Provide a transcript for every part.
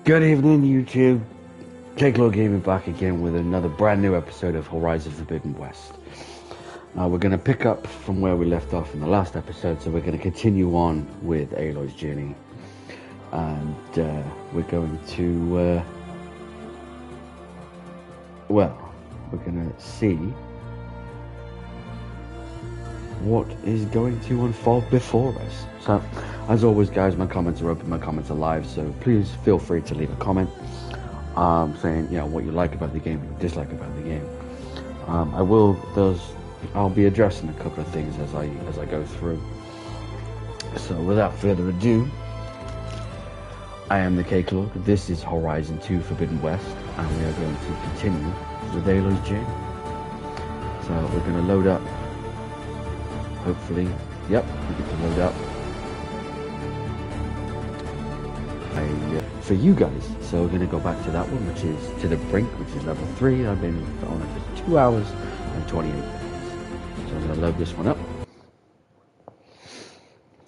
Good evening, YouTube. K-Claw Gaming back again with another brand new episode of Horizon Forbidden West. Now we're going to pick up from where we left off in the last episode, so we're going to continue on with Aloy's journey. And we're going to, we're going to see what is going to unfold before us. So, as always, guys, my comments are open, my comments are live, so please feel free to leave a comment saying, you know, what you like about the game, what you dislike about the game. I'll be addressing a couple of things as I go through. So, without further ado, I am the K-Claw. This is Horizon 2 Forbidden West, and we are going to continue with Aloy's journey. So, we're going to load up. Hopefully, yep, we get to load up. For you guys, so we're going to go back to that one, which is to the brink, which is level 3. I've been on it for 2 hours and 28 minutes. So I'm going to load this one up.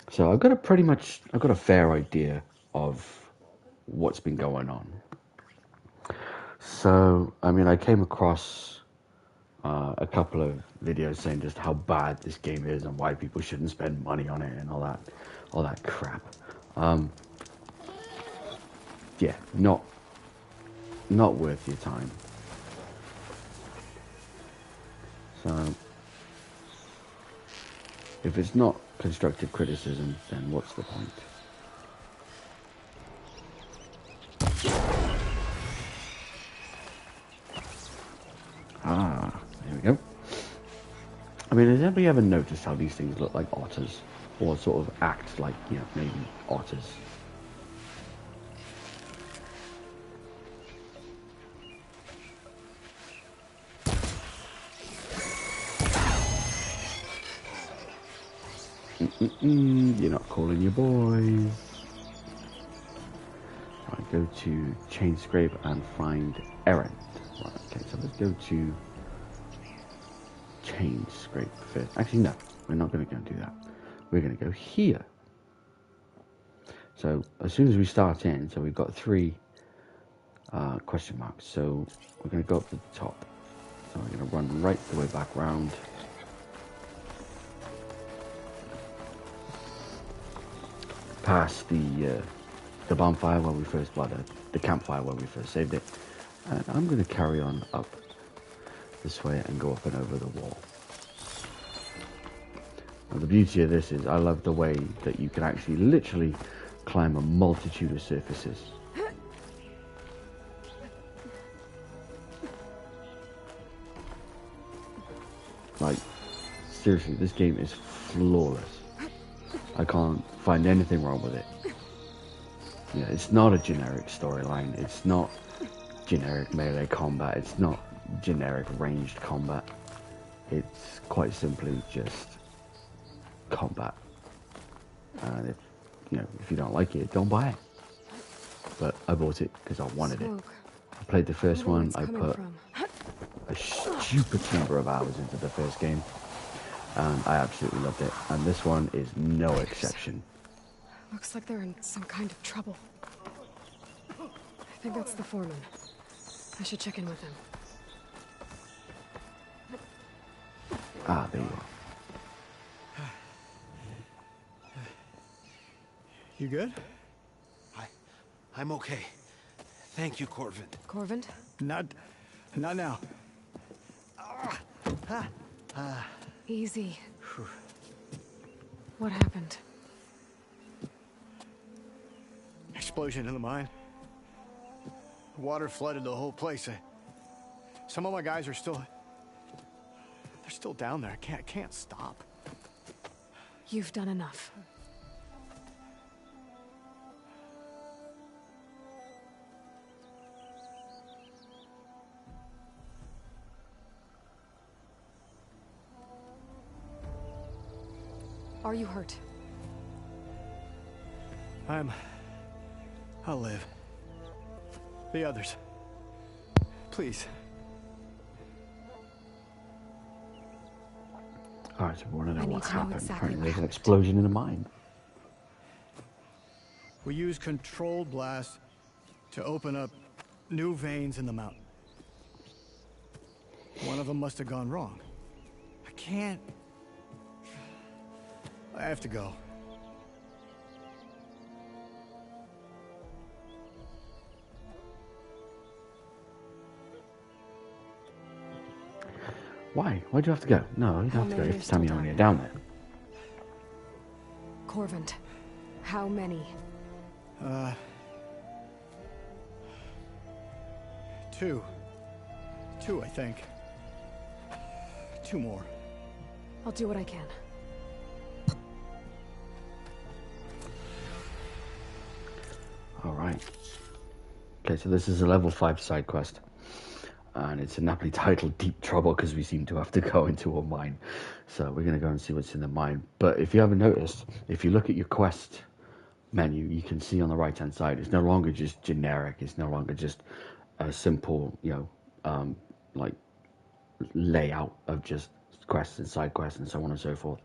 So I've got a fair idea of what's been going on. So, I mean, I came across a couple of videos saying just how bad this game is and why people shouldn't spend money on it and all that crap. Yeah, not worth your time. So, if it's not constructive criticism, then what's the point? There we go. I mean, has anybody ever noticed how these things look like otters? Or sort of act like, you know, maybe otters? You're not calling your boys. Right, go to chain scrape and find errand. Right, okay, so let's go to chain scrape first. Actually, no, we're not going to go and do that. We're going to go here. So as soon as we start in, so we've got 3 question marks. So we're going to go up to the top. So we're going to run right the way back round. Past the bonfire where we first, the campfire where we first saved it, and I'm going to carry on up this way and go up and over the wall. Now the beauty of this is I love the way that you can actually literally climb a multitude of surfaces. Like, seriously, this game is flawless. I can't find anything wrong with it. Yeah, it's not a generic storyline. It's not generic melee combat. It's not generic ranged combat. It's quite simply just combat. And if you don't like it, don't buy it. But I bought it because I wanted it. I played the first one. I put a stupid number of hours into the first game. And I absolutely loved it. And this one is no exception. Looks like they're in some kind of trouble. I think that's the foreman. I should check in with him. Ah, there you are. You good? I'm okay. Thank you, Corvin. Corvin? Not now. Easy. What happened? Explosion in the mine. Water flooded the whole place. Some of my guys are still down there. I can't stop. You've done enough. Are you hurt? I'll live. The others. Please. Alright, so we want to know what happened. Exactly Apparently there's an explosion in the mine. We use controlled blast to open up new veins in the mountain. One of them must have gone wrong. I can't... I have to go. Why? Why'd you have to go? No, you don't have to go. You have to tell me when you're down there. Corvant, how many? Two. Two, I think. Two more. I'll do what I can. Alright. Okay, so this is a level 5 side quest. And it's aptly titled Deep Trouble because we seem to have to go into a mine. So we're going to go and see what's in the mine. But if you haven't noticed, if you look at your quest menu, you can see on the right hand side, it's no longer just generic. It's no longer just a simple, like layout of just quests and side quests and so on and so forth.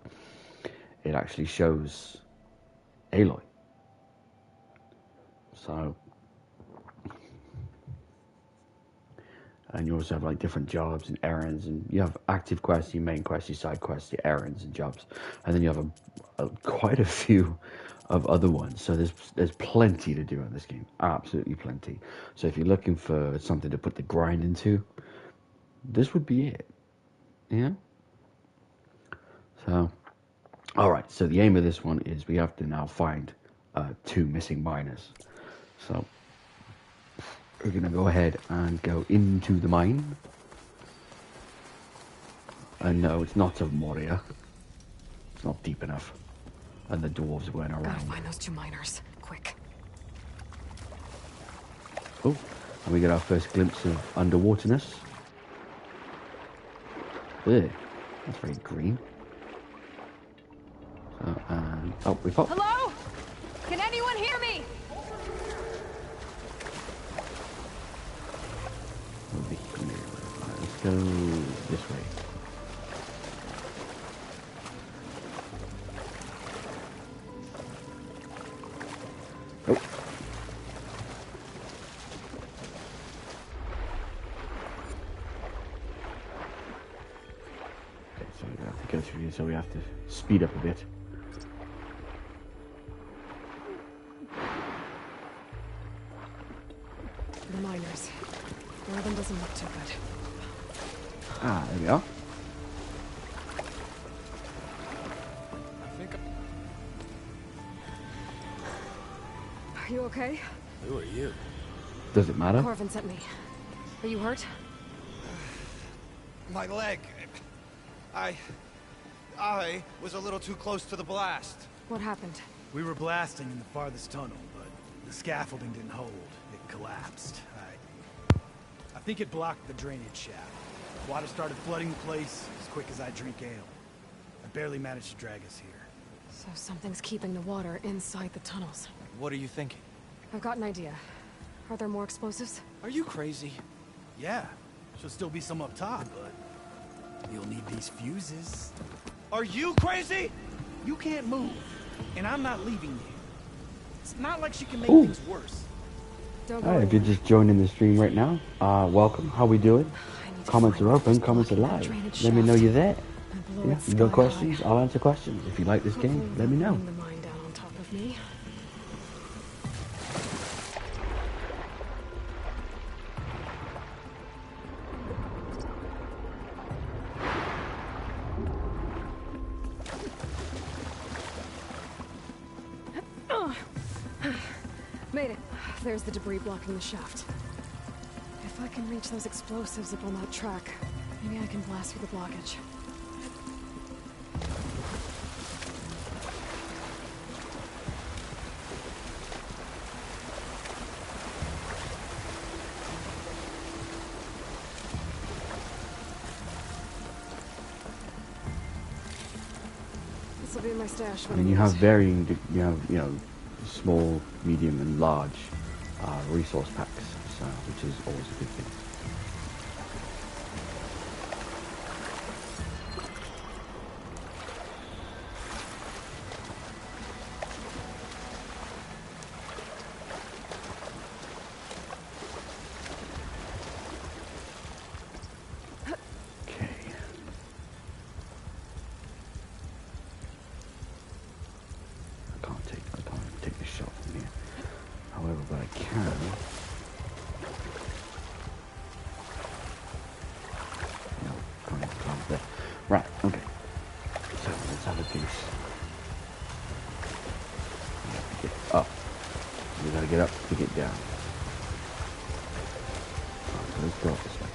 It actually shows Aloy. So, and you also have like different jobs and errands, and you have active quests, your main quests, your side quests, your errands and jobs, and then you have quite a few of other ones. So there's plenty to do in this game, absolutely plenty. So if you're looking for something to put the grind into, this would be it. Yeah. So, all right. So the aim of this one is we have to now find 2 missing miners. So we're going to go ahead and go into the mine. And no, it's not of Moria. It's not deep enough. And the dwarves weren't around. Gotta find those 2 miners, quick. Oh, and we get our first glimpse of underwaterness. Ugh, that's very green. So, and oh, we popped. Hello? Can anyone hear me? Over here. Right, let's go this way. Oh. Okay, so we have to go through here, so we have to speed up a bit. The miners. One of them doesn't look too good. Ah, there we are. Are you okay? Who are you? Does it matter? Corvin sent me. Are you hurt? My leg. I was a little too close to the blast. What happened? We were blasting in the farthest tunnel, but the scaffolding didn't hold. It collapsed. I think it blocked the drainage shaft. Water started flooding the place as quick as I drink ale. I barely managed to drag us here. So something's keeping the water inside the tunnels. What are you thinking? I've got an idea. Are there more explosives? Are you crazy? Yeah, should still be some up top, but you'll need these fuses. Are you crazy? You can't move, and I'm not leaving you. It's not like she can make Ooh. things worse. Don't go Hi, if you're anywhere. just joining the stream right now, welcome. How we doing? I need to Comments find are open, what's comments are blocking that live. drainage Let me know shaft you're there. and blow Yeah, it you got sky questions? high. I'll answer questions. If you like this game, Hopefully let me know. without bringing the mine down on top of me. Made it. There's the debris blocking the shaft. If I can reach those explosives up on that track, maybe I can blast through the blockage. This will be in my stash when And I you need have it. varying, small, medium, and large resource packs, so which is always a good thing. can. No, can't climb there. Right, okay. So let's have a piece. Get up. We gotta get up to get down. Alright, so let's go up this way.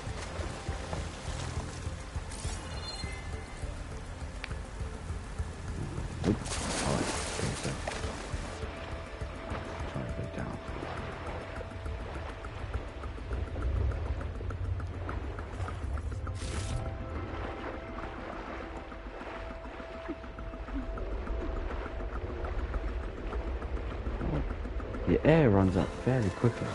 Oops. Alright, okay, so try to go down. The air runs up fairly quickly.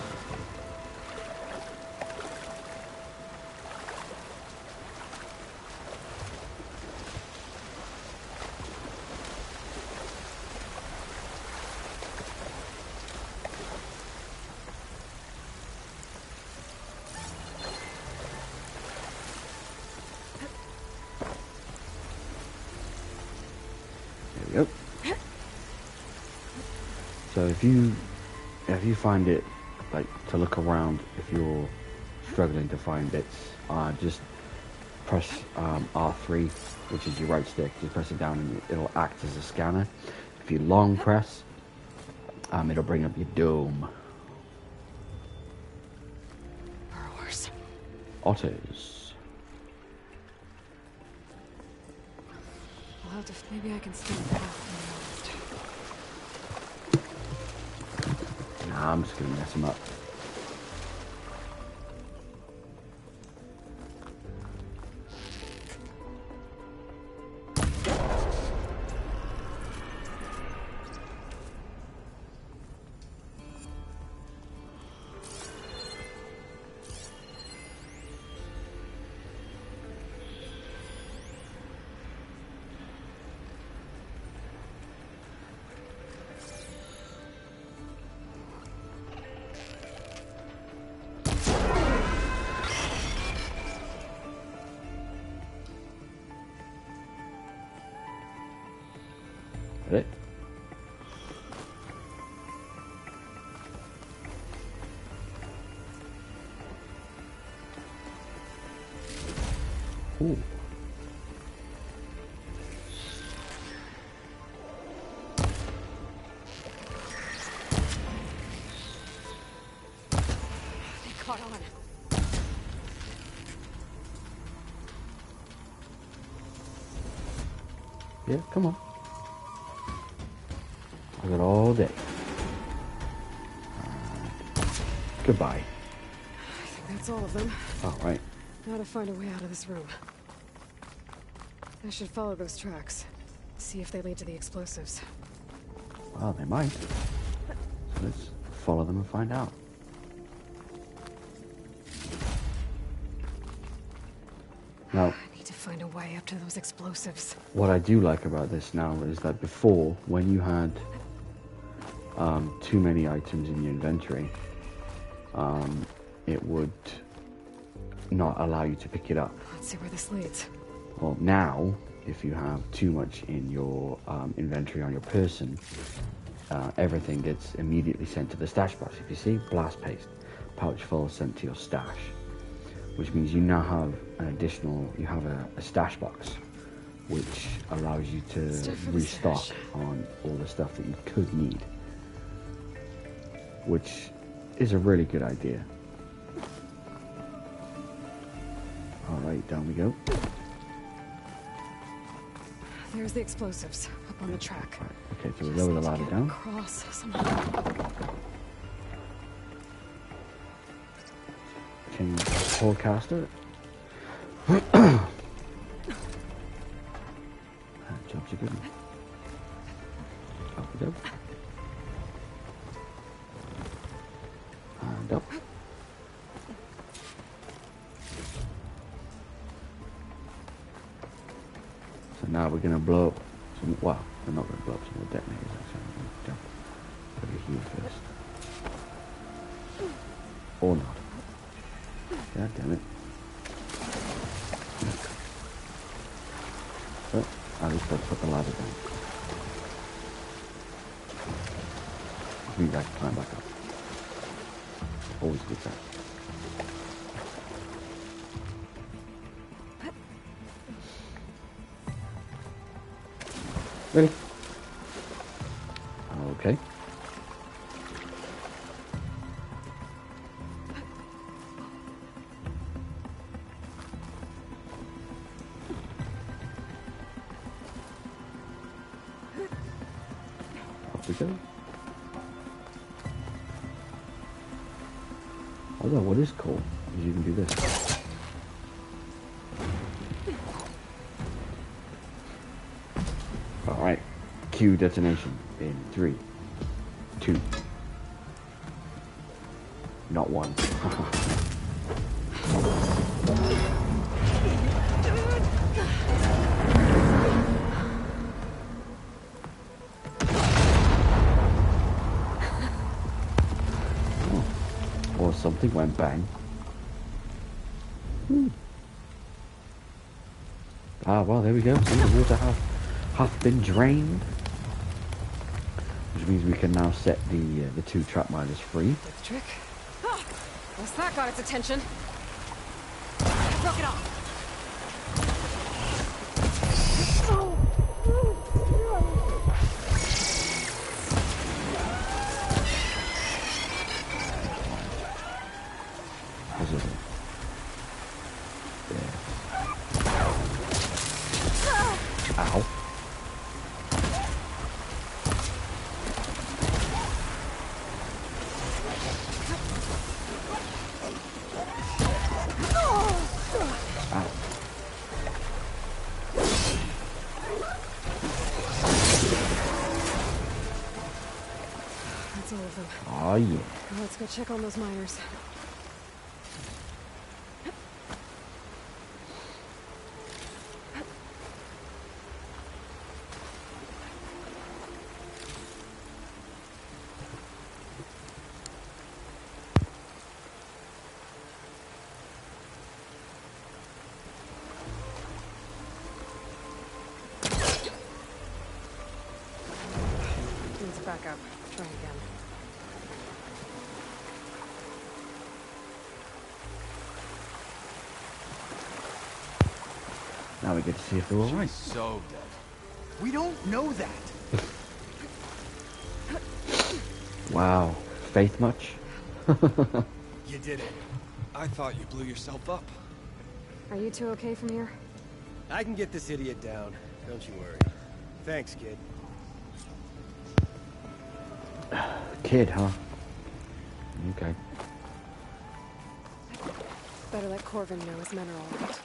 There we go. So if you find it, like, to look around, if you're struggling to find bits, just press R3, which is your right stick. Just press it down and it'll act as a scanner. If you long press, it'll bring up your dome. Burrowers. Otters. I'll have to. Maybe I can sneak past them. Nah, I'm just gonna mess them up. It? Ooh. They caught on. Yeah, come on. I got all day. Goodbye. I think that's all of them. All right. Now to find a way out of this room. I should follow those tracks. See if they lead to the explosives. Well, they might. So let's follow them and find out. Now, I need to find a way up to those explosives. what I do like about this now is that before, when you had too many items in your inventory, it would not allow you to pick it up. Let's see where this leads. Well, now, if you have too much in your inventory on your person, everything gets immediately sent to the stash box. If you see, blast paste, pouch full sent to your stash, which means you now have an additional, you have a stash box, which allows you to Stuff for the restock stash. on all the stuff that you could need, which is a really good idea. Alright, down we go. There's the explosives up on the track. Right, okay, so we Just lower the need to ladder get down. across somehow. Change the forecaster. Job's a good one. Up we go. And up. So now we're going to blow up some, well, we're not going to blow up some more detonators actually. I'm going to jump over here first. Or not. God damn it. Oh, at least I've put the ladder down. Which means I can climb back up. Always a good sign. Really? Okay. Off we go. Although what is cool is you can do this. Alright. Cue detonation in 3, 2. Not 1. Or something went bang. Ah, well, there we go. See, the water hath been drained. Which means we can now set the 2 trap miners free. That's trick. Oh, guess that got its attention. Broke it off. How's it? There. Ow. That's all of them. Oh yeah. Now let's go check on those miners. Needs backup. Try again. Now we get to see if they're alright. So dead. We don't know that. Wow. Faith much? You did it. I thought you blew yourself up. Are you two okay from here? I can get this idiot down. Don't you worry. Thanks, kid. Kid, huh? Okay. Better let Corvin know his men are all right.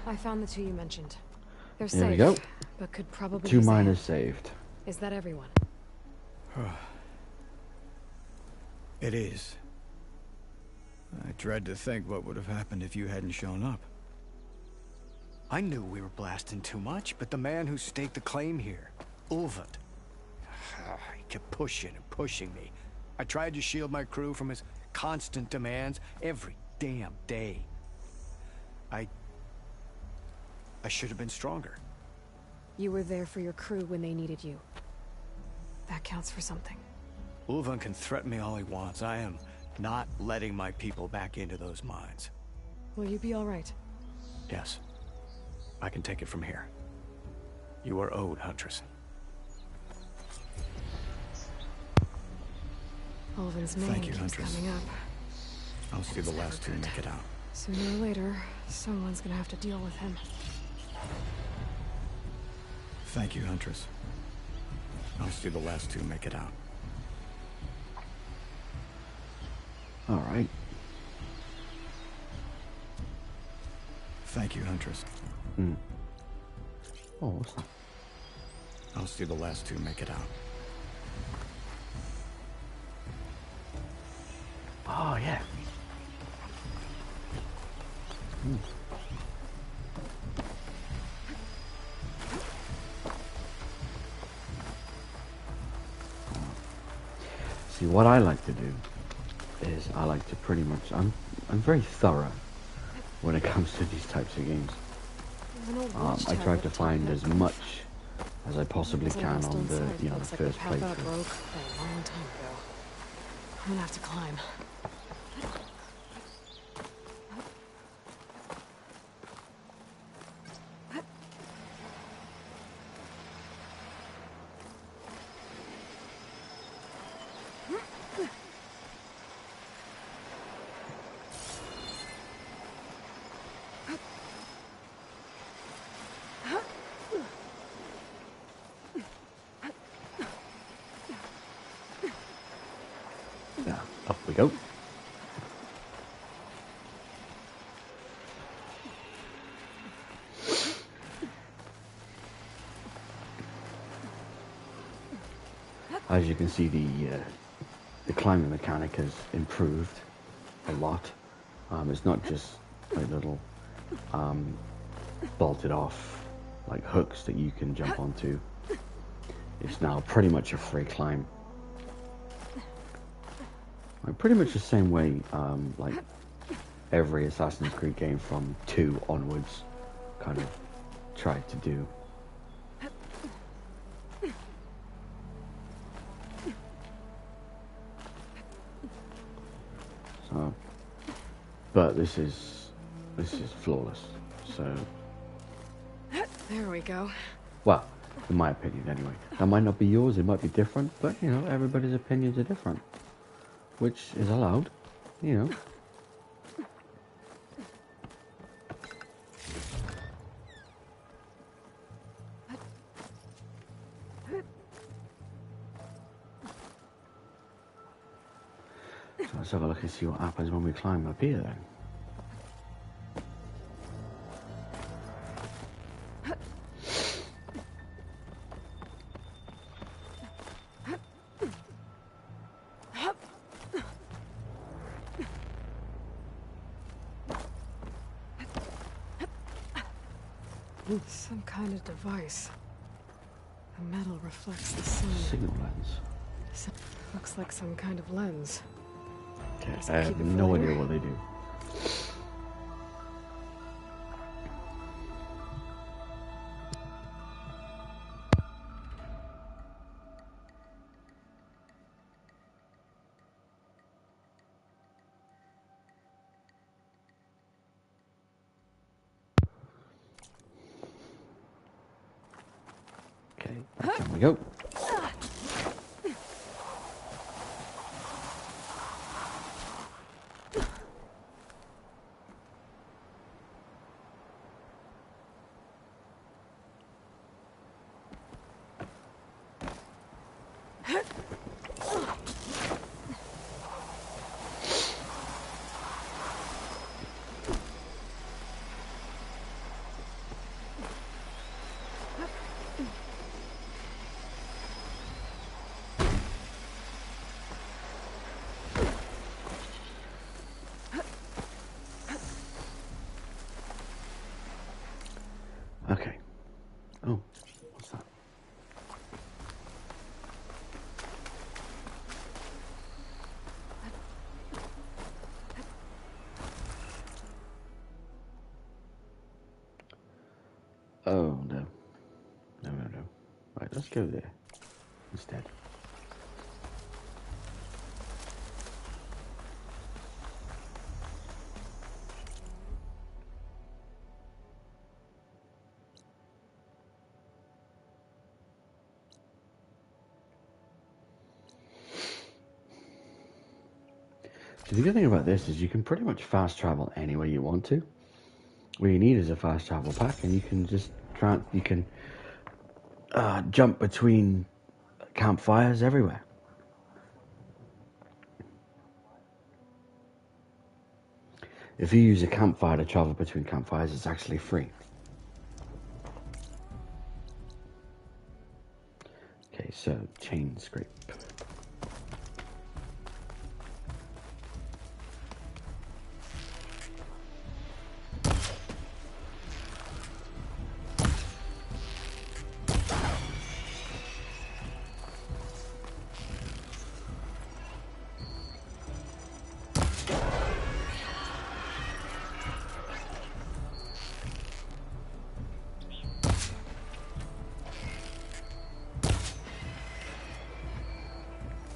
I found the 2 you mentioned. They're safe, There we go. but could probably 2 use a miners hand. saved. Is that everyone? It is. I dread to think what would have happened if you hadn't shown up. I knew we were blasting too much, but the man who staked the claim here, Ulvet, he kept pushing and pushing me. I tried to shield my crew from his constant demands every damn day. I should have been stronger. You were there for your crew when they needed you. That counts for something. Ulven can threaten me all he wants. I am not letting my people back into those mines. Will you be all right? Yes. I can take it from here. You are owed, Huntress. Ulvin's name Thank you, keeps Huntress. coming up. I'll see the last 2 make it out. Sooner or later, someone's gonna have to deal with him. Thank you, Huntress. I'll see the last 2 make it out. Alright. Thank you, Huntress. Oh, what's that? I'll see the last 2 make it out. Oh, yeah. See, what I like to do is I like to pretty much, I'm very thorough when it comes to these types of games. I try to find as much as I possibly can on the, you know, the first playthrough. Broke a long time ago. I'm gonna have to climb. Yeah, up we go. As you can see, the climbing mechanic has improved a lot. It's not just like little bolted off like hooks that you can jump onto. It's now pretty much a free climb. Like, pretty much the same way like every Assassin's Creed game from 2 onwards kind of tried to do. So, but this is flawless. So, There we go. well, in my opinion anyway. That might not be yours, it might be different, but you know, everybody's opinions are different, which is allowed, you know. So let's have a look and see what happens when we climb up here then. Some kind of device. The metal reflects the sun. Signal lens. Looks like some kind of lens. Okay, Does it I have keep it no clear? idea what they do. Okay, there we go. Okay. Oh, what's that? Oh, no. No. Right, let's go there instead. So the good thing about this is you can pretty much fast travel anywhere you want to. All you need is a fast travel pack, and you can just jump between campfires everywhere. If you use a campfire to travel between campfires, it's actually free. Okay, so chain scrape.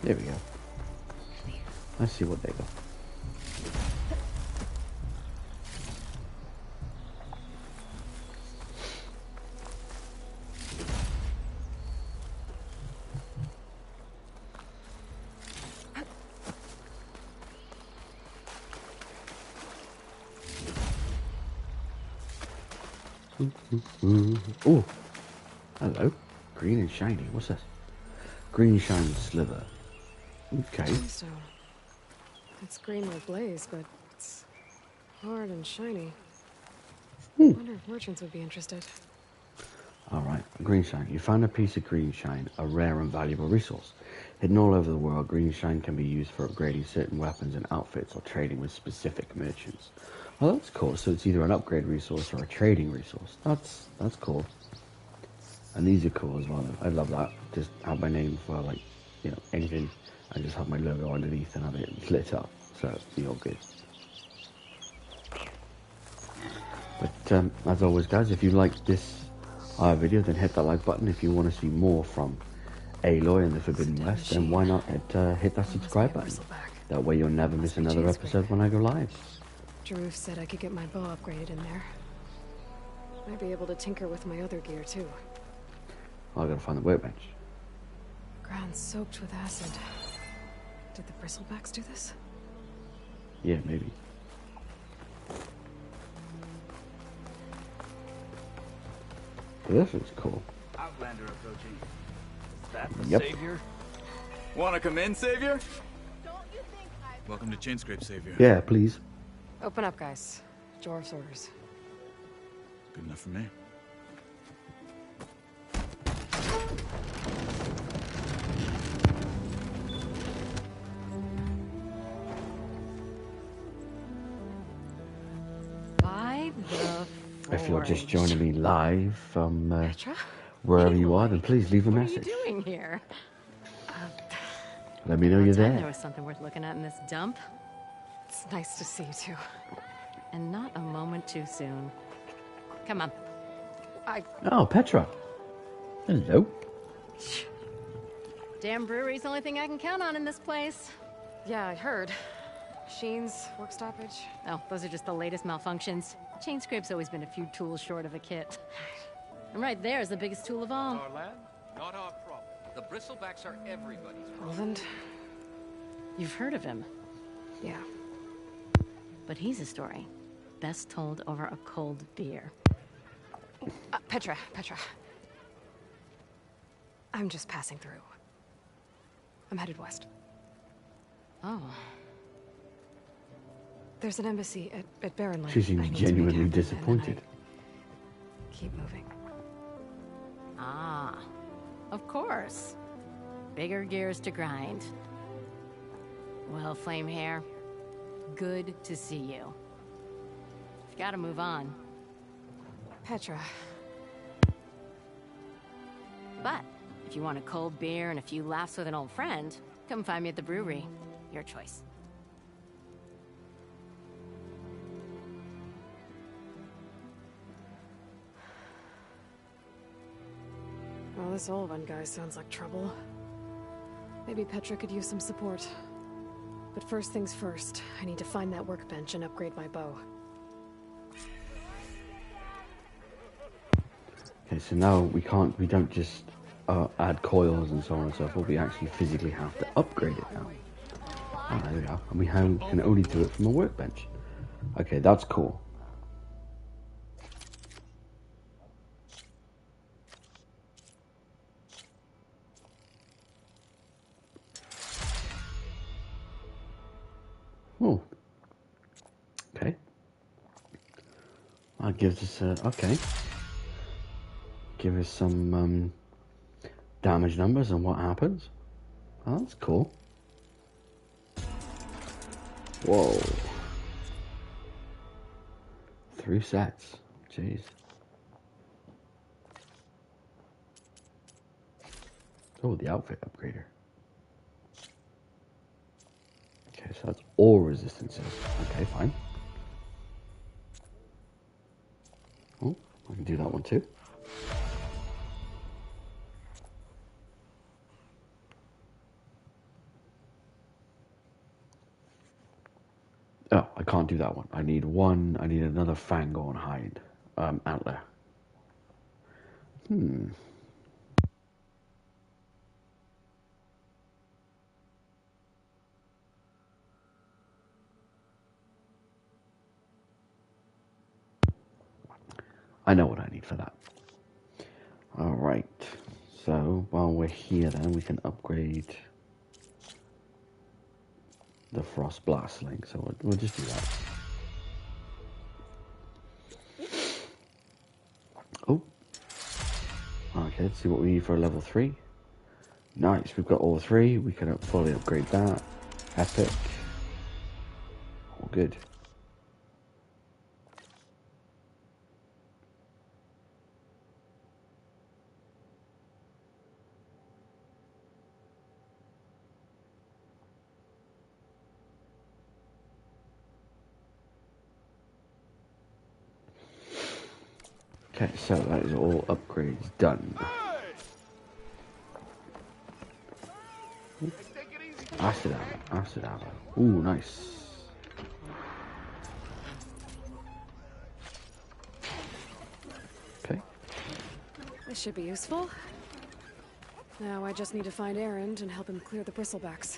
There we go. Let's see what they got. Oh, hello. Green and shiny. What's this? Green shiny sliver. Okay. Gemstone. It's green like blaze, but it's hard and shiny. I wonder if merchants would be interested. Alright, green shine. You found a piece of green shine, a rare and valuable resource. Hidden all over the world, green shine can be used for upgrading certain weapons and outfits or trading with specific merchants. Well, that's cool. So it's either an upgrade resource or a trading resource. That's cool. And these are cool as well. I love that. Just have my name for, like, you know, anything. I just have my logo underneath and have it lit up. So you're good. But as always, guys, if you like this video, then hit that like button. If you want to see more from Aloy and the Forbidden West, then why not hit that subscribe button. That way you'll never miss another episode when I go live. Drew said I could get my bow upgraded in there. Might be able to tinker with my other gear too. Well, I gotta find the workbench. Ground soaked with acid. Did the bristlebacks do this? Yeah, maybe. This is cool. Outlander approaching. Is that the Yep. savior? Wanna come in, savior? Don't you think I... Welcome to Chainscrape, Savior. Yeah, please. Open up, guys. Jorv's orders. Good enough for me. By the If you're just forge. joining me live from Petra? wherever you are, then please leave a What message. are you doing here? Let me know you're There there. was something worth looking at in this dump, It's nice to see you too. and not a moment too soon. Come on. Oh, Petra. Hello. Damn brewery's the only thing I can count on in this place. Yeah, I heard. Machines, work stoppage. Oh, those are just the latest malfunctions. Chainscrape's always been a few tools short of a kit. And right there is the biggest tool of all. Our land, not our problem. The bristlebacks are everybody's problem. Roland? You've heard of him, Yeah. but he's a story best told over a cold beer. Petra. I'm just passing through. I'm headed west. Oh, There's an embassy at Barrenland. She seems I need to genuinely make happen, disappointed. and then keep moving. ah, of course. Bigger gears to grind. Well, Flame Hair, good to see you. You've got to move on. Petra. But if you want a cold beer and a few laughs with an old friend, come find me at the brewery. Your choice. Well, this Olvan guy sounds like trouble. Maybe Petra could use some support. But first things first, I need to find that workbench and upgrade my bow. Okay, so now we don't just add coils and so on and so forth. We actually physically have to upgrade it now. Oh, there we are. And we can only do it from a workbench. Okay, that's cool. Oh. Okay. That gives us okay. Give us some damage numbers and what happens. Oh, that's cool. Whoa. 3 sets. Jeez. Oh, the outfit upgrader. Okay, so that's all resistances. Okay, fine. Oh, I can do that one too. do that one. I need one. I need another fangorn hide. Antler. I know what I need for that. Alright. So, while we're here then, we can upgrade the Frost Blast Link. So we'll just do that. Oh. Okay, let's see what we need for a level 3. Nice, we've got all 3. We can fully upgrade that. Epic. All good. Okay, so that is all upgrades done. Acid ammo. Ooh, nice. Okay. This should be useful. Now I just need to find Erend and help him clear the bristlebacks.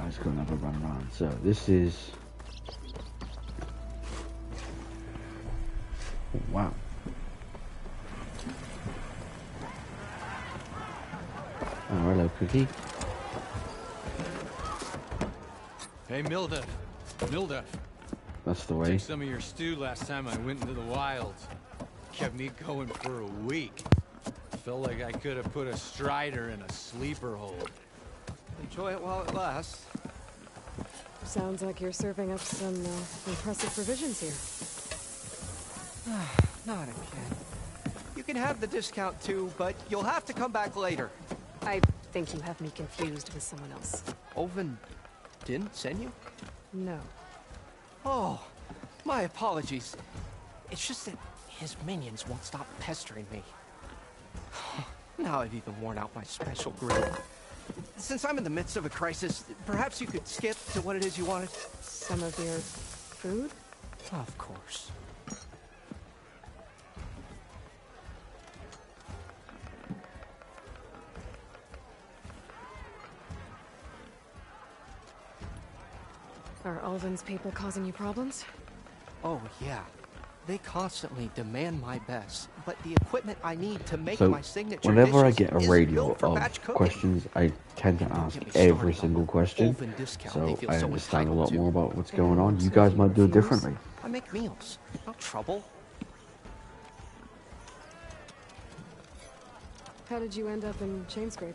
Let's go another run around. So this is... Oh, wow. Oh, hello, Cookie. Hey, Milda. That's the way. Took some of your stew last time I went into the wilds. Kept me going for a week. Felt like I could have put a strider in a sleeper hold. Enjoy it while it lasts. Sounds like you're serving up some impressive provisions here. Not again. You can have the discount too, but you'll have to come back later. I think you have me confused with someone else. Oven didn't send you? No. Oh, my apologies. It's just that his minions won't stop pestering me. Now I've even worn out my special grill. Since I'm in the midst of a crisis, perhaps you could skip to what it is you wanted? Some of your food? Of course. Are Ulvin's people causing you problems? Oh, yeah. They constantly demand my best, but the equipment I need to make So, my signature whenever I dishes get a isn't radio built for of batch cooking. questions, I tend to ask Get me every started single on the question, open discount so they feel I so understand a entitled lot to. more about what's going on. And You so guys you might do it refuse? differently. I make meals. No trouble. How did you end up in Chainscrape?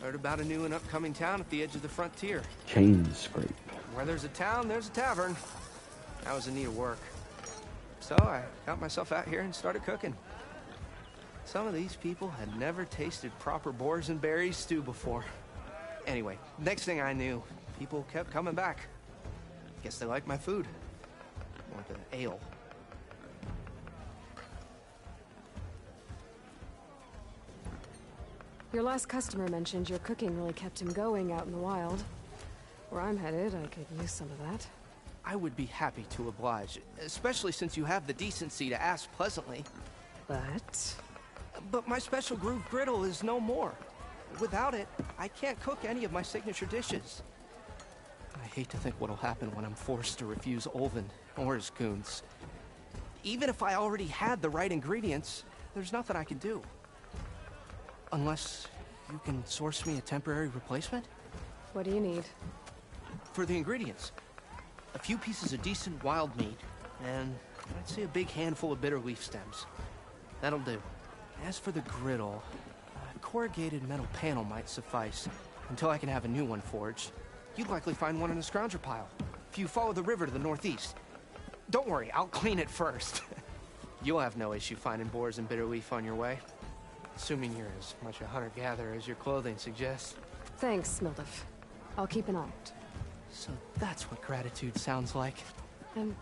Heard about a new and upcoming town at the edge of the frontier. Chain scrape. Where there's a town, there's a tavern. I was in need of work. So I got myself out here and started cooking. Some of these people had never tasted proper boars and berries stew before. Anyway, next thing I knew, people kept coming back. Guess they liked my food. Or the ale. Your last customer mentioned your cooking really kept him going out in the wild. Where I'm headed, I could use some of that. I would be happy to oblige, especially since you have the decency to ask pleasantly. But my special groove griddle is no more. Without it, I can't cook any of my signature dishes. I hate to think what'll happen when I'm forced to refuse Olvin or his goons. Even if I already had the right ingredients, there's nothing I can do. Unless you can source me a temporary replacement? What do you need? For the ingredients, a few pieces of decent wild meat, and I'd say a big handful of bitter leaf stems. That'll do. As for the griddle, a corrugated metal panel might suffice until I can have a new one forged. You'd likely find one in a scrounger pile, if you follow the river to the northeast. Don't worry, I'll clean it first. You'll have no issue finding boars and bitter leaf on your way. Assuming you're as much a hunter-gatherer as your clothing suggests. Thanks, Mildif. I'll keep an eye out. So that's what gratitude sounds like. And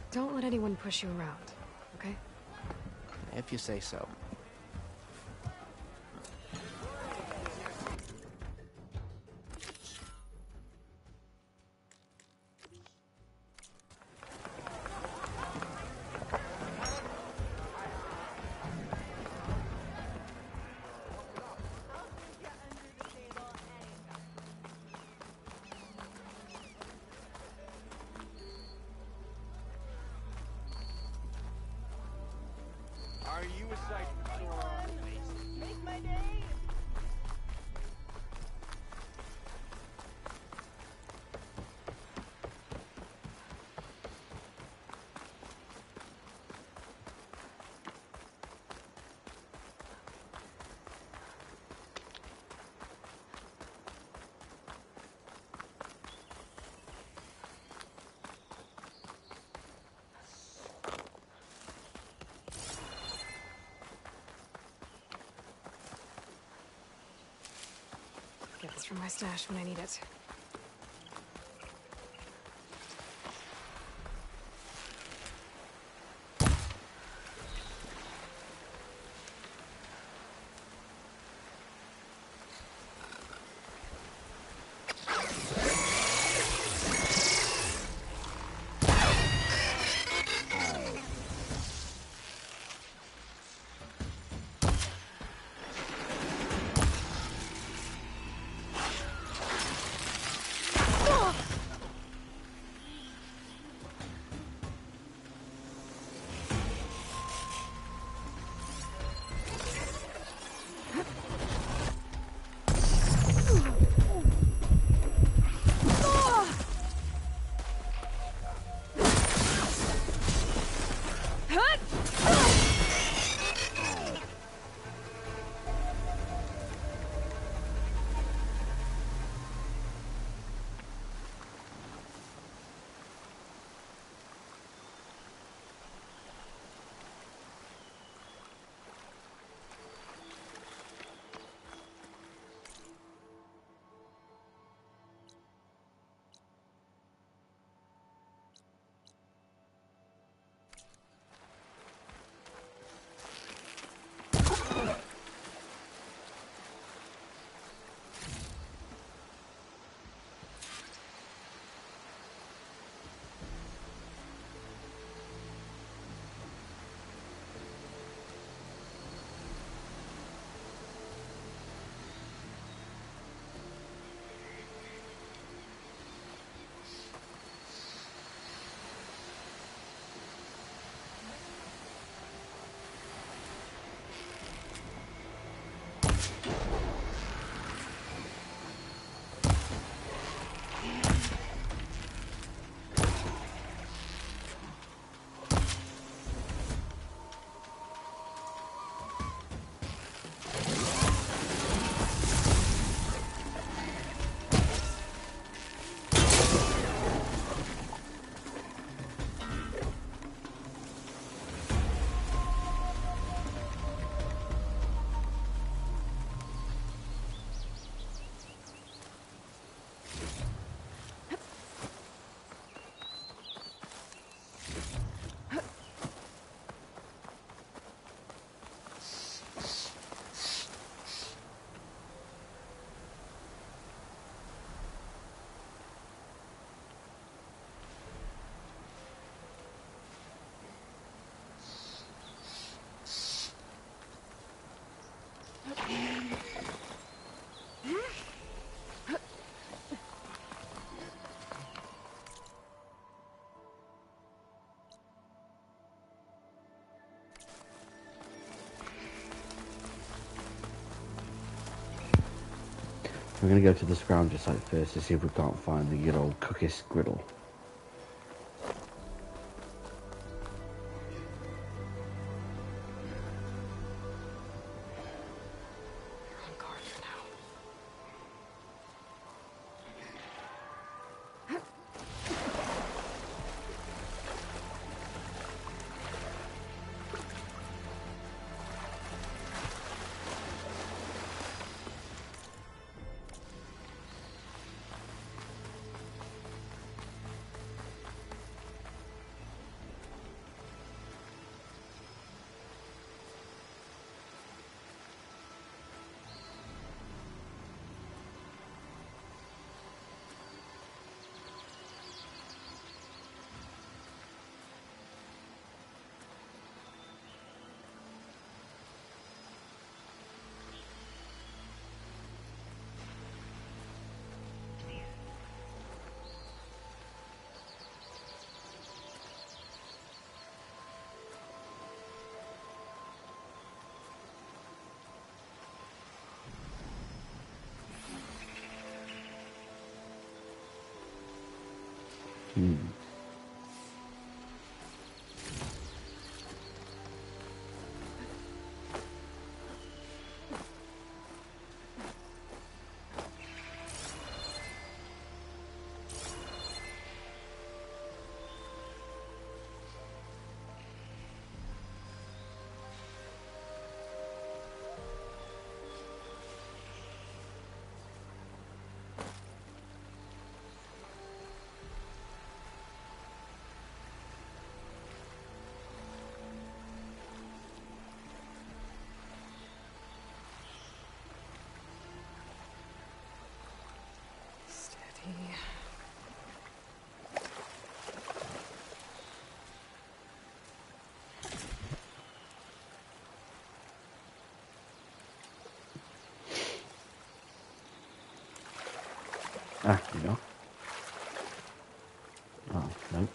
don't let anyone push you around, okay? If you say so. Are you a sight for sore eyes? Make my day! Get this from my stash when I need it. We're gonna go to the scrounger site first to see if we can't find the good old cookies griddle. Hmm. Steady. Ah, you know. Oh, no.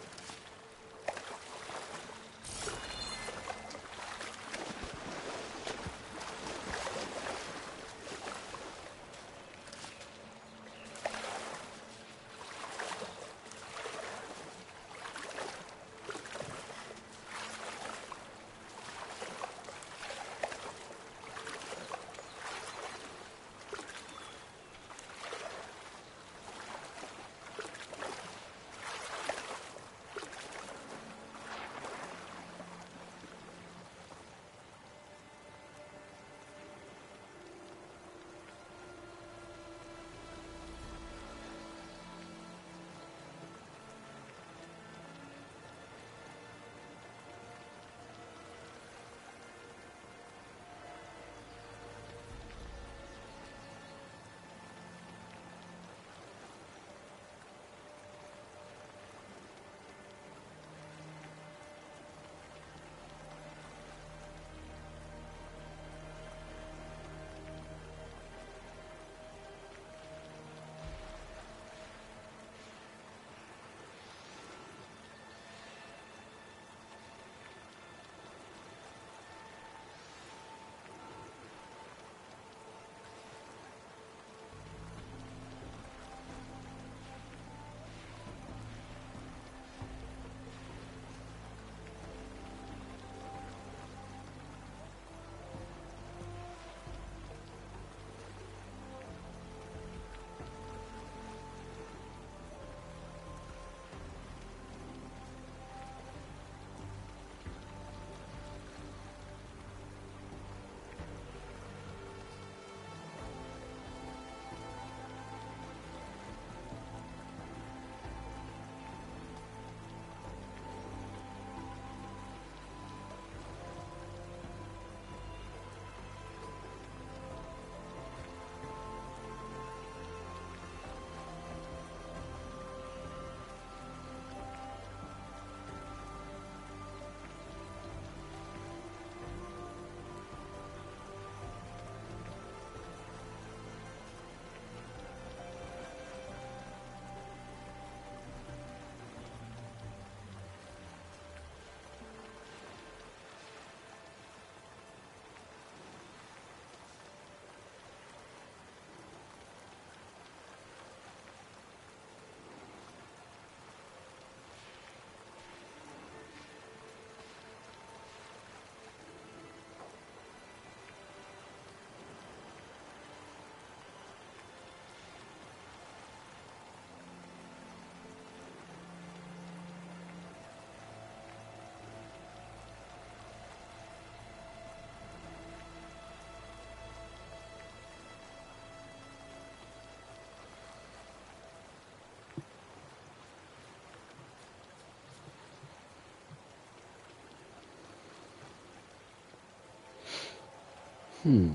Hmm.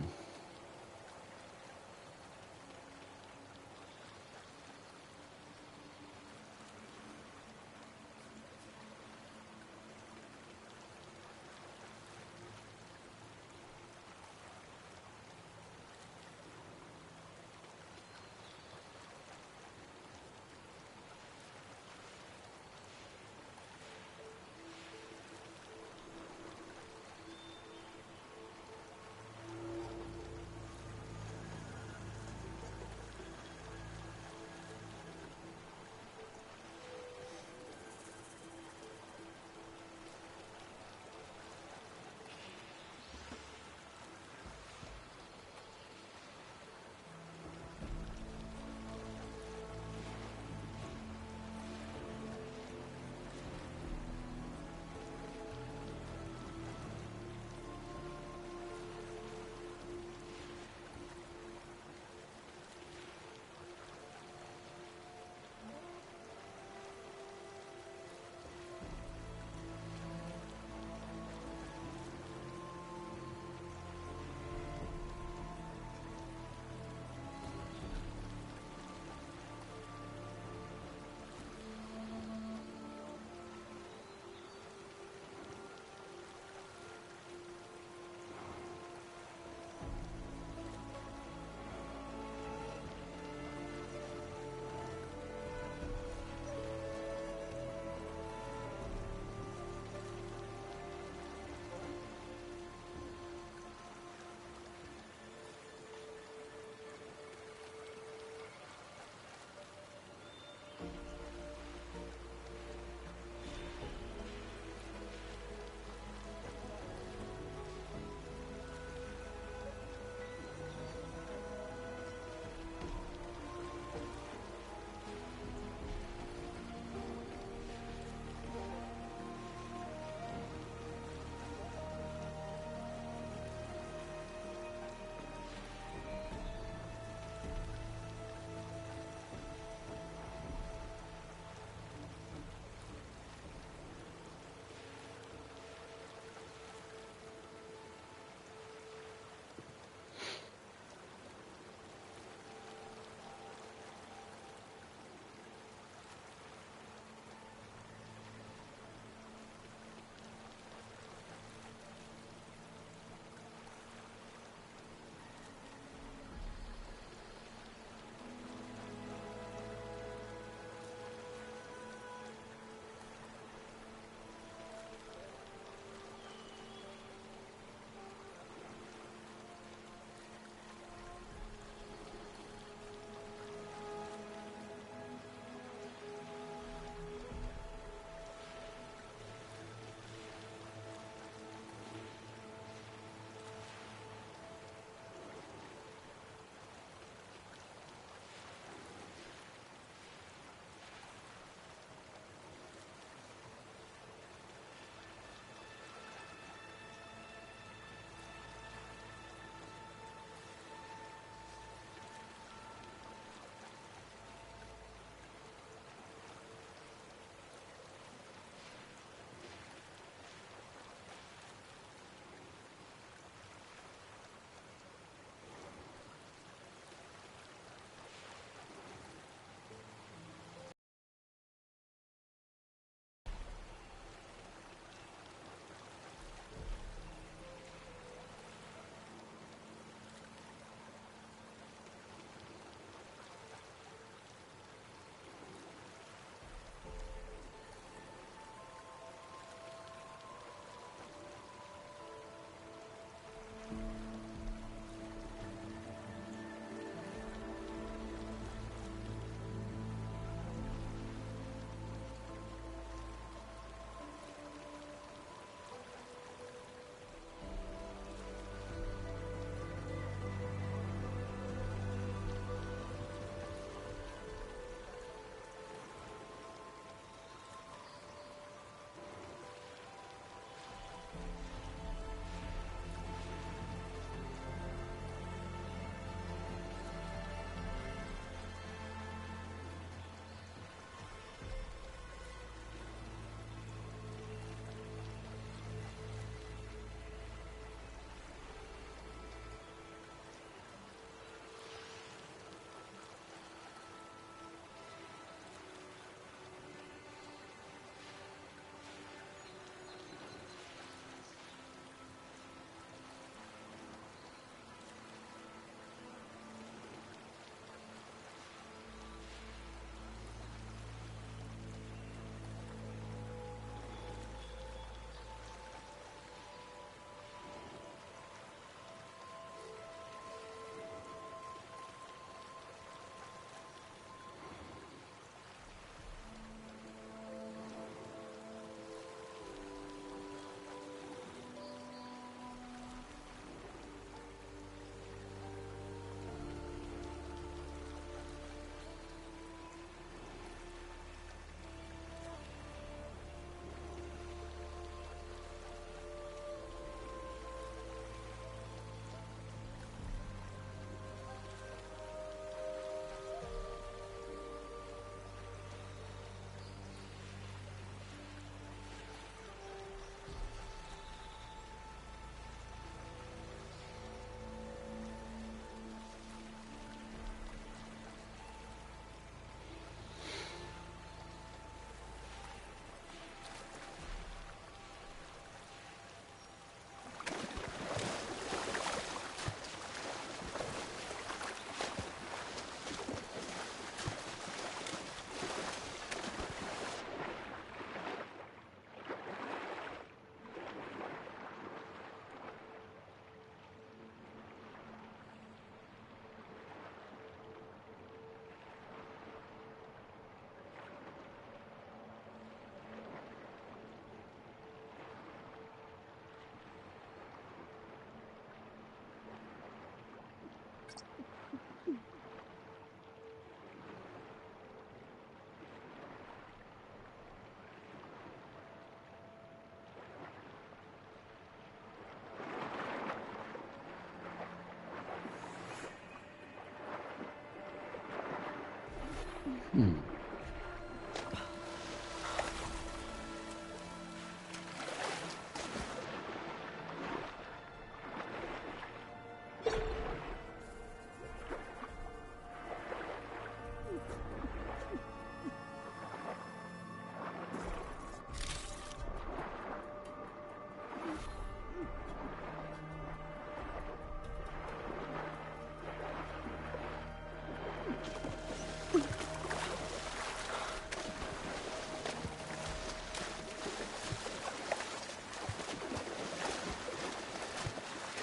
Hmm.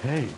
Okay.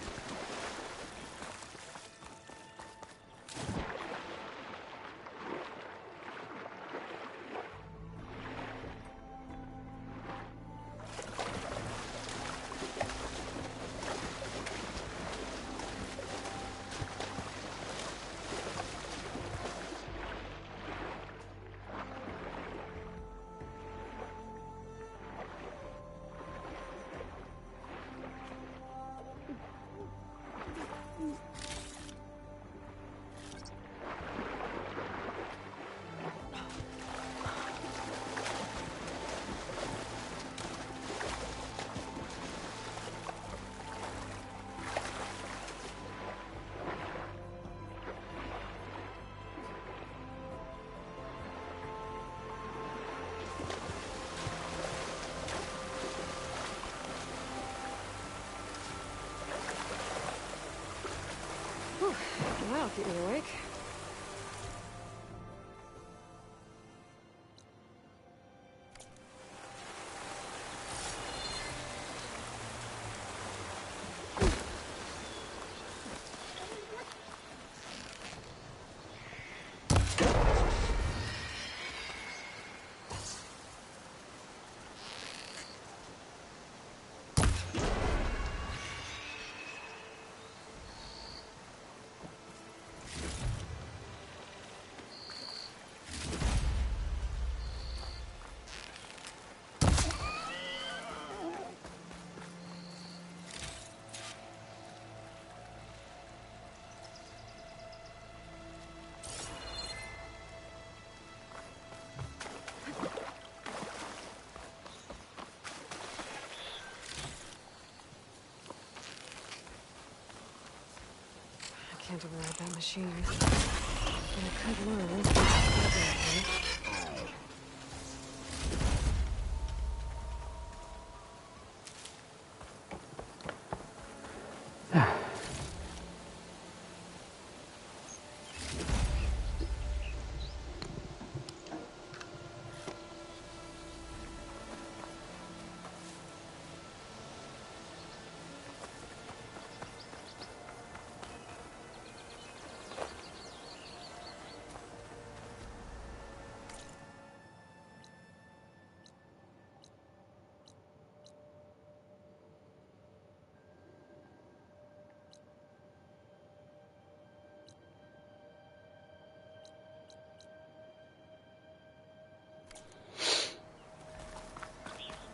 Whew. That'll keep me awake. I can't override that machine. But I could learn.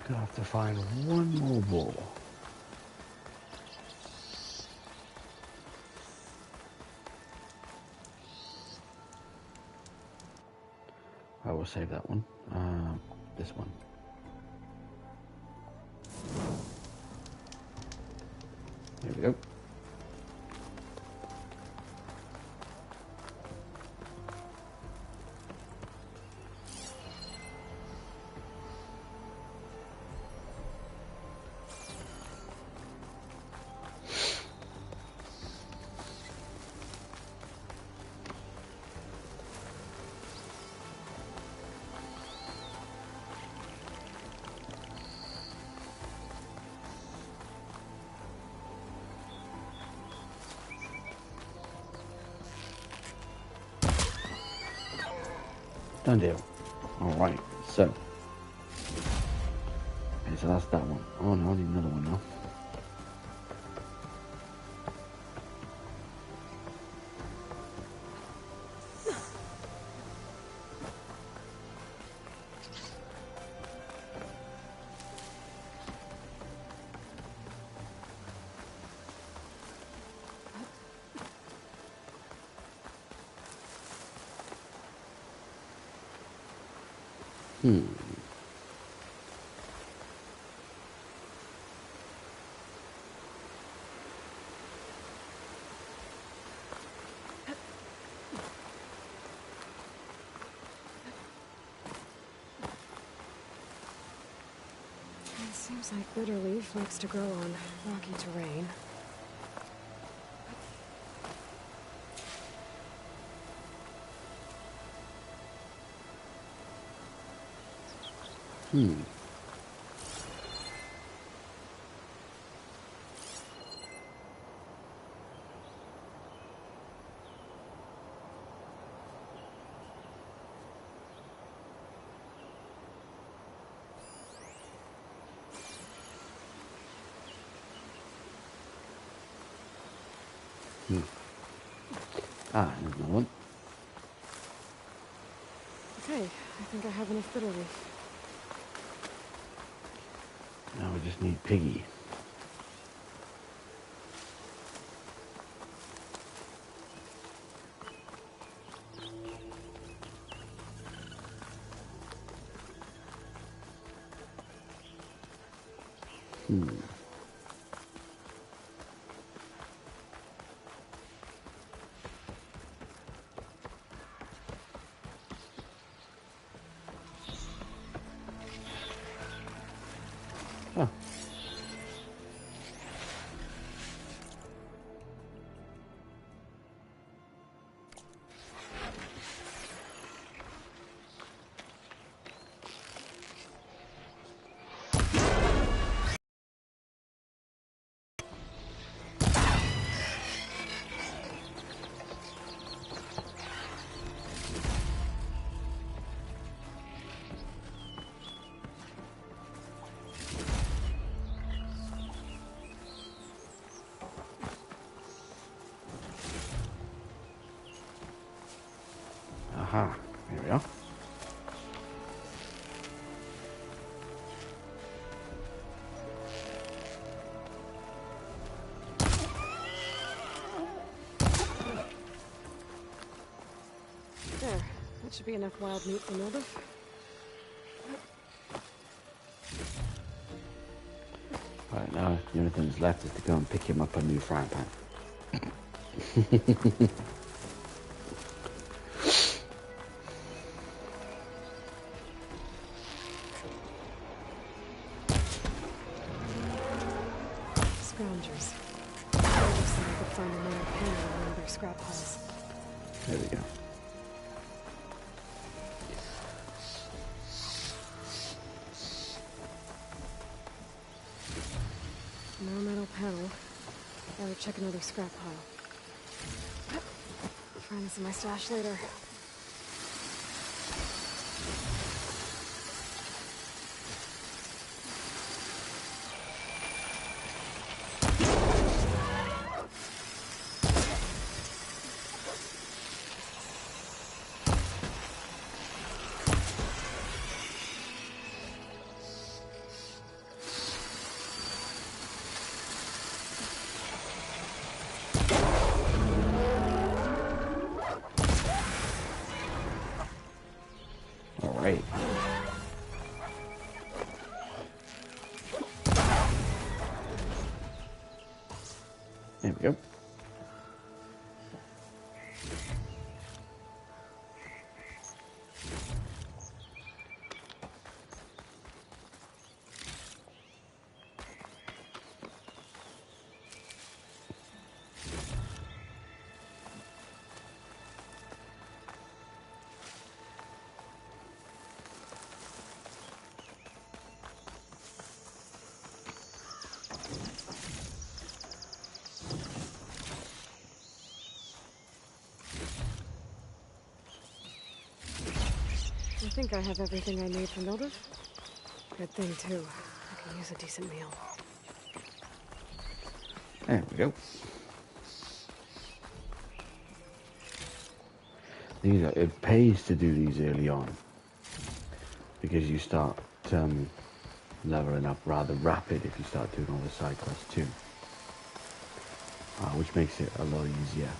Gonna have to find one more ball. I will save that one. This one. There we go. Done deal. Alright, so. Okay, so that's that one. Oh no, I need another one now. Seems like bitter leaf likes to grow on rocky terrain. Ah, there's another one. Okay, I think I have enough bitter leaf. Now we just need Piggy. Oh. Aha, here we are. There, that should be enough wild meat for Nilda. Right now, the only thing that's left is to go and pick him up a new frying pan. Scroungers. I wish I could find another panel in one of their scrap piles. There we go. No metal panel. Gotta check another scrap pile. Find this in my stash later. All right. There we go. I think I have everything I need for Nilda. Good thing, too. I can use a decent meal. There we go. It pays to do these early on because you start leveling up rather rapid if you start doing all the side quests too, which makes it a lot easier.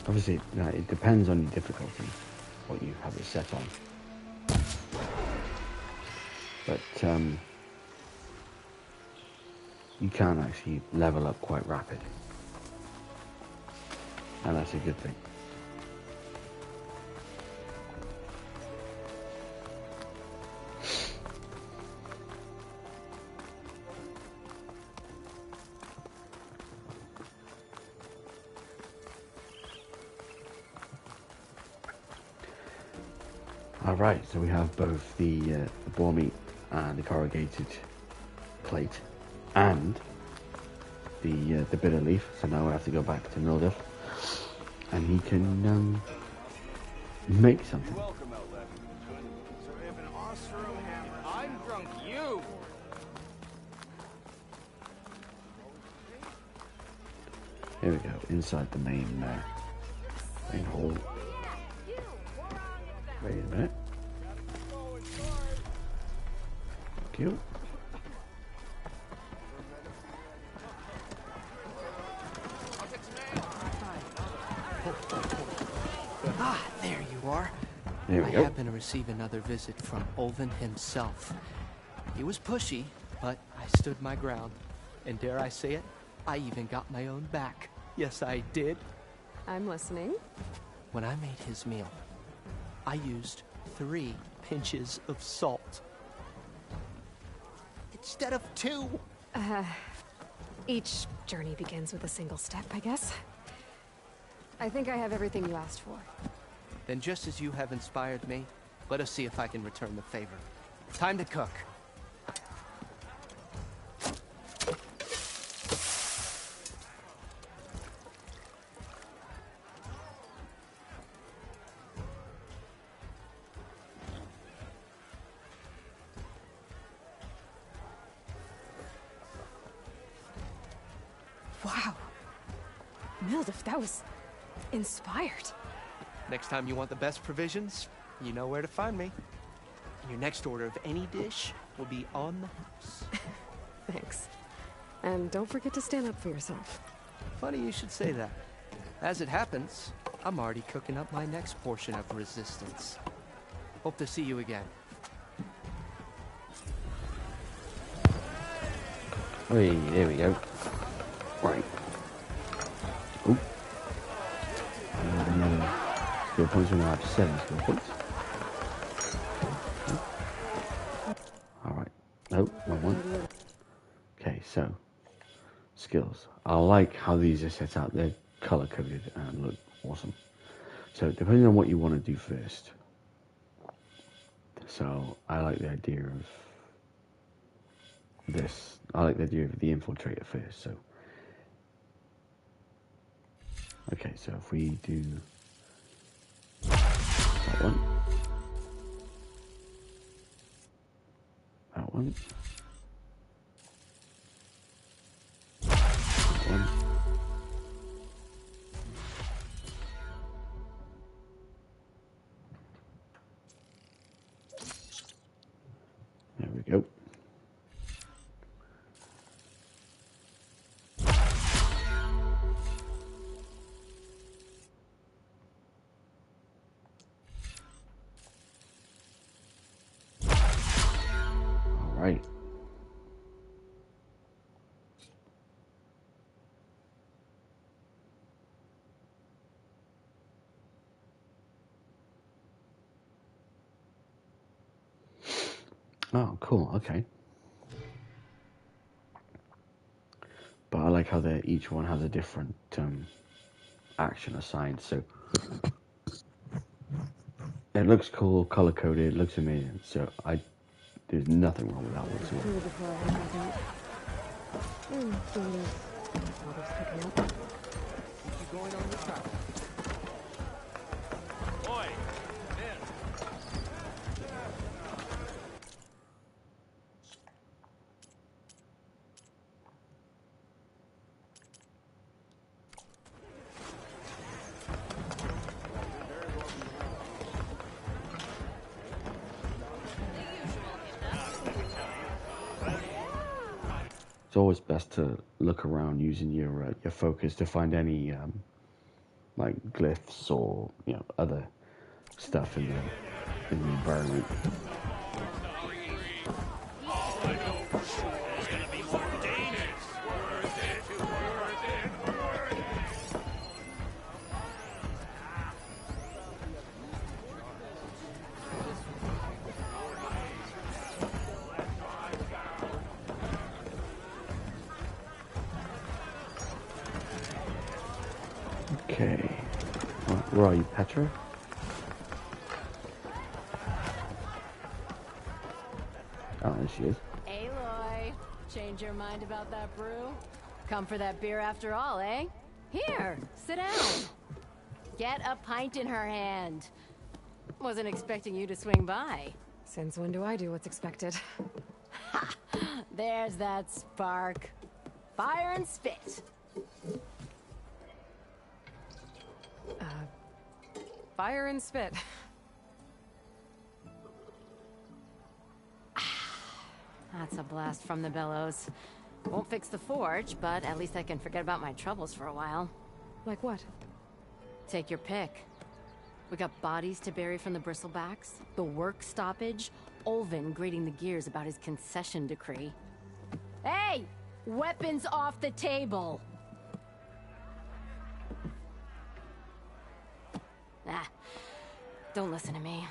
Obviously, it depends on your difficulty, what you have it set on. But you can actually level up quite rapid, and that's a good thing. Alright, so we have both the boar meat and the corrugated plate and the bitter leaf. So now we have to go back to Mildev and he can make something. Welcome, Aloys. So if an Ostro hammer... I'm drunk, you! Here we go, inside the main hall. Wait a minute. Thank you. Ah, there you are. There we I go. happen to receive another visit from Ulvin himself. He was pushy, but I stood my ground. And dare I say it, I even got my own back. Yes, I did. I'm listening. When I made his meal, I used 3 pinches of salt. Instead of 2. Each journey begins with a single step, I guess. I think I have everything you asked for. Then just as you have inspired me, let us see if I can return the favor. Time to cook. Wow. Mildev, that was inspired. Next time you want the best provisions, you know where to find me. Your next order of any dish will be on the house. Thanks. And don't forget to stand up for yourself. Funny you should say that. As it happens, I'm already cooking up my next portion of resistance. Hope to see you again. Hey, there we go. Right. Oh. Another skill points. We're now up to 7 skill points. Alright. Oh, wrong one. Okay, so skills. I like how these are set out. They're color coded and look awesome. So depending on what you want to do first. So I like the idea of this. I like the idea of the infiltrator first. So okay, so if we do that one, that one, that one. There we go. All right. Oh, cool. Okay. But I like how each one has a different action assigned. So it looks cool, color coded. It looks amazing. So there's nothing wrong with that whatsoever. You going on the travel? Oi! It's always best to look around using your focus to find any like glyphs or other stuff in the environment. Okay, where are you, Petra? Oh, there she is. Aloy, change your mind about that brew? Come for that beer after all, eh? Here, sit down. Get a pint in her hand. Wasn't expecting you to swing by. Since when do I do what's expected? Ha! There's that spark. Fire and spit. Fire and spit. That's a blast from the bellows. Won't fix the forge, but at least I can forget about my troubles for a while. Like what? Take your pick. We got bodies to bury from the bristlebacks, the work stoppage, Olvin grating the gears about his concession decree. Hey! Weapons off the table! Ah, don't listen to me.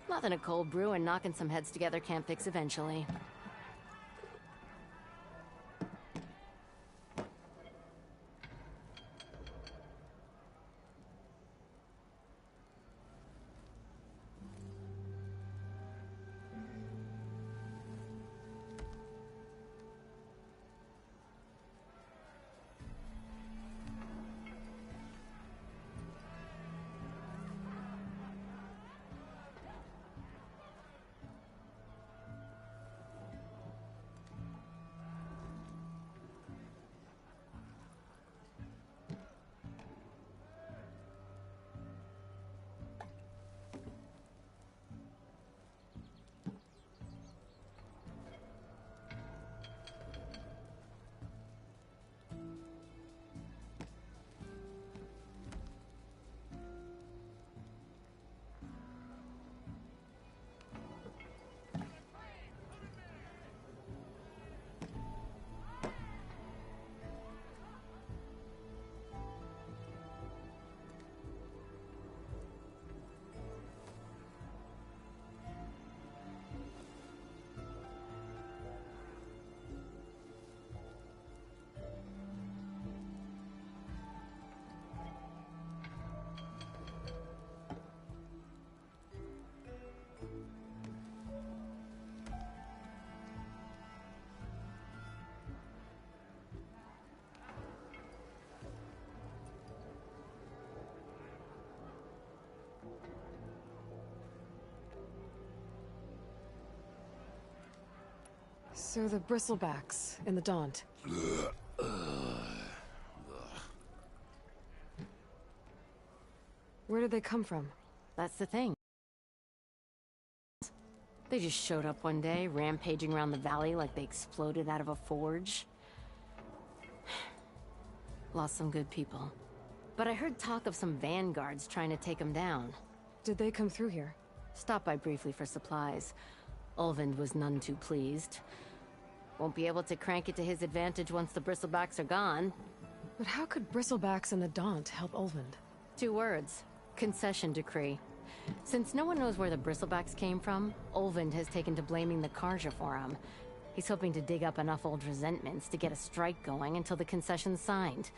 Nothing a cold brew and knocking some heads together can't fix eventually. So the bristlebacks in the Daunt. Where did they come from? That's the thing. They just showed up one day, rampaging around the valley like they exploded out of a forge. Lost some good people. But I heard talk of some vanguards trying to take them down. Did they come through here? Stopped by briefly for supplies. Ulvund was none too pleased. Won't be able to crank it to his advantage once the bristlebacks are gone. But how could bristlebacks and the Daunt help Ulvund? 2 words. Concession decree. Since no one knows where the bristlebacks came from, Ulvund has taken to blaming the Karja for them. He's hoping to dig up enough old resentments to get a strike going until the concession's signed.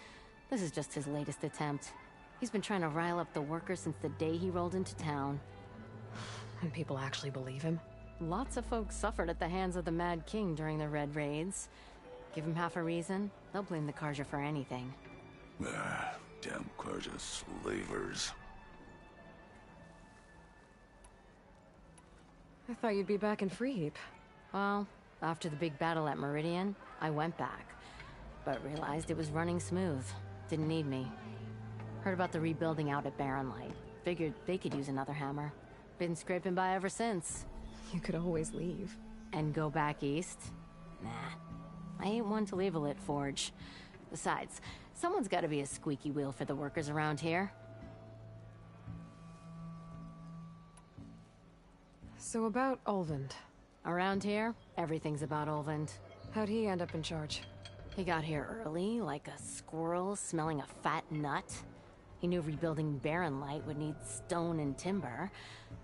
This is just his latest attempt. He's been trying to rile up the workers since the day he rolled into town. And people actually believe him? Lots of folks suffered at the hands of the Mad King during the Red Raids. Give him half a reason, they'll blame the Karja for anything. Damn Karja slavers. I thought you'd be back in Freeheap. Well, after the big battle at Meridian, I went back. But realized it was running smooth. Didn't need me. Heard about the rebuilding out at Barren Light. Figured they could use another hammer. Been scraping by ever since. You could always leave. And go back east? Nah. I ain't one to leave a lit forge. Besides, someone's got to be a squeaky wheel for the workers around here. So about Olvind. Around here, everything's about Olvind. How'd he end up in charge? He got here early, like a squirrel smelling a fat nut. He knew rebuilding Barren Light would need stone and timber.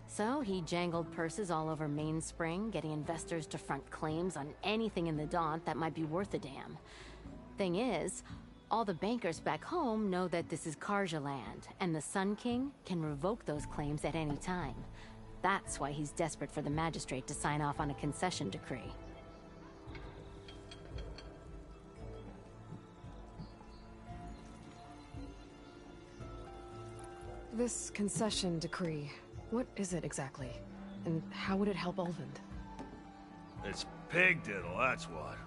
So he jangled purses all over Mainspring, getting investors to front claims on anything in the Daunt that might be worth a damn. Thing is, all the bankers back home know that this is Karja land, and the Sun King can revoke those claims at any time. That's why he's desperate for the magistrate to sign off on a concession decree. This concession decree, what is it exactly? And how would it help Olvind? It's pig diddle, that's what.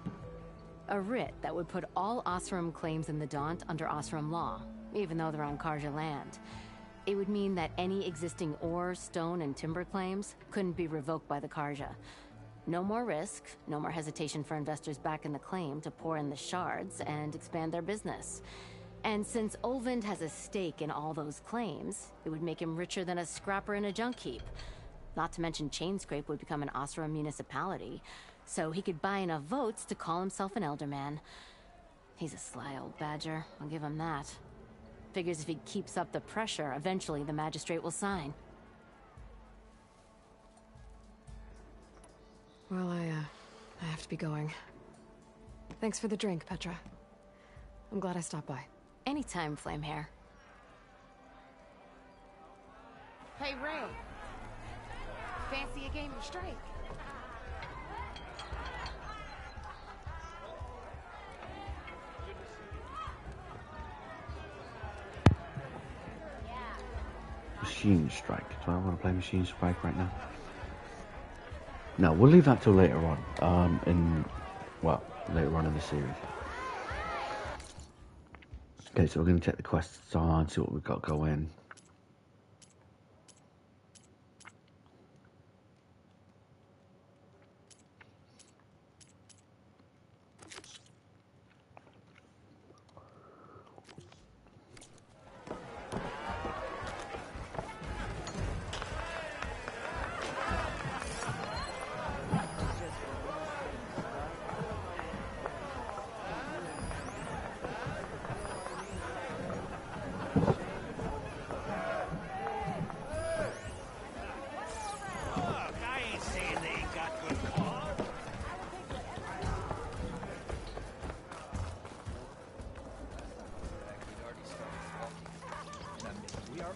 A writ that would put all Osram claims in the Daunt under Osram law, even though they're on Karja land. It would mean that any existing ore, stone, and timber claims couldn't be revoked by the Karja. No more risk, no more hesitation for investors back in the claim to pour in the shards and expand their business. And since Olvind has a stake in all those claims, it would make him richer than a scrapper in a junk heap. Not to mention Chainscrape would become an Osram municipality, so he could buy enough votes to call himself an Elderman. He's a sly old badger, I'll give him that. Figures if he keeps up the pressure, eventually the magistrate will sign. Well, I have to be going. Thanks for the drink, Petra. I'm glad I stopped by. Anytime, Flamehair. Hey, Ray. Fancy a game of strike? Machine Strike. Do I want to play Machine Strike right now? No, we'll leave that till later on. Later on in the series. Okay, so we're going to check the quests on, see what we've got going.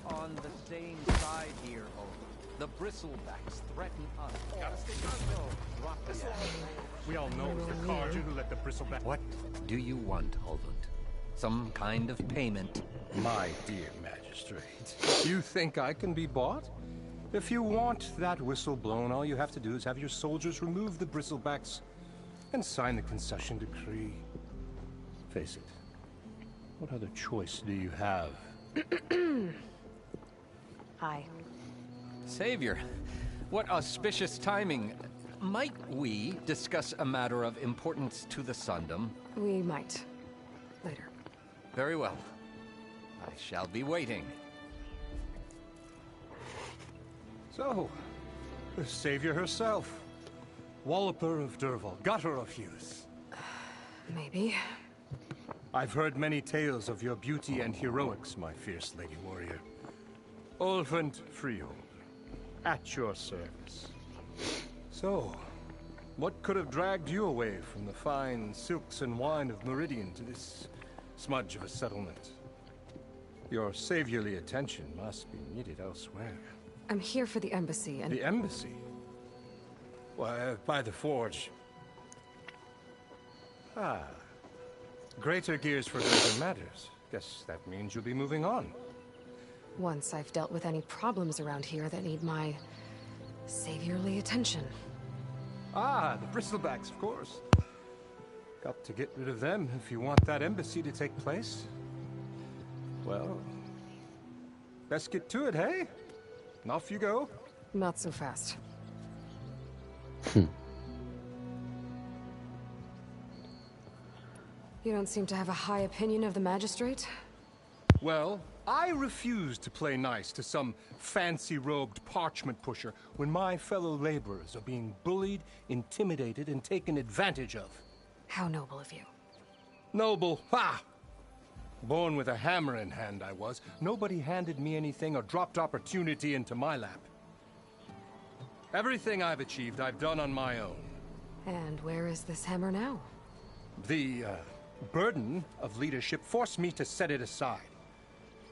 On the same side here, Olvind. The bristlebacks threaten us. Gotta stay drop this. We all know it was the Karja who let the bristleback. What do you want, Olvind? Some kind of payment? My dear magistrate, you think I can be bought? If you want that whistle blown, all you have to do is have your soldiers remove the bristlebacks and sign the concession decree. Face it, what other choice do you have? Hi. Savior, what auspicious timing. Might we discuss a matter of importance to the Sundom? We might. Later. Very well. I shall be waiting. So, the savior herself. Walloper of Derval, gutter of youth. Maybe. I've heard many tales of your beauty and heroics, my fierce lady warrior. Olvind Freehold, at your service. So, what could have dragged you away from the fine silks and wine of Meridian to this smudge of a settlement? Your saviorly attention must be needed elsewhere. I'm here for the embassy and... The embassy? Why, by the forge. Ah. Greater gears for greater matters. Guess that means you'll be moving on. Once I've dealt with any problems around here that need my saviorly attention. Ah, the bristlebacks, of course. Got to get rid of them if you want that embassy to take place. Well, best get to it, hey? And off you go. Not so fast. You don't seem to have a high opinion of the magistrate? Well, I refuse to play nice to some fancy-robed parchment pusher when my fellow laborers are being bullied, intimidated, and taken advantage of. How noble of you. Noble? Ha! Born with a hammer in hand, I was. Nobody handed me anything or dropped opportunity into my lap. Everything I've achieved, I've done on my own. And where is this hammer now? The, burden of leadership forced me to set it aside.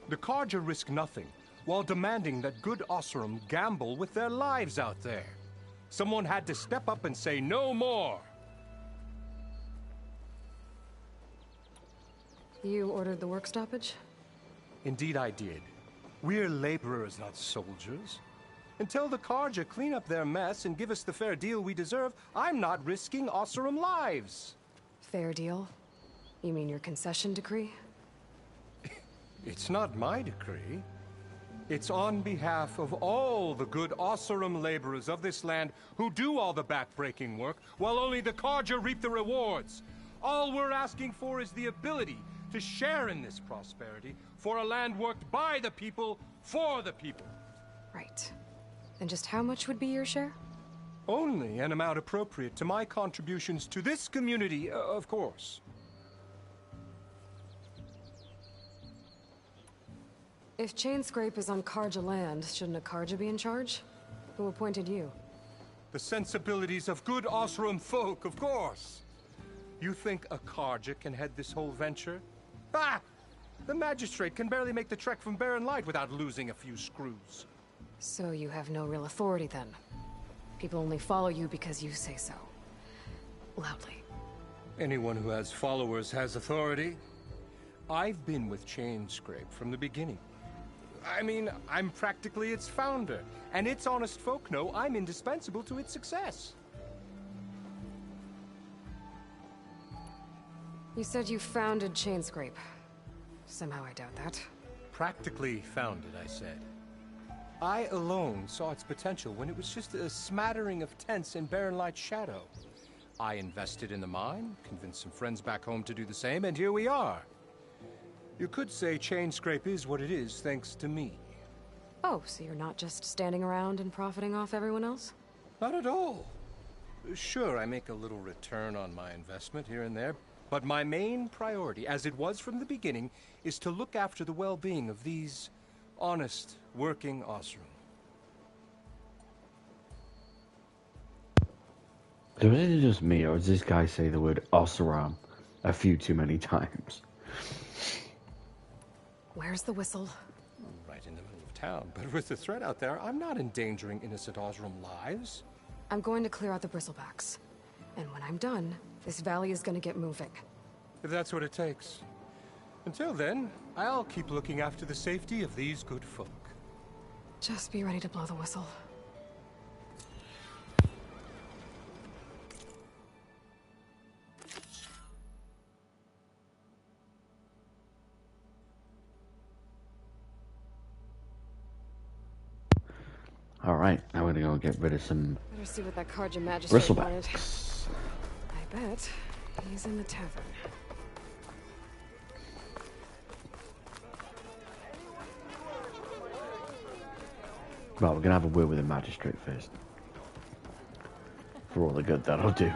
The Carja risk nothing, while demanding that good Osseram gamble with their lives out there. Someone had to step up and say no more. You ordered the work stoppage? Indeed I did. We're laborers, not soldiers. Until the Carja clean up their mess and give us the fair deal we deserve, I'm not risking Osseram lives. Fair deal? You mean your concession decree? It's not my decree. It's on behalf of all the good Osseram laborers of this land who do all the back-breaking work, while only the Carja reap the rewards. All we're asking for is the ability to share in this prosperity for a land worked by the people, for the people. Right. And just how much would be your share? Only an amount appropriate to my contributions to this community, of course. If Chainscrape is on Carja land, shouldn't a Carja be in charge? Who appointed you? The sensibilities of good Osseram folk, of course. You think a Carja can head this whole venture? Ah! The magistrate can barely make the trek from Barren Light without losing a few screws. So you have no real authority then? People only follow you because you say so. Loudly. Anyone who has followers has authority. I've been with Chainscrape from the beginning. I mean, I'm practically its founder, and its honest folk know I'm indispensable to its success. You said you founded Chainscrape. Somehow I doubt that. Practically founded, I said. I alone saw its potential when it was just a smattering of tents in Barren Light's shadow. I invested in the mine, convinced some friends back home to do the same, and here we are. You could say Chainscrape is what it is thanks to me. Oh, so you're not just standing around and profiting off everyone else? Not at all. Sure, I make a little return on my investment here and there, but my main priority, as it was from the beginning, is to look after the well-being of these honest, working Osseram. So is it just me, or does this guy say the word Osseram a few too many times? Where's the whistle? Right in the middle of town, but with the threat out there, I'm not endangering innocent Osseram lives. I'm going to clear out the bristlebacks. And when I'm done, this valley is going to get moving. If that's what it takes. Until then, I'll keep looking after the safety of these good folk. Just be ready to blow the whistle. Alright, now we're gonna go get rid of some Better see what that Carja magistrate wanted. bristlebacks. I bet he's in the tavern. Well, we're gonna have a word with the magistrate first. For all the good that'll do.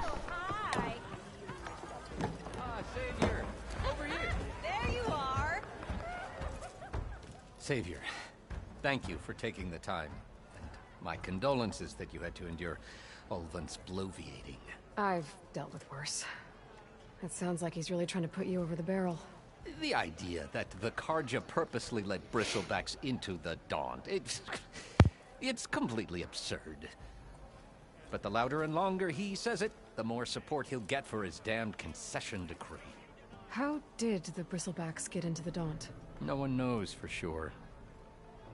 Savior! Over here! There you are! Savior, thank you for taking the time. And my condolences that you had to endure Ulvin's bloviating. I've dealt with worse. It sounds like he's really trying to put you over the barrel. The idea that the Carja purposely let bristlebacks into the Daunt, it's completely absurd. But the louder and longer he says it, the more support he'll get for his damned concession decree. How did the bristlebacks get into the Daunt? No one knows for sure.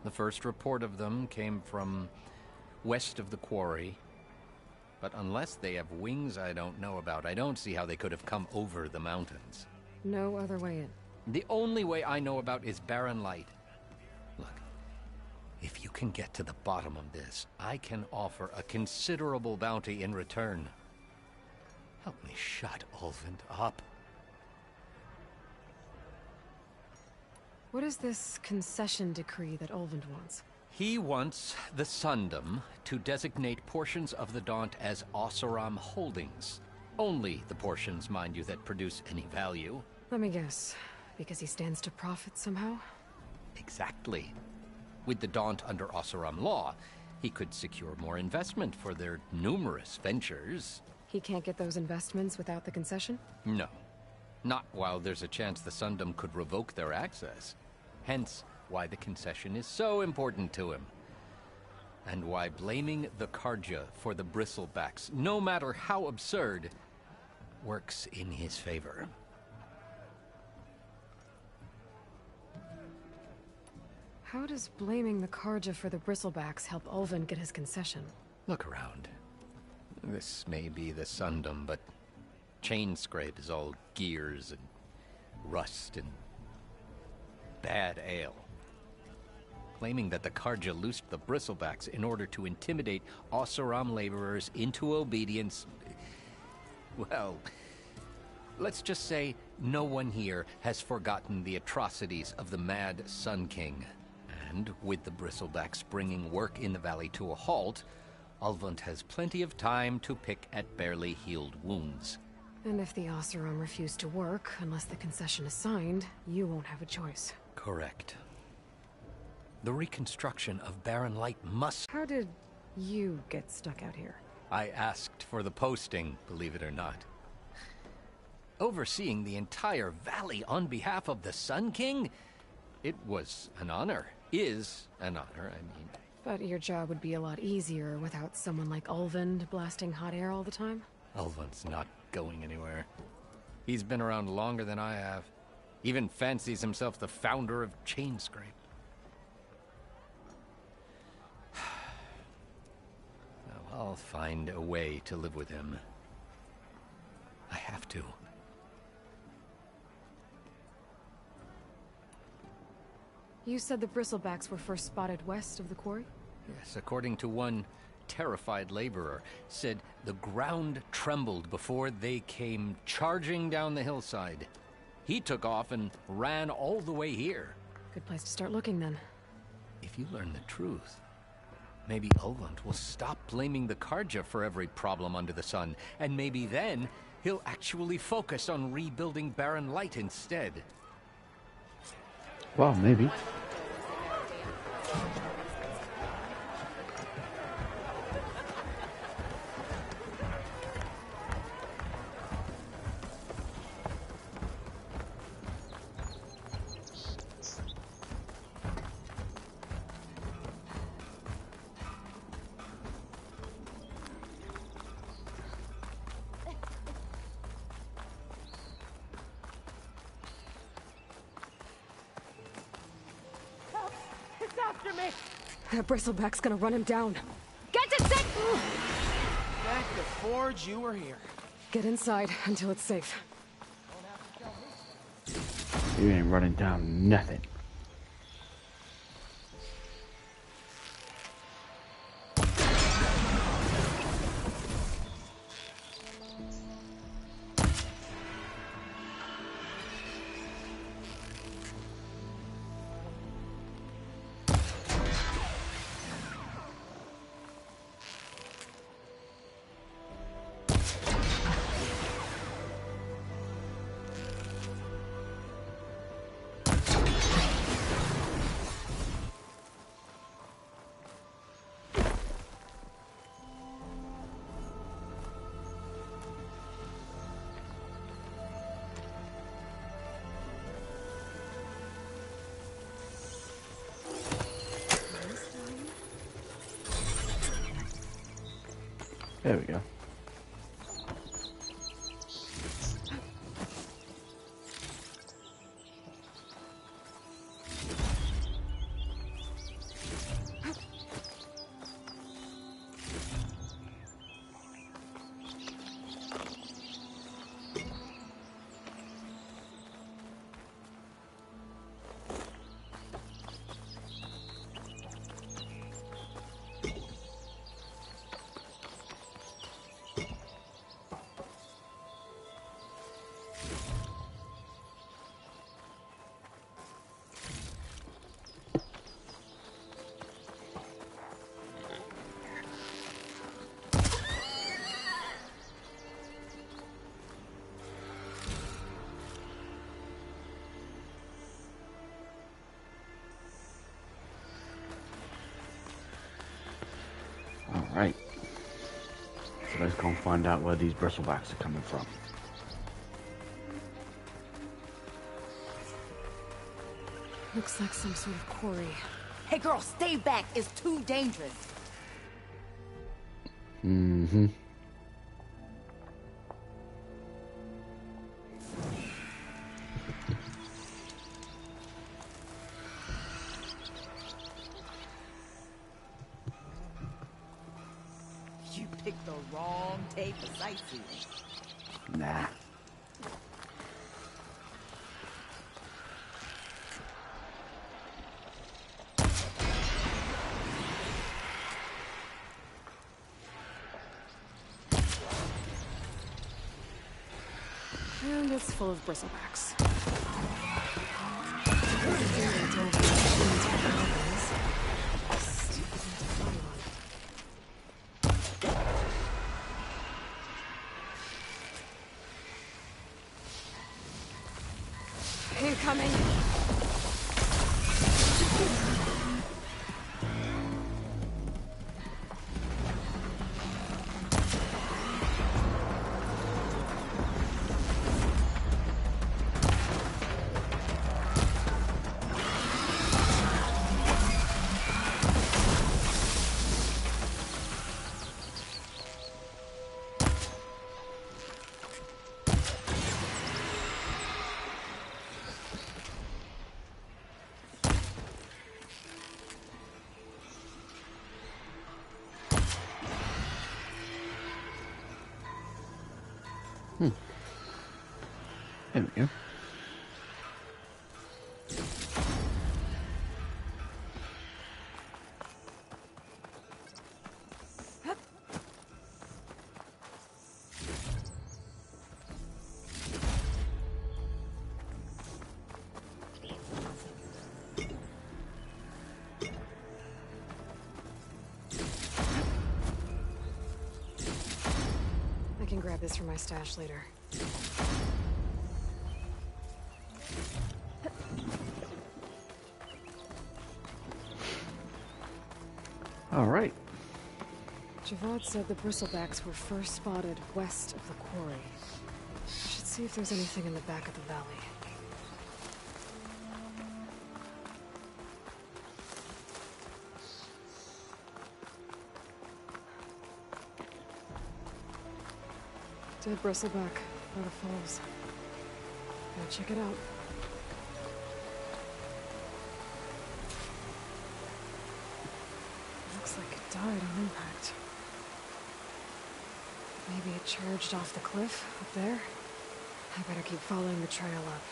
The first report of them came from west of the quarry. But unless they have wings I don't know about, I don't see how they could have come over the mountains. No other way in. The only way I know about is Barren Light. Look, if you can get to the bottom of this, I can offer a considerable bounty in return. Help me shut Ulvin up. What is this concession decree that Ulvund wants? He wants the Sundom to designate portions of the Daunt as Oseram holdings. Only the portions, mind you, that produce any value. Let me guess. Because he stands to profit somehow? Exactly. With the Daunt under Oseram law, he could secure more investment for their numerous ventures. He can't get those investments without the concession? No. Not while there's a chance the Sundom could revoke their access. Hence, why the concession is so important to him. And why blaming the Karja for the bristlebacks, no matter how absurd, works in his favor. How does blaming the Karja for the bristlebacks help Ulvund get his concession? Look around. This may be the Sundom, but Chainscrape is all gears and rust and bad ale. Claiming that the Karja loosed the bristlebacks in order to intimidate Oseram laborers into obedience. Well, let's just say no one here has forgotten the atrocities of the Mad Sun King. And with the bristlebacks bringing work in the valley to a halt, Ulvund has plenty of time to pick at barely healed wounds. And if the Oseram refuse to work, unless the concession is signed, you won't have a choice. Correct. The reconstruction of Barren Light must... How did you get stuck out here? I asked for the posting, believe it or not. Overseeing the entire valley on behalf of the Sun King? It was an honor. Is an honor, I mean. But your job would be a lot easier without someone like Ulvund blasting hot air all the time? Ulvund's not going anywhere. He's been around longer than I have. Even fancies himself the founder of Chainscrape. Well, I'll find a way to live with him. I have to. You said the bristlebacks were first spotted west of the quarry? Yes, according to one terrified laborer, said the ground trembled before they came charging down the hillside. He took off and ran all the way here. Good place to start looking, then. If you learn the truth, maybe Ulvund will stop blaming the Karja for every problem under the sun, and maybe then he'll actually focus on rebuilding Barren Light instead. Well, maybe. That bristleback's gonna run him down. Get to safe! Back to Forge, you were here. Get inside until it's safe. You ain't running down nothing. There we go. let's go and find out where these bristlebacks are coming from. Looks like some sort of quarry. Hey girl, stay back. It's too dangerous. Mm-hmm. You picked the wrong day for sightseeing. Nah. And it's full of bristlebacks. Incoming. There we go. I can grab this from my stash later. All right. Javad said the bristlebacks were first spotted west of the quarry. I should see if there's anything in the back of the valley. Dead bristleback by the falls. Gotta check it out. Looks like it died on impact. Maybe it charged off the cliff up there. I better keep following the trail up.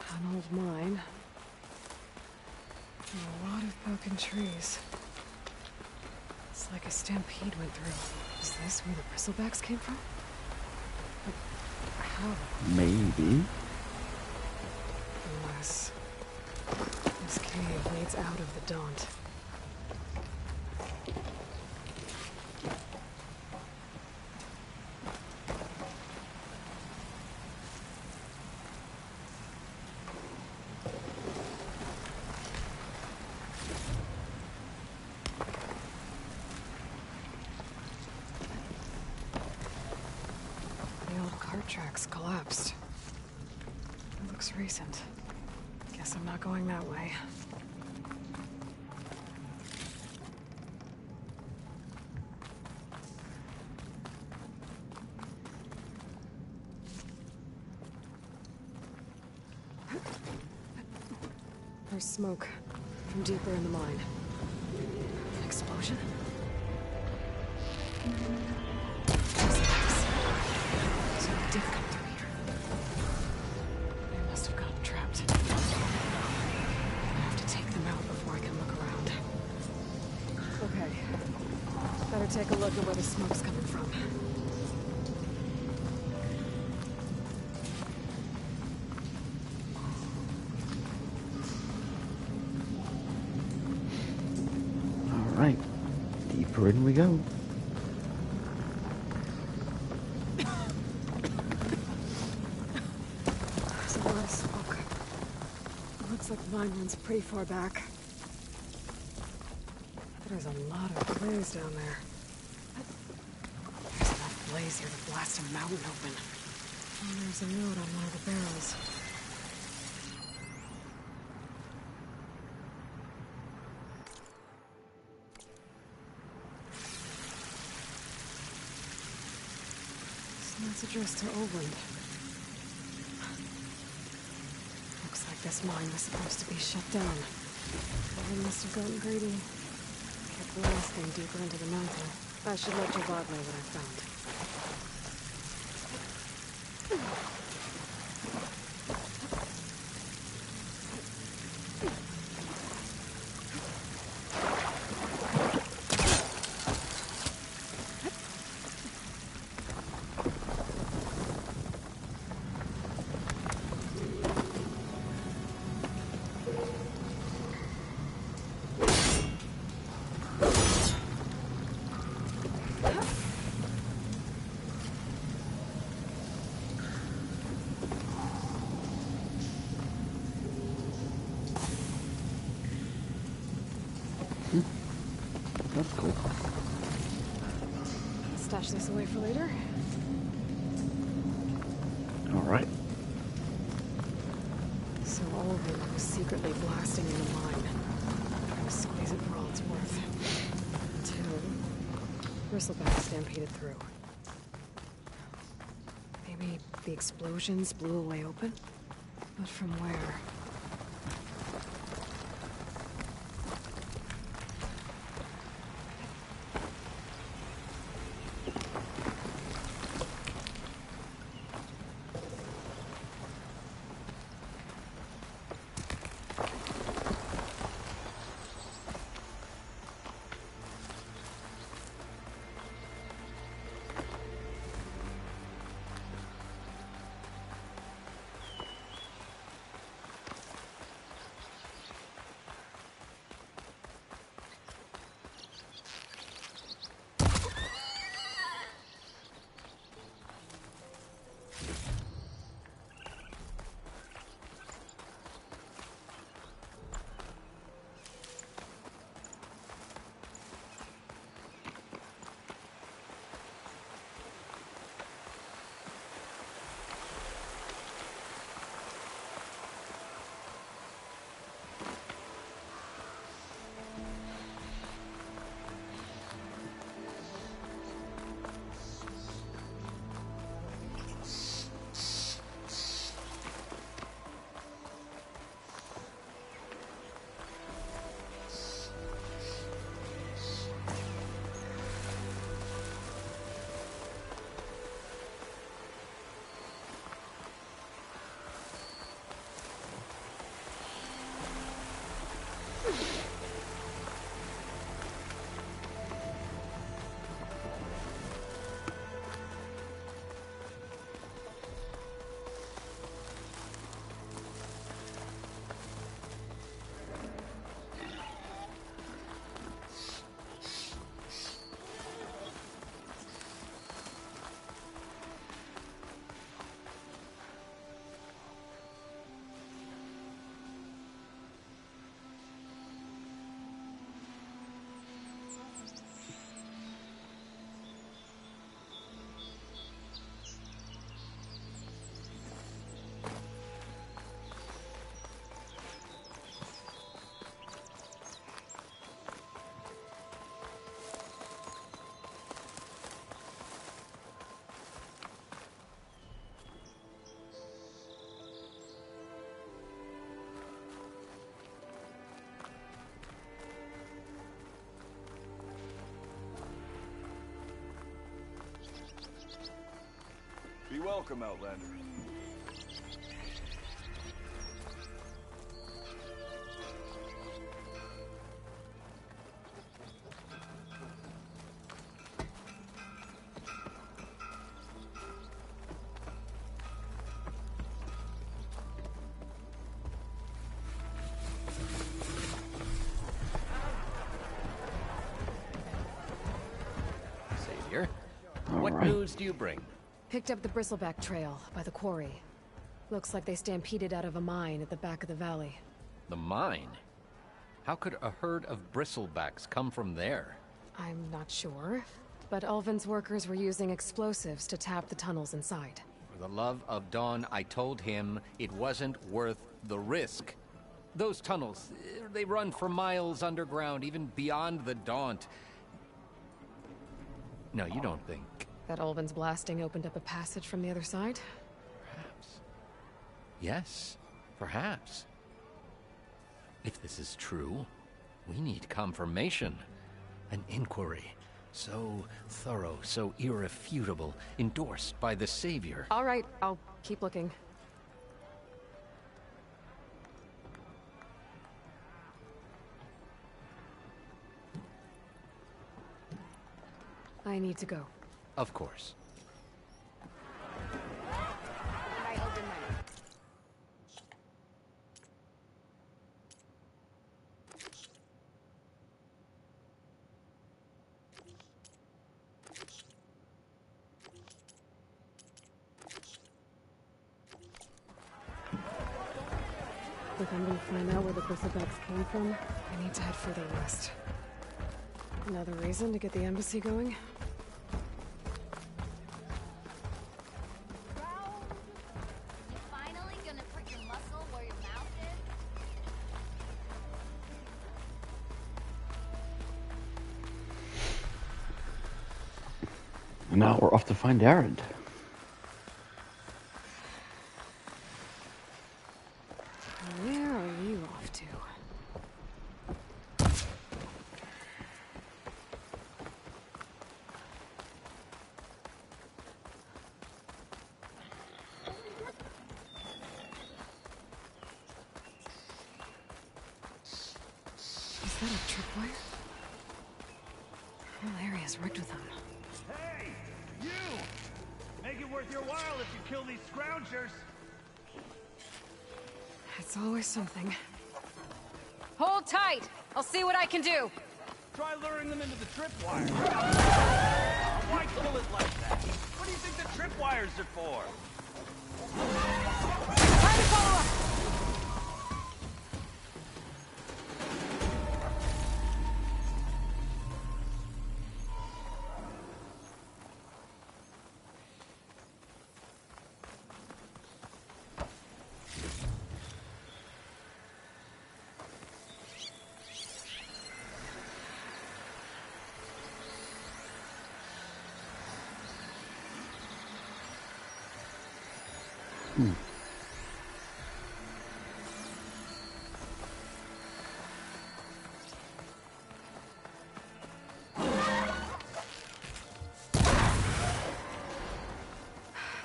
An old mine. And a lot of broken trees. It's like a stampede went through. Is this where the bristlebacks came from? But how? Maybe. Unless this cave leads out of the Daunt. The old cart tracks collapsed. It looks recent. Guess I'm not going that way. There's smoke from deeper in the mine. An explosion? did come through here. They must have gotten trapped. I have to take them out before I can look around. Okay. Better take a look at where the smoke's coming from. Alright. Deeper in we go. There's a lot of smoke. It looks like the mine runs pretty far back. There's a lot of clues down there. There's enough blaze here to blast a mountain open. And there's a note on one of the barrels. This note's addressed to Oland. Looks like this mine was supposed to be shut down. Someone must have gotten greedy. Kept blasting deeper into the mountain. I should let Javad know what I found. That's cool. Stash this away for later. Alright. So Oland was secretly blasting in the mine. Trying to squeeze it for all it's worth. Until Bristleback stampeded through. Maybe the explosions blew a way open? But from where? welcome, Outlander. Savior, what news do you bring? Picked up the Bristleback Trail by the quarry. Looks like they stampeded out of a mine at the back of the valley. The mine? How could a herd of bristlebacks come from there? I'm not sure, but Ulvin's workers were using explosives to tap the tunnels inside. For the love of Dawn, I told him it wasn't worth the risk. Those tunnels, they run for miles underground, even beyond the Daunt. No, you don't think... That Ulvin's blasting opened up a passage from the other side? Perhaps. Yes, perhaps. If this is true, we need confirmation. An inquiry. So thorough, so irrefutable, endorsed by the Savior. All right, I'll keep looking. I need to go. Of course. If I'm gonna find out where the Bristlebacks came from, I need to head further west. Another reason to get the embassy going? Finally gonna put your muscle where your mouth is? And now we're off to find Erend. Where are you off to? Is that a tripwire? The whole area's rigged with them. Hey! You! Make it worth your while if you kill these scroungers! It's always something. Hold tight! I'll see what I can do! Try luring them into the tripwire. Why kill it like that? What do you think the tripwires are for? Time to follow up!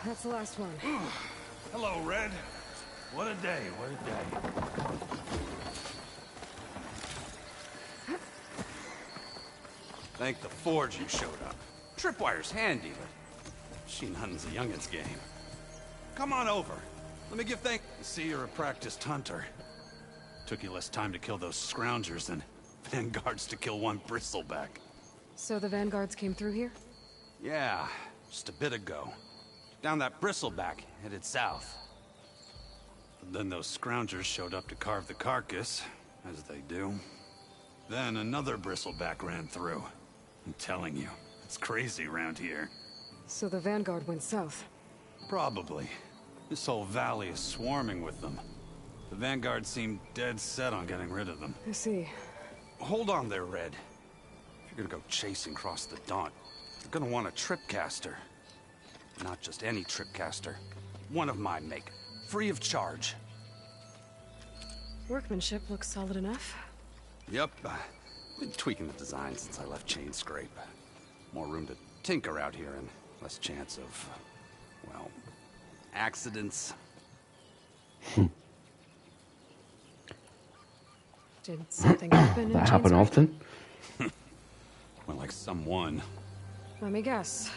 That's the last one. Hello, Red. What a day, what a day. Thank the Forge you showed up. Tripwire's handy, but machine hunting's a youngin's game. Come on over. Let me give thanks. I see you're a practiced hunter. Took you less time to kill those scroungers than vanguards to kill one bristleback. So the vanguards came through here? Yeah, just a bit ago. Down that bristleback, headed south. But then those scroungers showed up to carve the carcass, as they do. Then another bristleback ran through. I'm telling you, it's crazy around here. So the vanguard went south? Probably. This whole valley is swarming with them. The vanguard seemed dead set on getting rid of them. I see. Hold on there, Red. If you're gonna go chasing across the Daunt, you're gonna want a tripcaster. Not just any tripcaster. One of my make. Free of charge. Workmanship looks solid enough. Yep. Been tweaking the design since I left Chain Scrape. More room to tinker out here and less chance of, well, accidents. Did something happen in That happen Chainsburg? often? Well, like someone. Let me guess.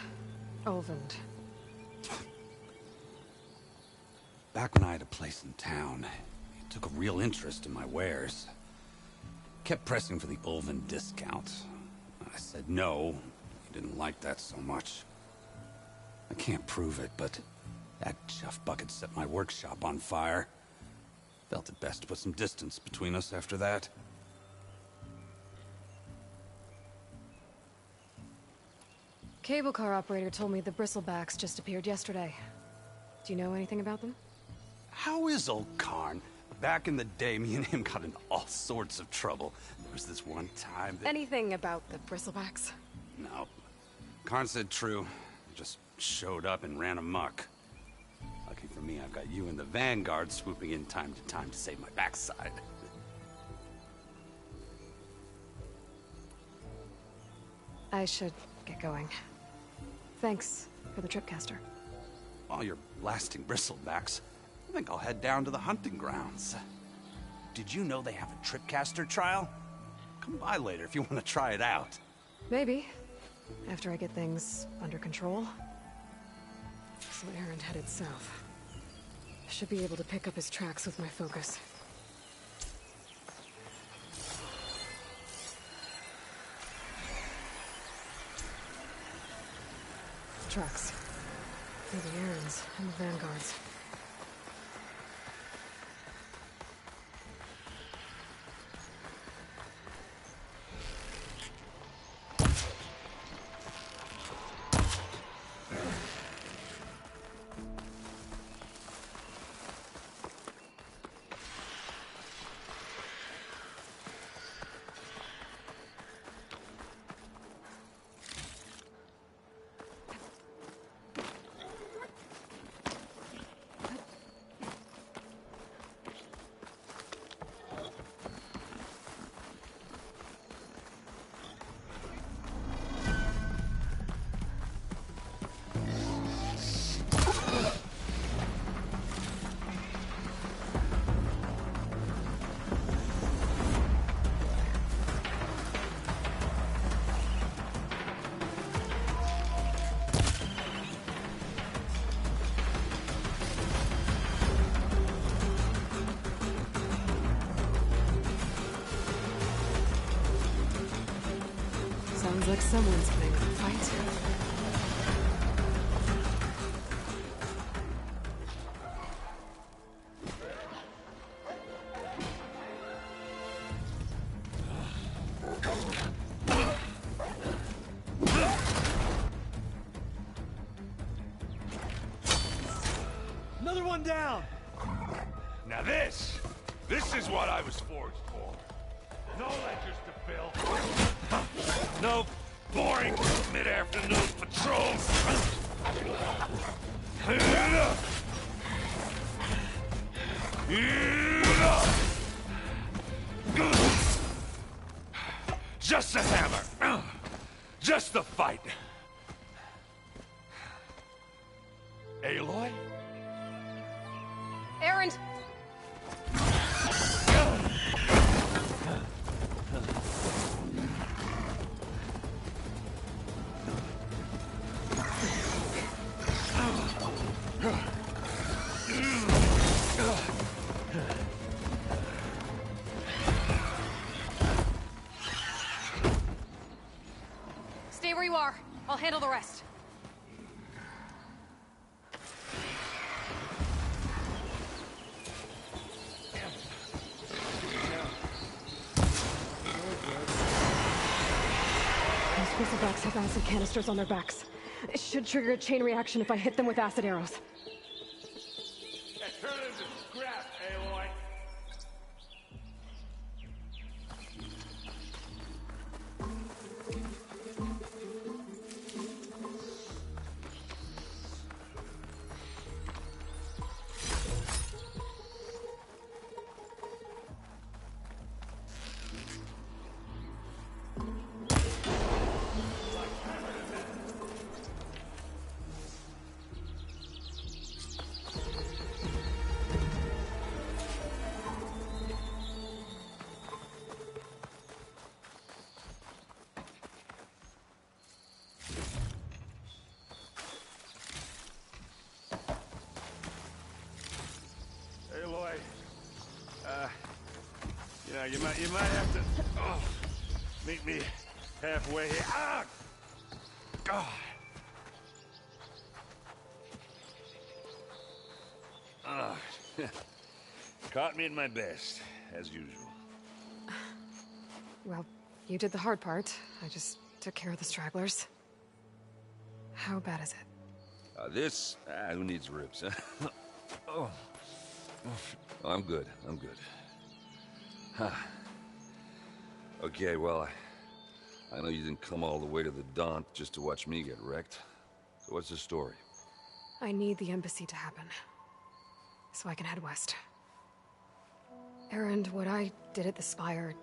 Olvend. Back when I had a place in town, he took a real interest in my wares. Kept pressing for the Ulven discount. I said no. He didn't like that so much. I can't prove it, but that chuff bucket set my workshop on fire. Felt it best to put some distance between us after that. Cable car operator told me the bristlebacks just appeared yesterday. Do you know anything about them? How is old Karn? Back in the day, me and him got in all sorts of trouble. There was this one time that... Anything about the bristlebacks? No. Karn said true. Just showed up and ran amok. Lucky for me, I've got you and the Vanguard swooping in time to save my backside. I should get going. Thanks for the tripcaster. While you're blasting bristlebacks, I think I'll head down to the hunting grounds. Did you know they have a tripcaster trial? Come by later if you want to try it out. Maybe. After I get things under control. So Aaron headed south. Should be able to pick up his tracks with my focus. Tracks. Maybe Aaron's and the Vanguard's. Sounds like someone's putting up a fight. Another one down! Now this is what I was forged for. No ledgers to fill. No boring mid-afternoon patrols. Just a hammer. Just the fight. Aloy? Aaron! Stay where you are. I'll handle the rest. Those bristlebacks have acid canisters on their backs. It should trigger a chain reaction if I hit them with acid arrows. Turn into scrap, Aloy. Yeah, you might have to meet me halfway here. Ah! God. Ah. Caught me at my best, as usual. Well, you did the hard part. I just took care of the stragglers. How bad is it? Who needs ribs, huh? Oh. I'm good. I'm good. Huh. Okay, well, I know you didn't come all the way to the Daunt just to watch me get wrecked. So what's the story? I need the embassy to happen, so I can head west. Erend, what I did at the Spire...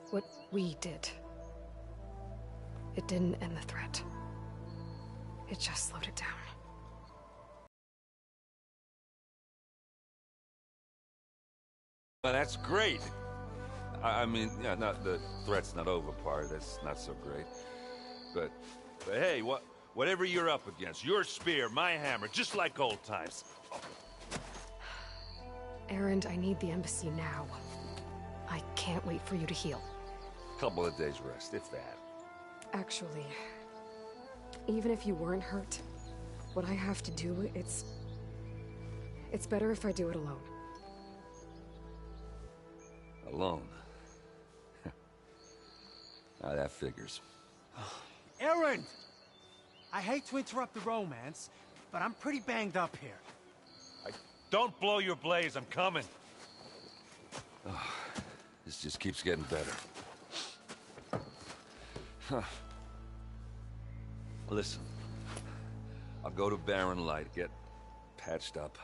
what we did... it didn't end the threat. It just slowed it down. Well, that's great. I mean, yeah, not the threat's not over part. That's not so great. But hey, whatever you're up against, your spear, my hammer, just like old times. Erend, I need the embassy now. I can't wait for you to heal. Couple of days rest, if that. Actually, even if you weren't hurt, what I have to do, it's better if I do it alone. Alone? Now that figures. Erend! I hate to interrupt the romance, but I'm pretty banged up here. Don't blow your blaze, I'm coming. Oh, this just keeps getting better. Huh. Listen, I'll go to Barren Light, get patched up.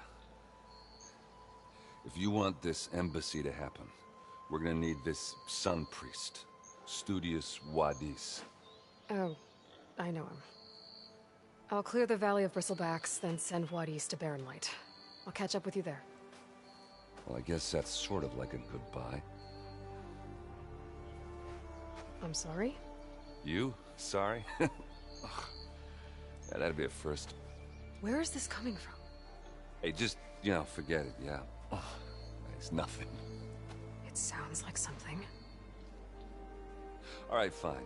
If you want this embassy to happen, we're gonna need this Sun Priest, Studius Wadis. Oh, I know him. I'll clear the Valley of Bristlebacks, then send Wadis to Barren Light. I'll catch up with you there. Well, I guess that's sort of like a goodbye. I'm sorry? You? Sorry? Ugh. Yeah, that'd be a first. Where is this coming from? Hey, just, forget it, yeah. Ugh. It's nothing. It sounds like something. All right, fine.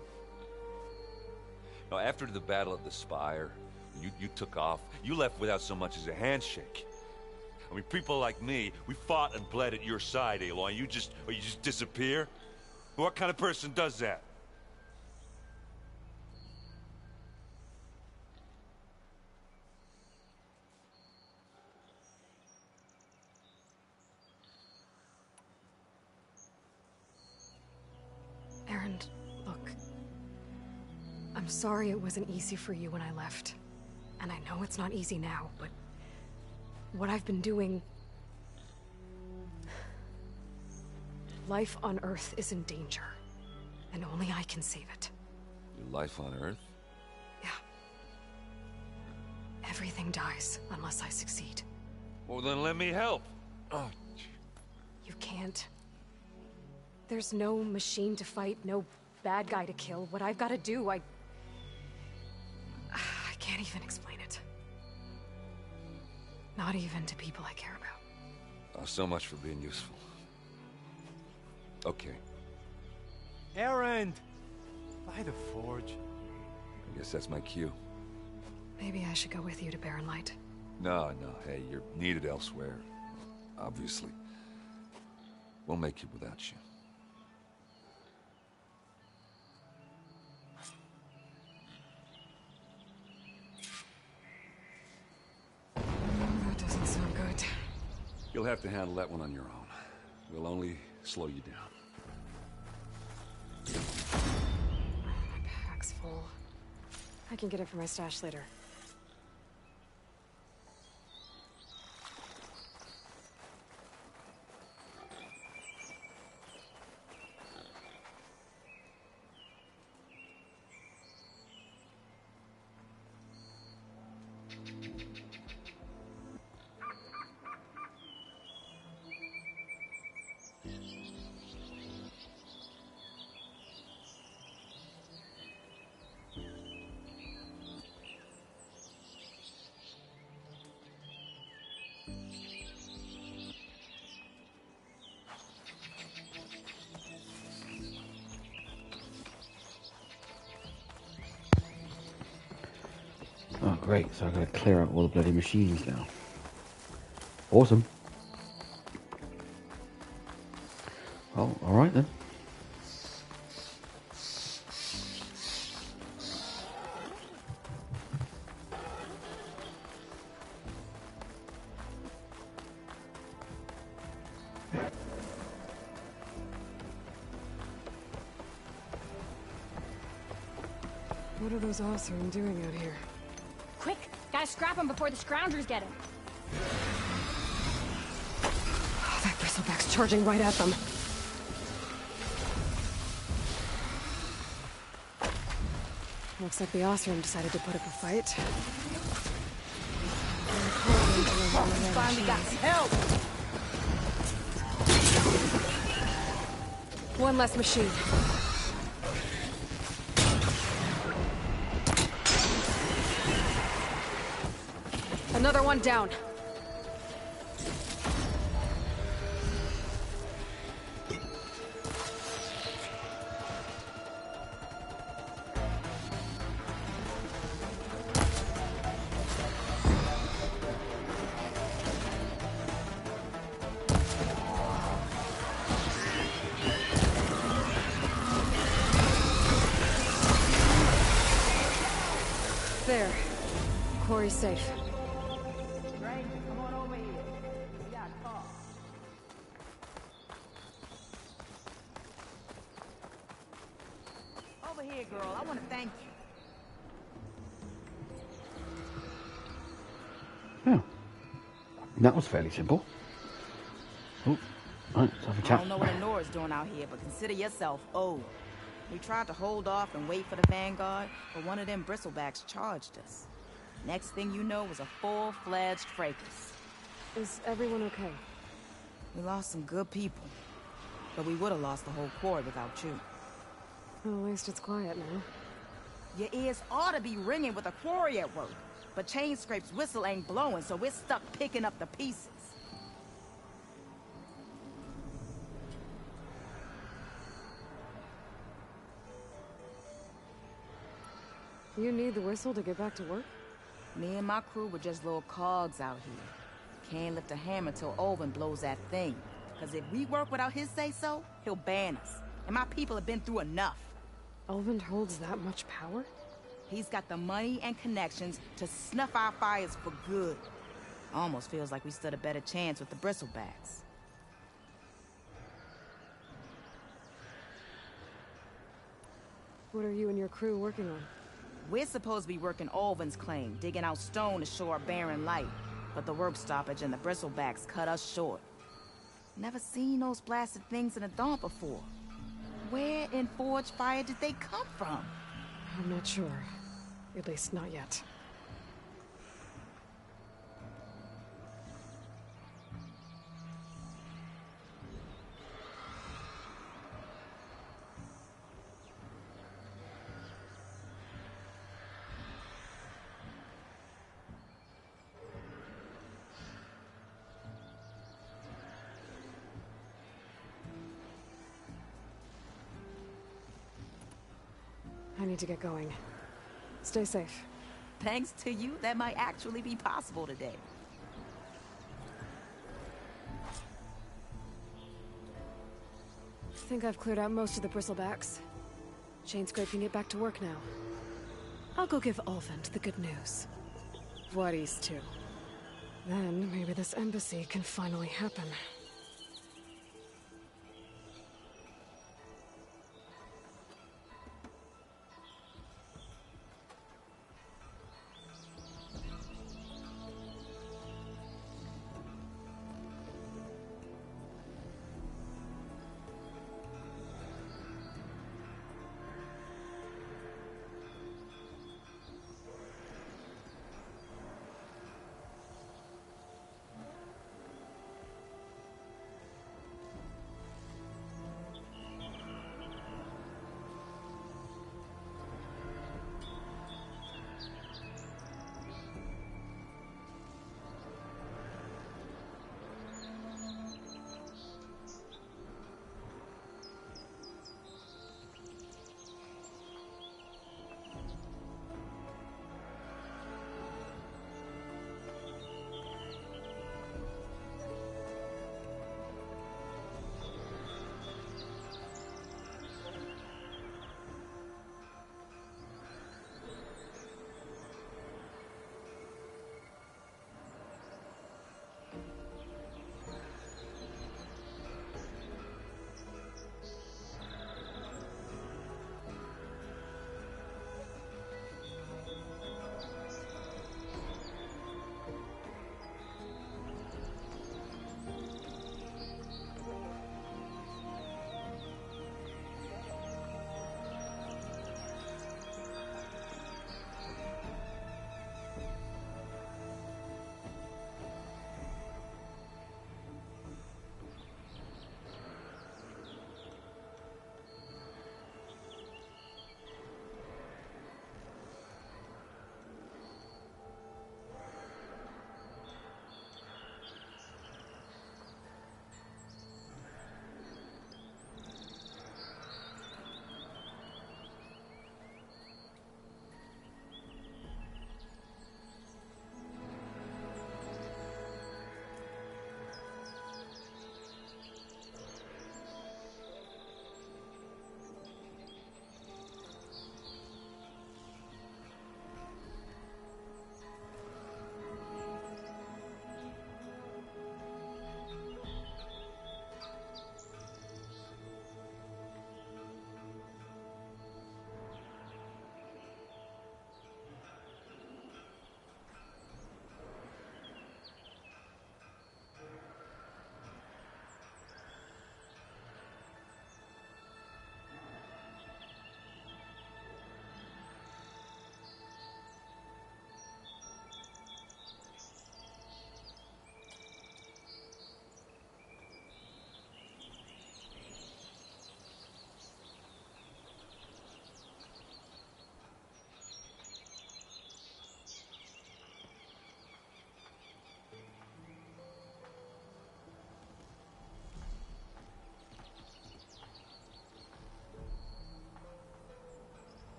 Now, after the battle at the Spire, you took off. You left without so much as a handshake. I mean, people like me, we fought and bled at your side, Aloy. You just disappear? What kind of person does that? Erend, look. I'm sorry it wasn't easy for you when I left. And I know it's not easy now, but... what I've been doing... life on Earth is in danger. And only I can save it. Your life on Earth? Yeah. Everything dies unless I succeed. Well, then let me help. Oh. You can't. There's no machine to fight, no bad guy to kill. What I've got to do, I can't even explain it. Not even to people I care about. Oh, so much for being useful. Okay. Erend! By the forge. I guess that's my cue. Maybe I should go with you to Barren Light. No, hey, you're needed elsewhere. Obviously. We'll make it without you. That doesn't sound good. You'll have to handle that one on your own. We'll only slow you down. My pack's full. I can get it from my stash later. Great, so I've got to clear out all the bloody machines now. Awesome. Well, alright then. What are those Oseram doing out here? Quick! Gotta scrap him before the scroungers get him. Oh, that bristleback's charging right at them. Looks like the Oseram decided to put up a fight. Finally got some help! One less machine. Another one down. There. Quarry's safe. Come on over here. We got a call. Over here, girl. I want to thank you. Oh. That was fairly simple. Oh, right, let's have a I chat. don't know what Anora's doing out here, but consider yourself owed. We tried to hold off and wait for the Vanguard, but one of them bristlebacks charged us. Next thing you know was a full-fledged fracas. Is everyone okay? We lost some good people, but we would have lost the whole quarry without you. Well, at least it's quiet now. Your ears ought to be ringing with a quarry at work, but Chain Scrape's whistle ain't blowing, so we're stuck picking up the pieces. You need the whistle to get back to work? Me and my crew were just little cogs out here. Can't lift a hammer till Olvin blows that thing. Cause if we work without his say-so, he'll ban us. And my people have been through enough. Olvin holds that much power? He's got the money and connections to snuff our fires for good. Almost feels like we stood a better chance with the bristlebacks. What are you and your crew working on? We're supposed to be working Olvin's claim, digging out stone to show our barren light. But the work stoppage and the bristlebacks cut us short. Never seen those blasted things in a dawn before. Where in Forge Fire did they come from? I'm not sure. At least not yet. I need to get going. Stay safe. Thanks to you, that might actually be possible today. I think I've cleared out most of the bristlebacks. Chain Scrape can get back to work now. I'll go give Olvin the good news. Voorhees too. Then maybe this embassy can finally happen.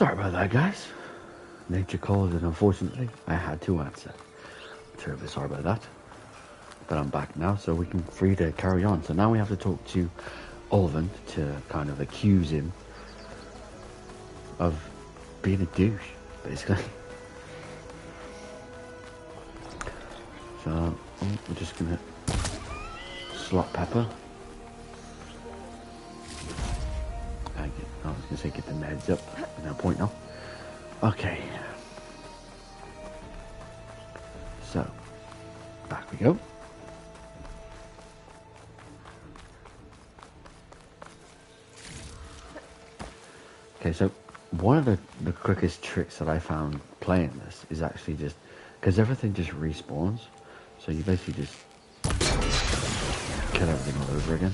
Sorry about that, guys. Nature called, and unfortunately, I had to answer. Terribly sorry about that. But I'm back now, so we can free to carry on. So now we have to talk to Olvin to kind of accuse him of being a douche, basically. So we're just gonna slot pepper. I was gonna say get the meds up. No point now. Okay. So back we go. Okay, so one of the quickest tricks that I found playing this is actually just because everything just respawns, so you basically just kill everything all over again.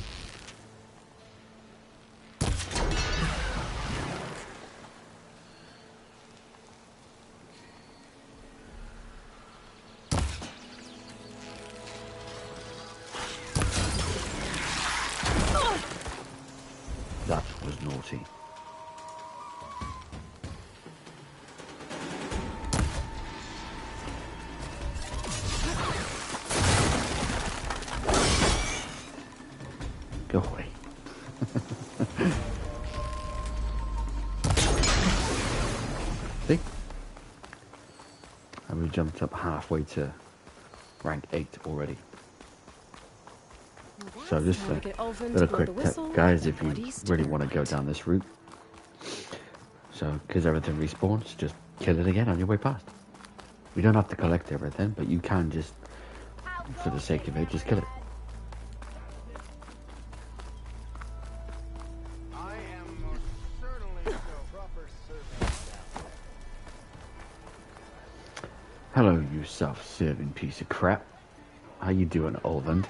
That was naughty. Go away. See? And we jumped up halfway to rank 8 already. So just a little quick tip, guys, if you really want to go down this route. So, because everything respawns, just kill it again on your way past. You don't have to collect everything, but you can just, for the sake of it, just kill it. Hello, you self-serving piece of crap. How you doing, Olvin?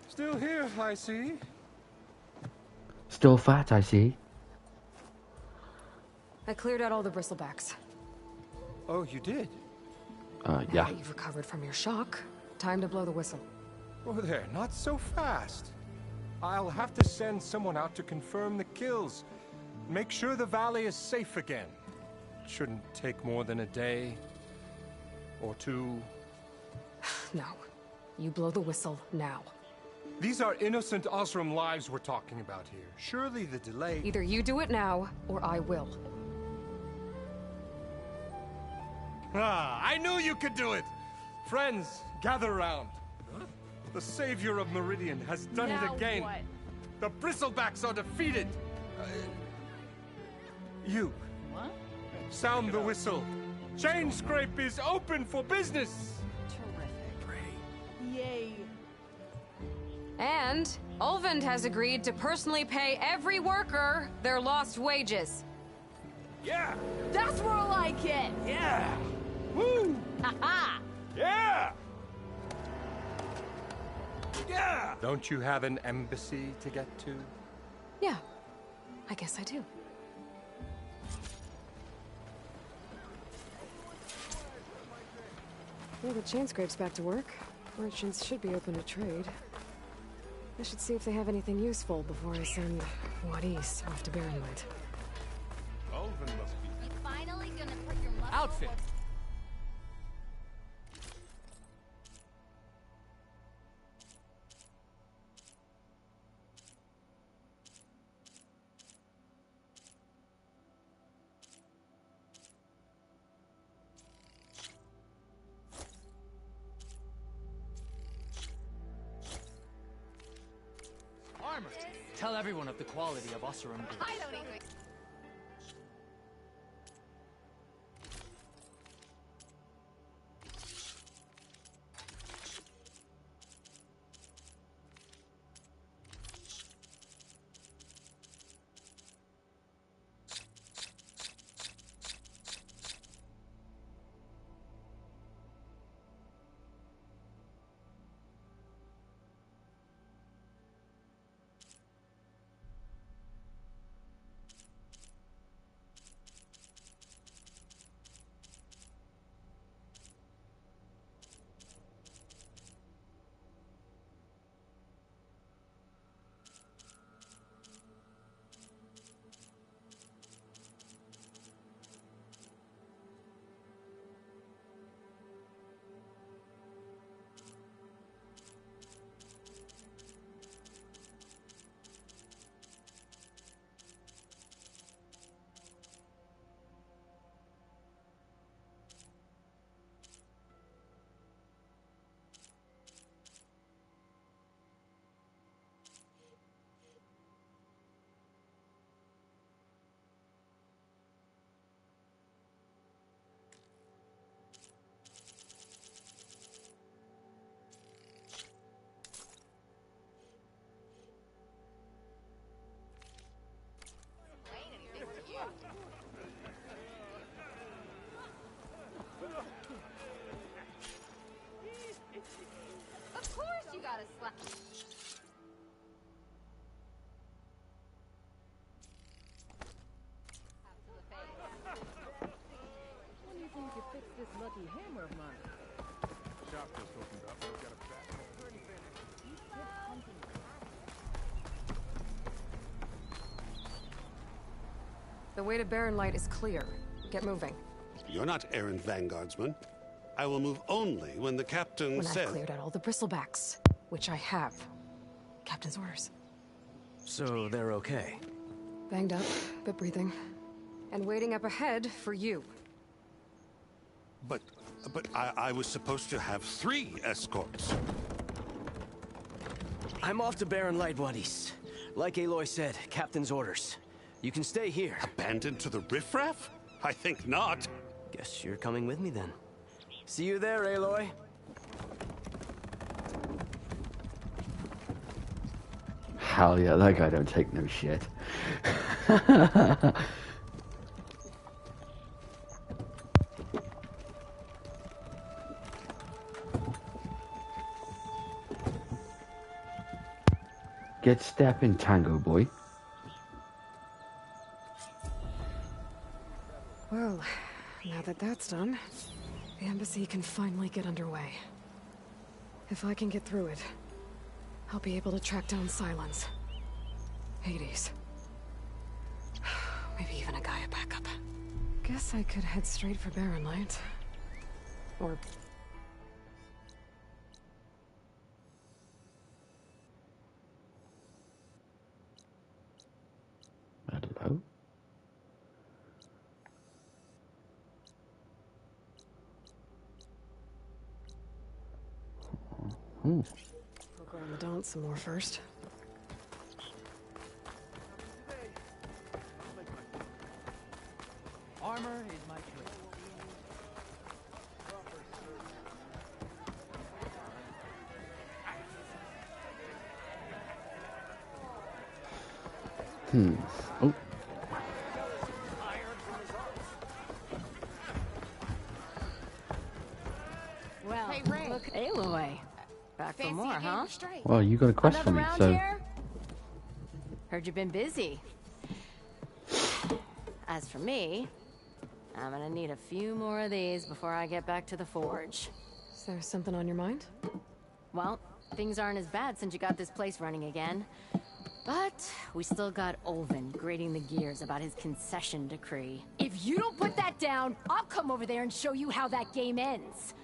Still here, I see. Still fat, I see. I cleared out all the bristlebacks. Oh, you did? Yeah. Now that you've recovered from your shock, time to blow the whistle. Oh, there, not so fast. I'll have to send someone out to confirm the kills. Make sure the valley is safe again. Shouldn't take more than a day or two. No. You blow the whistle now. These are innocent Osram lives we're talking about here. Surely the delay... Either you do it now, or I will. Ah, I knew you could do it! Friends, gather around. The savior of Meridian has done it again. What? The bristlebacks are defeated. You. What? Sound the whistle. Chain Scrape is open for business. Terrific. Yay. And Olvin has agreed to personally pay every worker their lost wages. Yeah! That's more like it! Yeah! Woo! Ha-ha! Yeah! Yeah! Don't you have an embassy to get to? Yeah, I guess I do. Well, the chain scrape's back to work. Merchants should be open to trade. I should see if they have anything useful before I send Wadis off to Barrenwood. Olvin must be... You finally gonna put your muscle Outfit! Armor! Tell everyone of the quality of Osram goods. I don't even... gotta slap. When do you think you fix this lucky hammer of mine? Shop just opened up. We've got a back. The way to Barren Light is clear. Get moving. You're not errant vanguardsman. I will move only when the captain When says... I've cleared out all the bristlebacks, which I have. Captain's orders. So they're okay? Banged up, but breathing. And waiting up ahead for you. But I was supposed to have 3 escorts. I'm off to Barren Light, buddies. Like Aloy said, Captain's orders. You can stay here. Abandoned to the riffraff? I think not. Guess you're coming with me then. See you there, Aloy. Hell yeah, that guy don't take no shit. Get step in tango, boy. Well, now that that's done, the embassy can finally get underway. If I can get through it, I'll be able to track down Silence. Hades. Maybe even a Gaia backup. Guess I could head straight for Barren Light. Or... Hello? Poke around the dance some more first. Armor is my trade. Oh. Well, Hey, Ray. look, Aloy. Back for Fancy more, a game huh? of straight. Well, you got a quest for Another me, round so... here? Heard you've been busy. As for me, I'm gonna need a few more of these before I get back to the forge. Is there something on your mind? Well, things aren't as bad since you got this place running again. But we still got Olvin grating the gears about his concession decree. If you don't put that down, I'll come over there and show you how that game ends.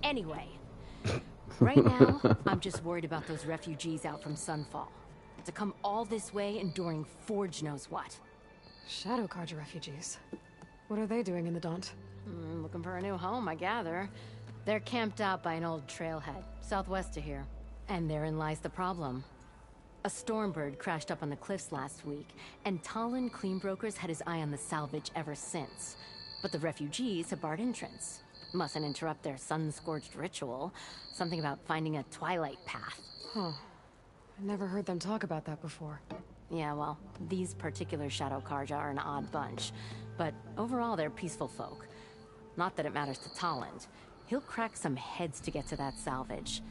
Anyway, right now, I'm just worried about those refugees out from Sunfall. To come all this way enduring Forge knows what. Shadow Carja refugees. What are they doing in the Daunt? Looking for a new home, I gather. They're camped out by an old trailhead, southwest of here. And therein lies the problem. A Stormbird crashed up on the cliffs last week, and Talon Cleanbrokers had his eye on the salvage ever since. But the refugees have barred entrance. Mustn't interrupt their sun-scorched ritual. Something about finding a twilight path. Huh. I never heard them talk about that before. Yeah, well, these particular Shadow Carja are an odd bunch. But overall, they're peaceful folk. Not that it matters to Talon. He'll crack some heads to get to that salvage.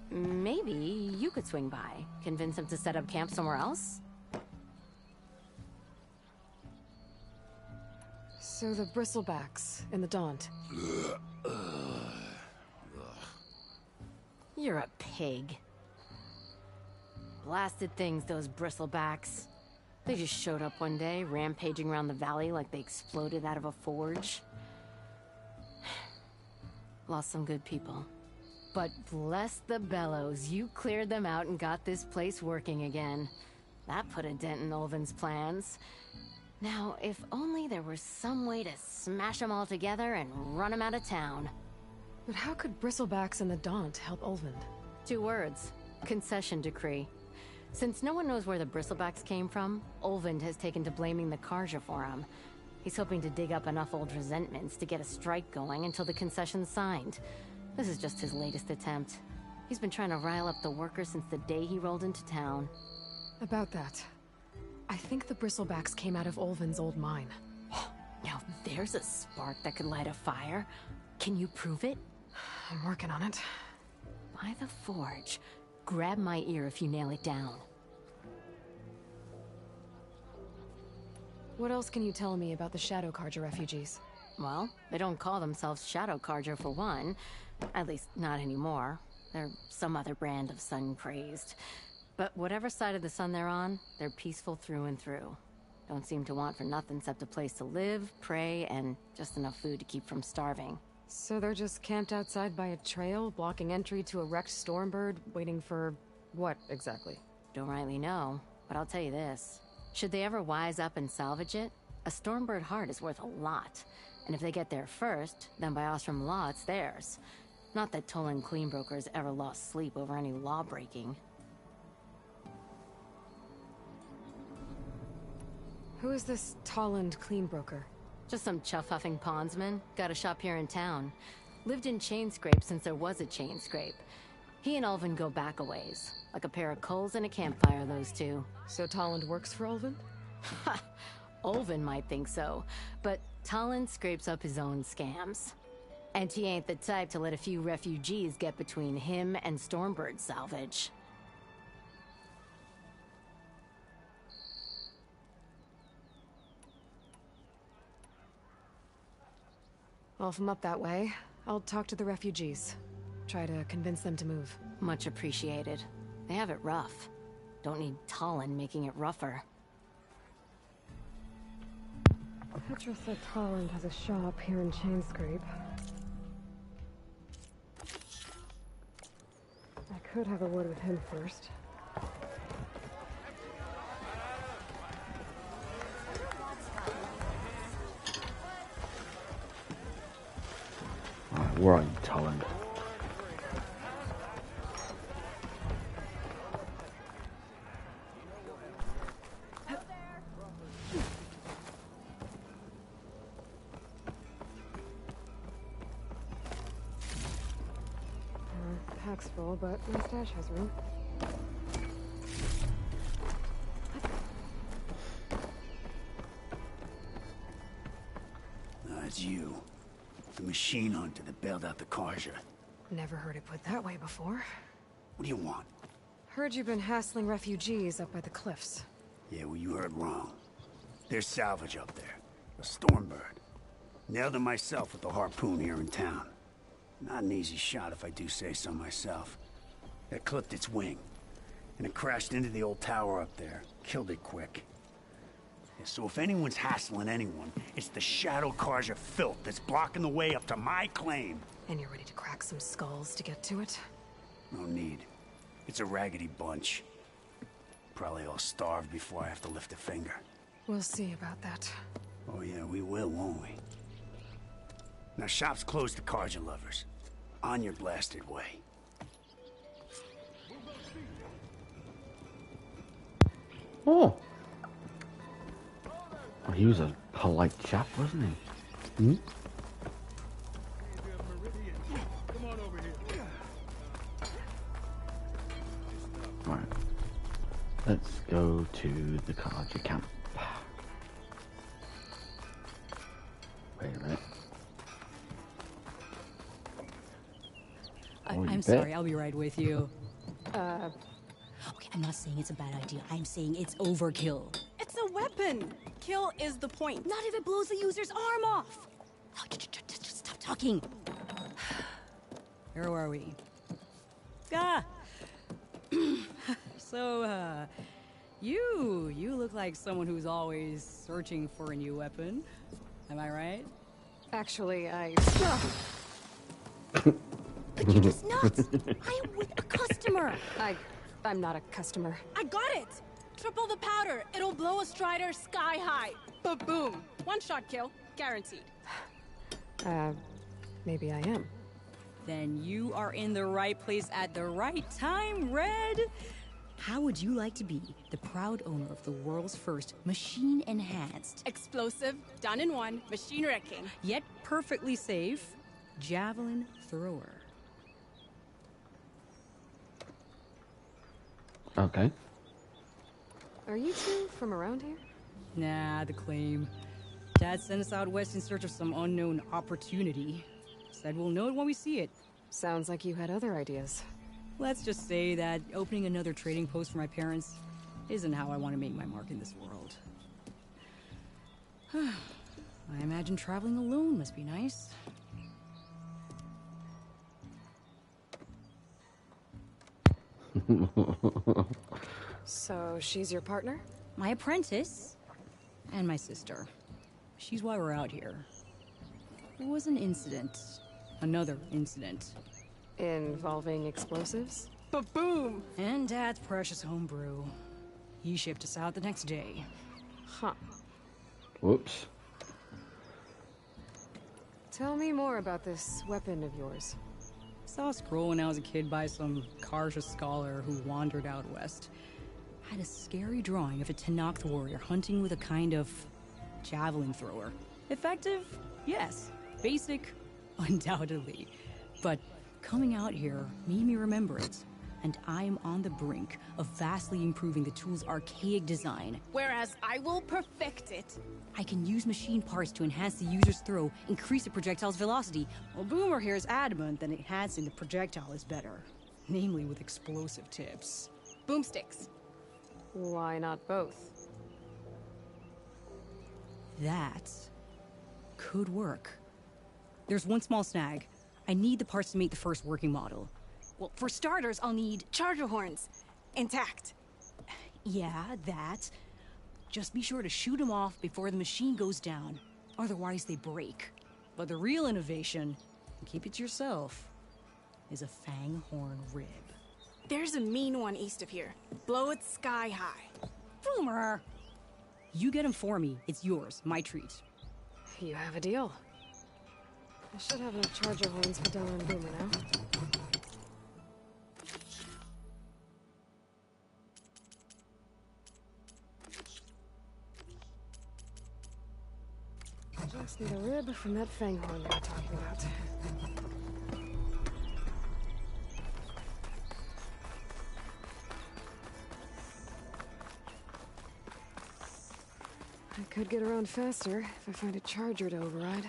Maybe you could swing by. Convince him to set up camp somewhere else? So the bristlebacks in the Daunt. You're a pig. Blasted things, those bristlebacks. They just showed up one day, rampaging around the valley like they exploded out of a forge. Lost some good people. But bless the bellows, you cleared them out and got this place working again. That put a dent in Olvin's plans. Now, if only there were some way to smash them all together and run them out of town. But how could bristlebacks in the Daunt help Olvin? 2 words. Concession decree. Since no one knows where the bristlebacks came from, Olvind has taken to blaming the Carja for him. He's hoping to dig up enough old resentments to get a strike going until the concession's signed. This is just his latest attempt. He's been trying to rile up the workers since the day he rolled into town. About that, I think the bristlebacks came out of Olvin's old mine. Now there's a spark that could light a fire. Can you prove it? I'm working on it. By the Forge. Grab my ear if you nail it down. What else can you tell me about the Shadow Carja refugees? Well, they don't call themselves Shadow Carja for one. At least, not anymore. They're some other brand of sun-crazed. But whatever side of the sun they're on, they're peaceful through and through. Don't seem to want for nothing except a place to live, pray, and just enough food to keep from starving. So they're just camped outside by a trail, blocking entry to a wrecked Stormbird, waiting for... what, exactly? Don't rightly know, but I'll tell you this. Should they ever wise up and salvage it, a Stormbird heart is worth a lot. And if they get there first, then by Ostrom law, it's theirs. Not that Tolan Cleanbrokers ever lost sleep over any law-breaking. Who is this Tolland Cleanbroker? Just some chuff-huffing pondsman. Got a shop here in town. Lived in Chainscrape since there was a Chainscrape. He and Ulvin go back a ways. Like a pair of coals and a campfire, those two. So Tolland works for Ulvin? Ha! Ulvin might think so, but Tolland scrapes up his own scams. And he ain't the type to let a few refugees get between him and Stormbird salvage. Well, if I'm up that way, I'll talk to the refugees. Try to convince them to move. Much appreciated. They have it rough. Don't need Tolland making it rougher. Petra said Tolland has a shop here in Chainscrape. I could have a word with him first. Alright, where are you, Tolland? Pack's full, but my stash has room. It's you. The machine hunter that bailed out the Carja. Never heard it put that way before. What do you want? Heard you've been hassling refugees up by the cliffs. Yeah, well, you heard wrong. There's salvage up there. A Stormbird. Nailed him myself with the harpoon here in town. Not an easy shot if I do say so myself. It clipped its wing. And it crashed into the old tower up there. Killed it quick. Yeah, so if anyone's hassling anyone, it's the Shadow Carja filth that's blocking the way up to my claim. And you're ready to crack some skulls to get to it? No need. It's a raggedy bunch. Probably all starved before I have to lift a finger. We'll see about that. Oh yeah, we will, won't we? Now shop's closed to Carja lovers. On your blasted way. Oh! Oh, he was a polite chap, wasn't he? Hmm? Right. Let's go to the Carja camp. Wait a minute. I'm sorry, I'll be right with you. Okay, I'm not saying it's a bad idea. I'm saying it's overkill. It's a weapon! Kill is the point. Not if it blows the user's arm off! Oh, just stop talking. Where are we? Ah! So, you look like someone who's always searching for a new weapon. Am I right? Actually, I... You're just nuts! I am with a customer! I'm not a customer. I got it! Triple the powder. It'll blow a Strider sky high. Ba-boom. One-shot kill. Guaranteed. Maybe I am. Then you are in the right place at the right time, Red. How would you like to be the proud owner of the world's first machine-enhanced... Explosive, done in one, machine wrecking. yet perfectly safe, javelin thrower? Okay. Are you two from around here? Nah, the claim. Dad sent us out west in search of some unknown opportunity. Said we'll know it when we see it. Sounds like you had other ideas. Let's just say that opening another trading post for my parents isn't how I want to make my mark in this world. I imagine traveling alone must be nice. So, she's your partner? My apprentice. And my sister. She's why we're out here. There was an incident. Another incident. Involving explosives? Ba-boom! And Dad's precious homebrew. He shipped us out the next day. Huh. Whoops. Tell me more about this weapon of yours. Saw a scroll when I was a kid by some Karja scholar who wandered out west. Had a scary drawing of a Tenakth warrior hunting with a kind of javelin thrower. Effective? Yes. Basic? Undoubtedly. But coming out here made me remember it. And I am on the brink of vastly improving the tool's archaic design. Whereas I will perfect it. I can use machine parts to enhance the user's throw, increase the projectile's velocity. Well, Boomer here is adamant that enhancing the projectile is better. Namely with explosive tips. Boomsticks. Why not both? That could work. There's one small snag. I need the parts to make the first working model. Well, for starters, I'll need charger horns. Intact. Yeah, that. Just be sure to shoot them off before the machine goes down. Otherwise, they break. But the real innovation, and keep it to yourself, is a fang horn rib. There's a mean one east of here. Blow it sky high. Boomer! You get him for me. It's yours. My treat. You have a deal. I should have enough charger horns for Della and Boomer now. Just need a rib from that fang horn you were talking about. I could get around faster if I find a charger to override.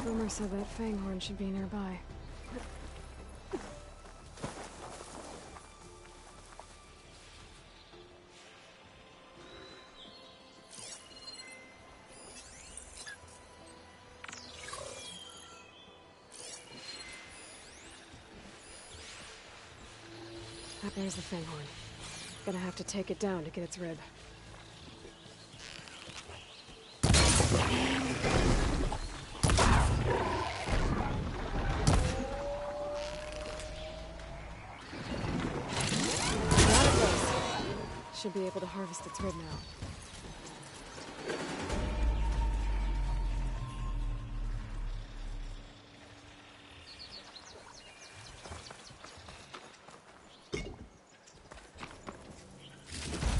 Boomer said that fang horn should be nearby. There's the fang horn. Gonna have to take it down to get its rib. Should be able to harvest its rib now.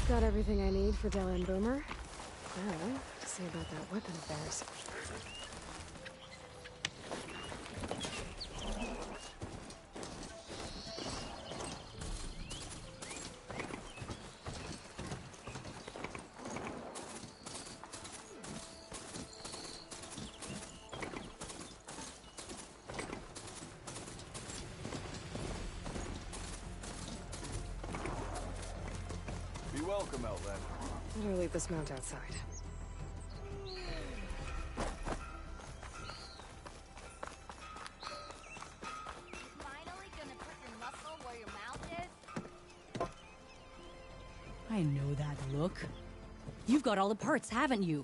Got everything I need for Della and Boomer. Now, to see about that weapon of theirs. Welcome, Outlander. Better leave this mount outside. Finally gonna put your muscle where your mouth is? I know that look. You've got all the parts, haven't you?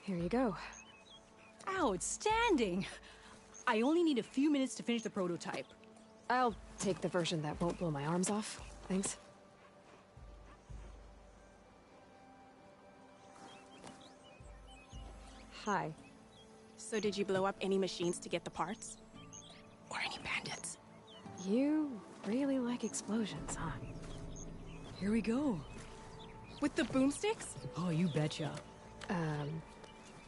Here you go. Outstanding! I only need a few minutes to finish the prototype. I'll take the version that won't blow my arms off. Thanks. Hi. So did you blow up any machines to get the parts? or any bandits. You really like explosions, huh? Here we go. With the boomsticks? Oh, you betcha.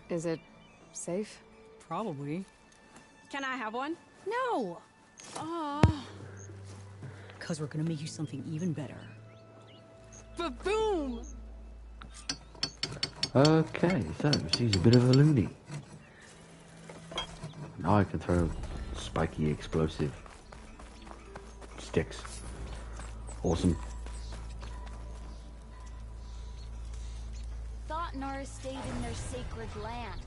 Is it safe? Probably. Can I have one? No! Oh. Cause we're gonna make you something even better. Ba-boom! Okay, so she's a bit of a loony. Now I can throw spiky explosive sticks. Awesome. Thought Nora stayed in their sacred land.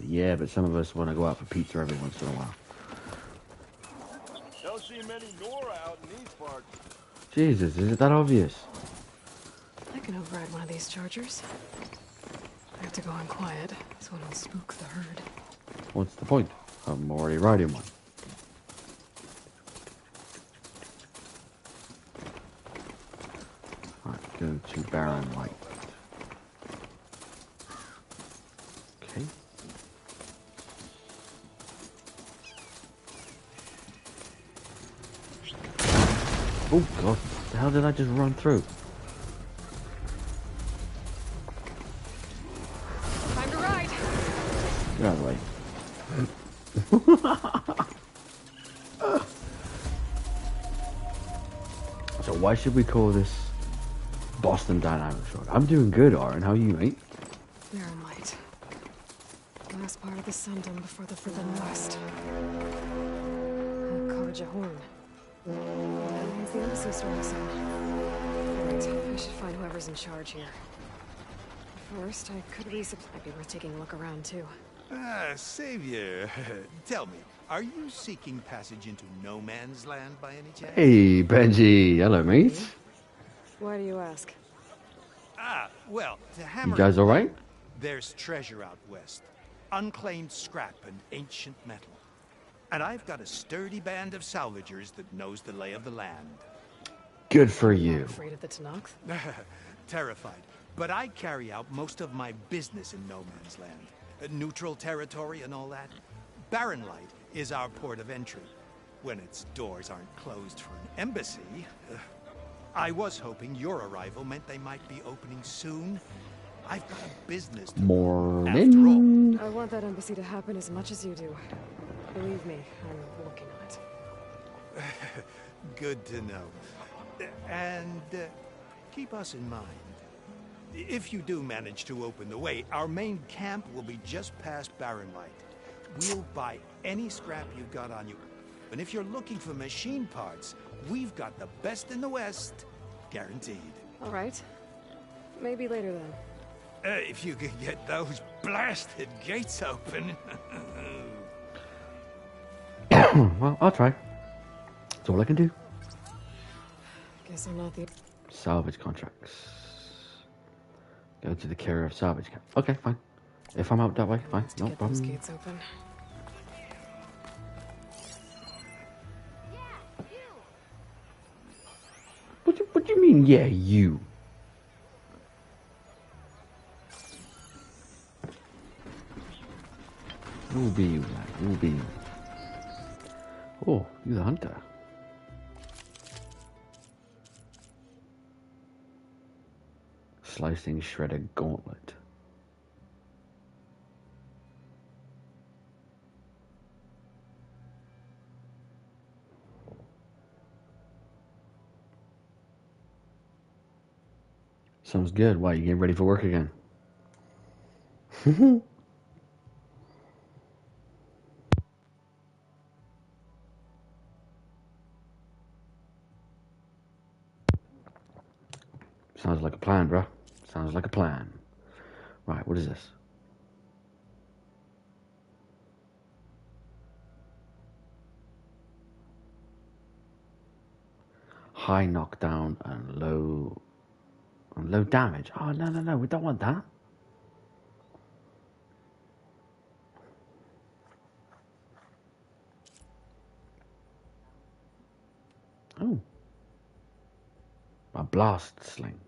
Yeah, but some of us want to go out for pizza every once in a while. Don't see many Nora out in these parts. Jesus, is it that obvious? I can override one of these chargers. I have to go on quiet, so I don't spook the herd. What's the point? I'm already riding one. Alright, go to Barren Light. Okay. Oh god, the hell did I just run through? Time to ride! Get out of the way. So why should we call this Boston Dynamics Road? I'm doing good, Aaron. How are you, mate? Barren light. Last part of the Sundom before the Forbidden West. Karja Horn. That means the embassy storm cell. Alright, I should find whoever's in charge here. First, I could resupply. Might be worth taking a look around, too. Savior, tell me, are you seeking passage into no man's land by any chance? Hey, Benji. Hello, mate. Why do you ask? Well, to hammer You guys it, alright? there's treasure out west. Unclaimed scrap and ancient metal. And I've got a sturdy band of salvagers that knows the lay of the land. Good for you. Afraid of the Tanakh? Terrified. But I carry out most of my business in no man's land. Neutral territory and all that. Barren Light is our port of entry. When its doors aren't closed for an embassy. I was hoping your arrival meant they might be opening soon. I've got a business to run, after all. Morning. I want that embassy to happen as much as you do. Believe me, I'm working on it. Good to know. And keep us in mind. If you do manage to open the way, our main camp will be just past Barren Light. We'll buy any scrap you've got on you. And if you're looking for machine parts, we've got the best in the West. Guaranteed. All right. Maybe later then. If you could get those blasted gates open. Well, I'll try. That's all I can do. Guess I'm not the... Salvage contracts. Go to the carrier of salvage camp. Okay, fine. If I'm out that way, fine. No Get those problem. gates open. What do you mean, yeah, you? Who be you, lad? Who be you? Oh, you're the hunter. Slicing shredded gauntlet. Sounds good. Why, you getting ready for work again? Sounds like a plan, bruh. Sounds like a plan. Right, what is this? High knockdown and low damage. Oh, no, we don't want that. Oh. A blast sling.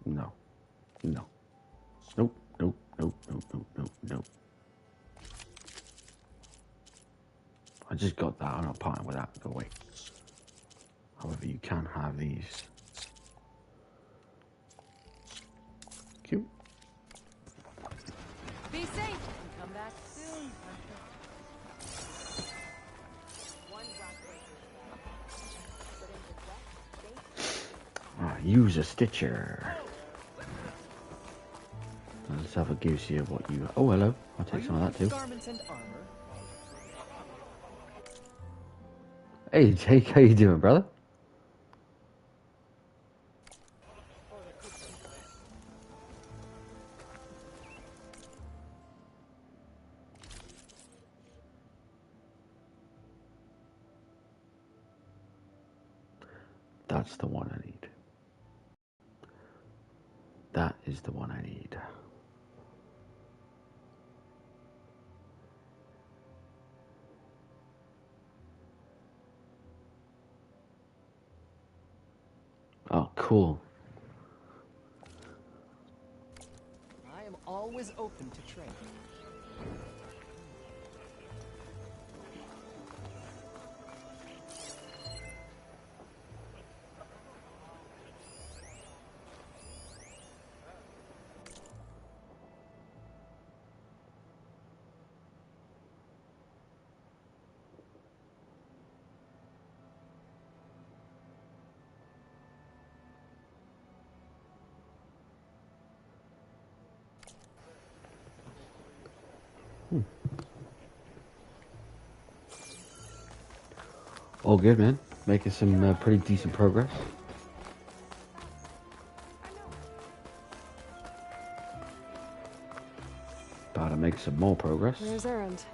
No. No. Nope. I just got that. I'm not parting with that. Go away. However, you can have these. Cute. Be safe and come back soon. Use a stitcher. Let's have a gives you what you. Oh, hello. I'll take some of that too. Garments and armor. Hey, Jake, how you doing, brother? That's the one I need. That is the one I need. Oh, cool. I am always open to trade. All good, man. Making some pretty decent progress. About to make some more progress. Where's Errand?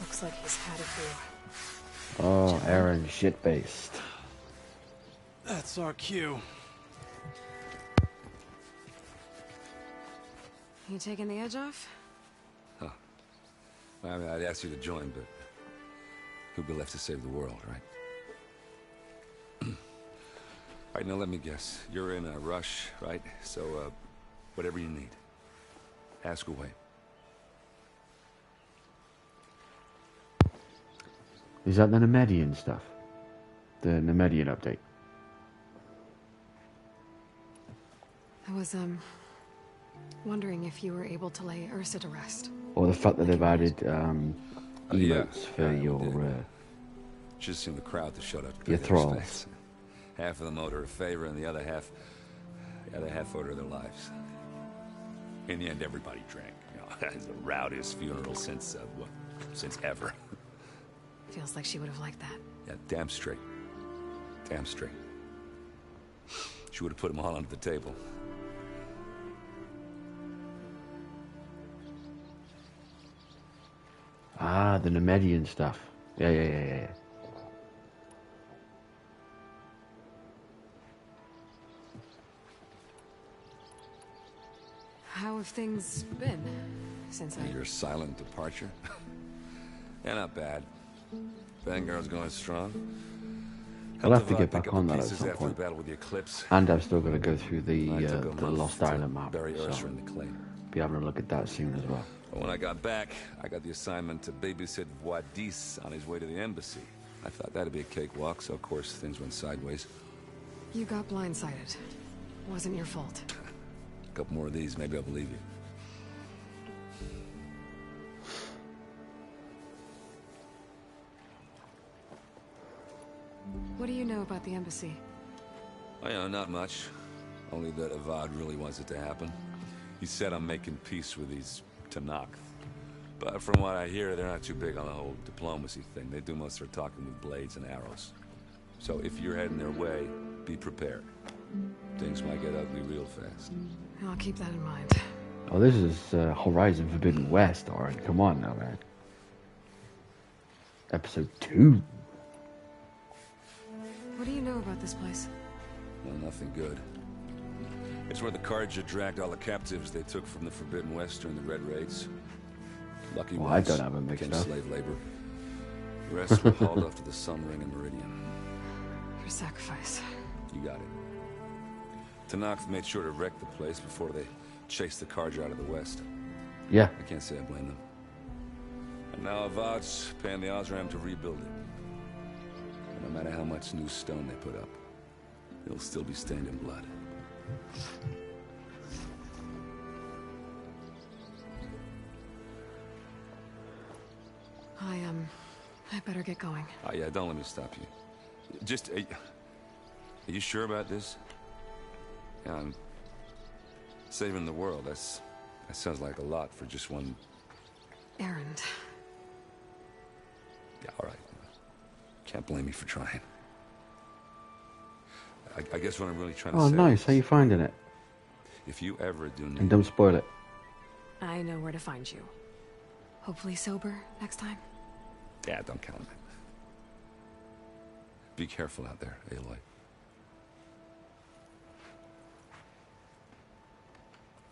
Looks like he's had a few. Oh, Aaron, shit-based. That's our cue. You taking the edge off? Huh. I mean, I'd ask you to join, but who'd be left to save the world, right? All right, now let me guess. You're in a rush, right? So, whatever you need, ask away. Is that the Nemedian stuff? The Nemedian update? I was, wondering if you were able to lay Ursa to rest. Or the fact that they've added emotes Yeah, for your just seen the crowd that showed up to your pay their thralls. respects. Half of them owed her a favor, and the other half owed her their lives. In the end, everybody drank. You know, it's the rowdiest funeral since since ever. Feels like she would have liked that. Yeah, damn straight. Damn straight. She would have put them all under the table. Ah, the Nemedian stuff. Yeah. How have things been since Your silent departure? Yeah, not bad. Vanguard's going strong. I'll have to get back on that at some After the point. battle with the Eclipse. And I've still got to go through the took a month Lost to Island map. bury So Ursa in the clay. be having a look at that soon as well. But when I got back, I got the assignment to babysit Wadis on his way to the embassy. I thought that'd be a cakewalk, so of course things went sideways. You got blindsided. Wasn't your fault. A couple more of these, maybe I'll believe you. What do you know about the embassy? Oh, yeah, not much. Only that Avad really wants it to happen. He said I'm making peace with these Tanakh. But from what I hear, they're not too big on the whole diplomacy thing. They do most of their talking with blades and arrows. So if you're heading their way, be prepared. Things might get ugly real fast. I'll keep that in mind. Oh, this is Horizon Forbidden West, alright. Come on now, man. Episode 2. What do you know about this place? Well, nothing good. It's where the Carja dragged all the captives they took from the Forbidden West during the Red Raids. Lucky Well, I ones don't have it mixed became up. slave labor. The rest were hauled off to the Sun Ring and Meridian. Your sacrifice. You got it. Tanakh made sure to wreck the place before they chased the Carja out of the West. Yeah. I can't say I blame them. And Now Avad's paying the Osram to rebuild it. And no matter how much new stone they put up, it'll still be stained in blood. I better get going. Oh yeah, don't let me stop you. Just, are you sure about this? Yeah, I'm saving the world. That sounds like a lot for just one... Errand. Yeah, all right. Can't blame me for trying. I guess what I'm really trying to say... Oh, nice. How you finding it? If you ever do need... And don't spoil it. I know where to find you. Hopefully sober next time. Yeah, don't count on it. Be careful out there, Aloy.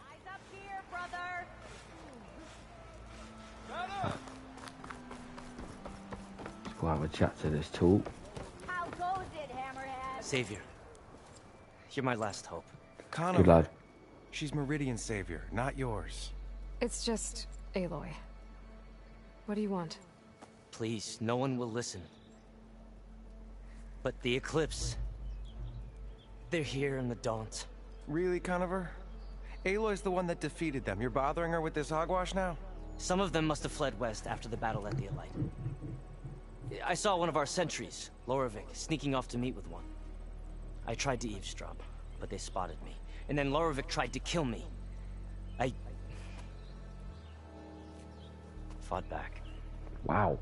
Eyes up here, brother. Let's go have a chat to this tool. How goes it, Hammerhead? Savior. You're my last hope. Good lad. She's Meridian's savior, not yours. It's just Aloy. What do you want? Please, no one will listen. But the Eclipse... they're here in the Daunt. Really, Conover? Aloy's the one that defeated them. You're bothering her with this hogwash now? Some of them must have fled west after the battle at the Elite. I saw one of our sentries, Lorevic, sneaking off to meet with one. I tried to eavesdrop, but they spotted me. And then Lorevic tried to kill me. I... fought back. Wow.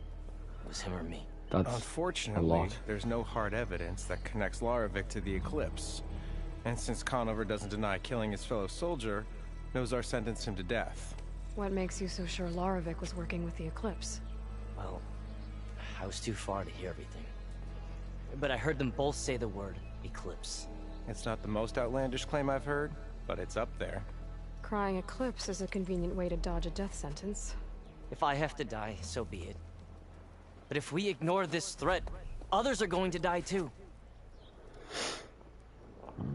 It was him or me. That's Unfortunately, there's no hard evidence that connects Lorevic to the Eclipse. And since Conover doesn't deny killing his fellow soldier, Nozar sentenced him to death. What makes you so sure Lorevic was working with the Eclipse? Well, I was too far to hear everything. But I heard them both say the word Eclipse. It's not the most outlandish claim I've heard, but it's up there. Crying Eclipse is a convenient way to dodge a death sentence. If I have to die, so be it. But if we ignore this threat, others are going to die too.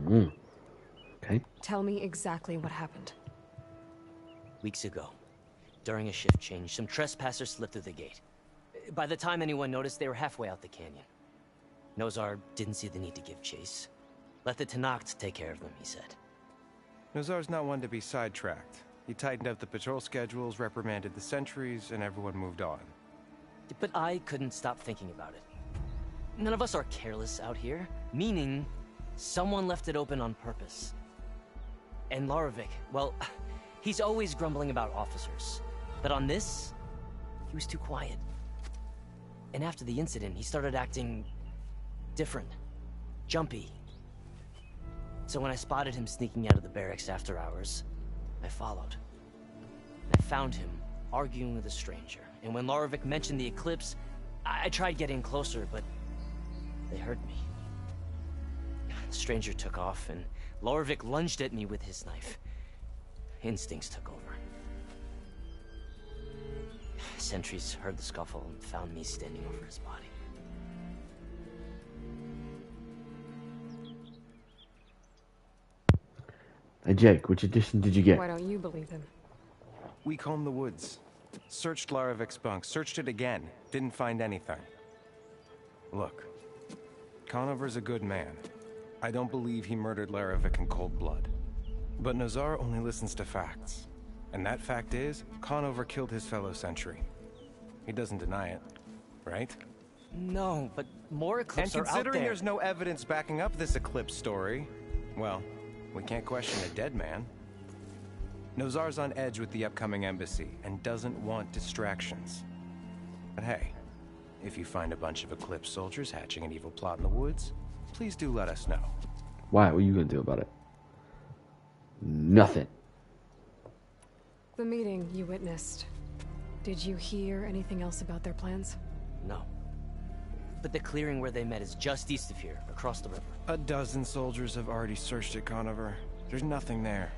Okay. Tell me exactly what happened. Weeks ago, during a shift change, some trespassers slipped through the gate. By the time anyone noticed, they were halfway out the canyon. Nozar didn't see the need to give chase. Let the Tenakth take care of them, he said. Nozar's not one to be sidetracked. He tightened up the patrol schedules, reprimanded the sentries, and everyone moved on. But I couldn't stop thinking about it. None of us are careless out here, meaning someone left it open on purpose. And Lorevic, well, he's always grumbling about officers. But on this, he was too quiet. And after the incident, he started acting different, jumpy. So when I spotted him sneaking out of the barracks after hours, I followed. I found him arguing with a stranger. And when Lorevic mentioned the Eclipse, I tried getting closer, but they heard me. The stranger took off, and Lorevic lunged at me with his knife. Instincts took over. Sentries heard the scuffle and found me standing over his body. Hey Jake, which edition did you get? Why don't you believe him? We combed the woods. Searched Larevic's bunk, searched it again. Didn't find anything. Look, Conover's a good man. I don't believe he murdered Larevic in cold blood. But Nozar only listens to facts. And that fact is, Conover killed his fellow sentry. He doesn't deny it, right? No, but more Eclipse are out there. And considering there's no evidence backing up this Eclipse story, well, we can't question a dead man. Nozar's on edge with the upcoming embassy and doesn't want distractions. But hey, if you find a bunch of Eclipse soldiers hatching an evil plot in the woods, please do let us know. Why? What are you going to do about it? Nothing. The meeting you witnessed. Did you hear anything else about their plans? No. But the clearing where they met is just east of here, across the river. A dozen soldiers have already searched it, Conover. There's nothing there.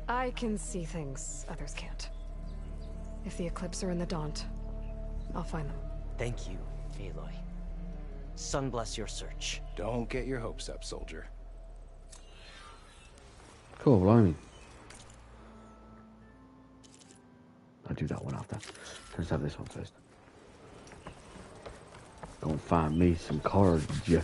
I can see things others can't. If the Eclipse are in the Daunt, I'll find them. Thank you, Aloy. Sun bless your search. Don't get your hopes up, soldier. Cool, blimey. I'll do that one after. Let's have this one first. Gonna find me some cards, yeah.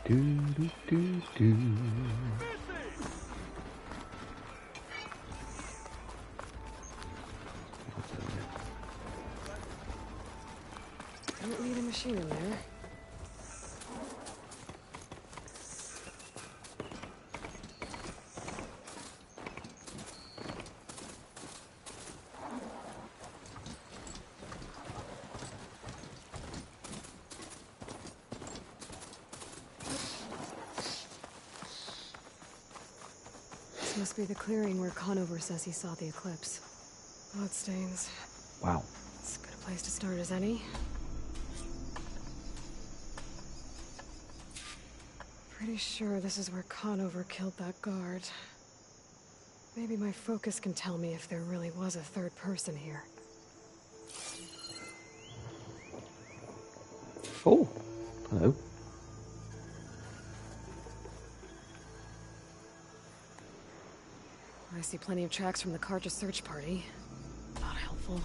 Do do do do. Don't need a machine in there. This must be the clearing where Conover says he saw the eclipse. Bloodstains. Wow. It's as good a place to start as any. Pretty sure this is where Conover killed that guard. Maybe my focus can tell me if there really was a third person here. Oh, hello. I see plenty of tracks from the Karja search party. Not helpful.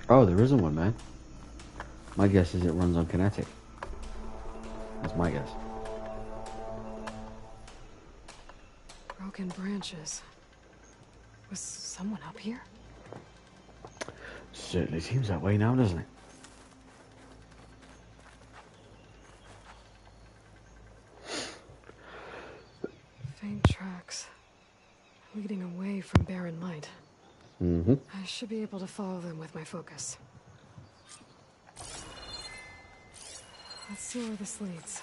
Oh, there isn't one, man. My guess is it runs on kinetic. That's my guess. Broken branches. Was someone up here? Certainly seems that way now, doesn't it? Faint tracks. Leading away from barren light. Mm-hmm. I should be able to follow them with my focus. Let's see where this leads.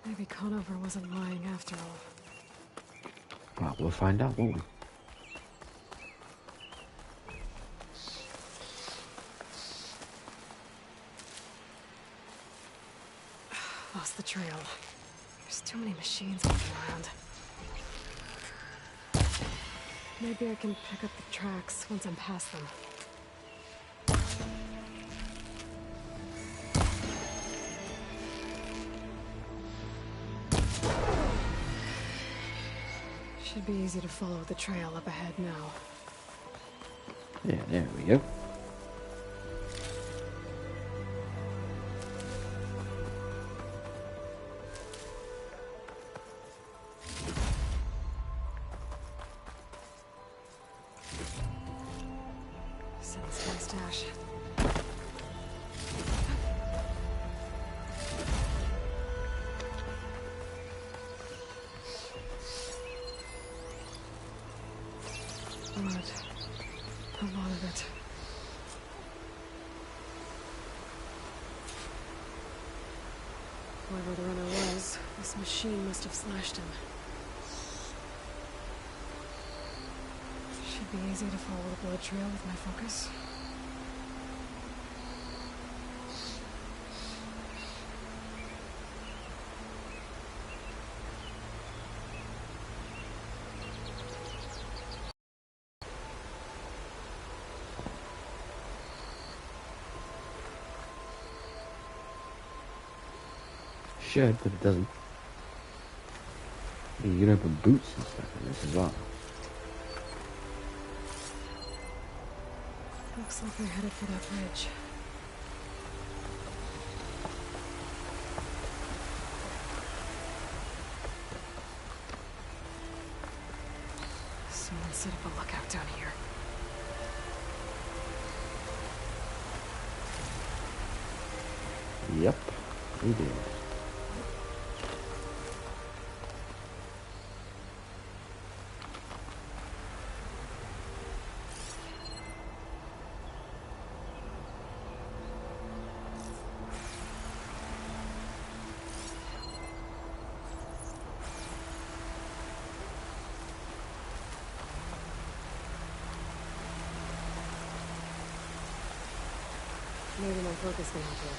Maybe Conover wasn't lying after all. Well, we'll find out, won't we? Lost the trail. There's too many machines walking around. Maybe I can pick up the tracks once I'm past them. Should be easy to follow the trail up ahead now. Yeah, there we go. Sends my stash. Blood. A lot of it. Whoever the runner was, this machine must have slashed him. Should be easy to follow the blood trail with my focus. Should, but it doesn't. Yeah, you can open boots and stuff in this as well. Looks like they're headed for that bridge. Someone set up a lookout down here. Yep, we did. Maybe my focus can help here.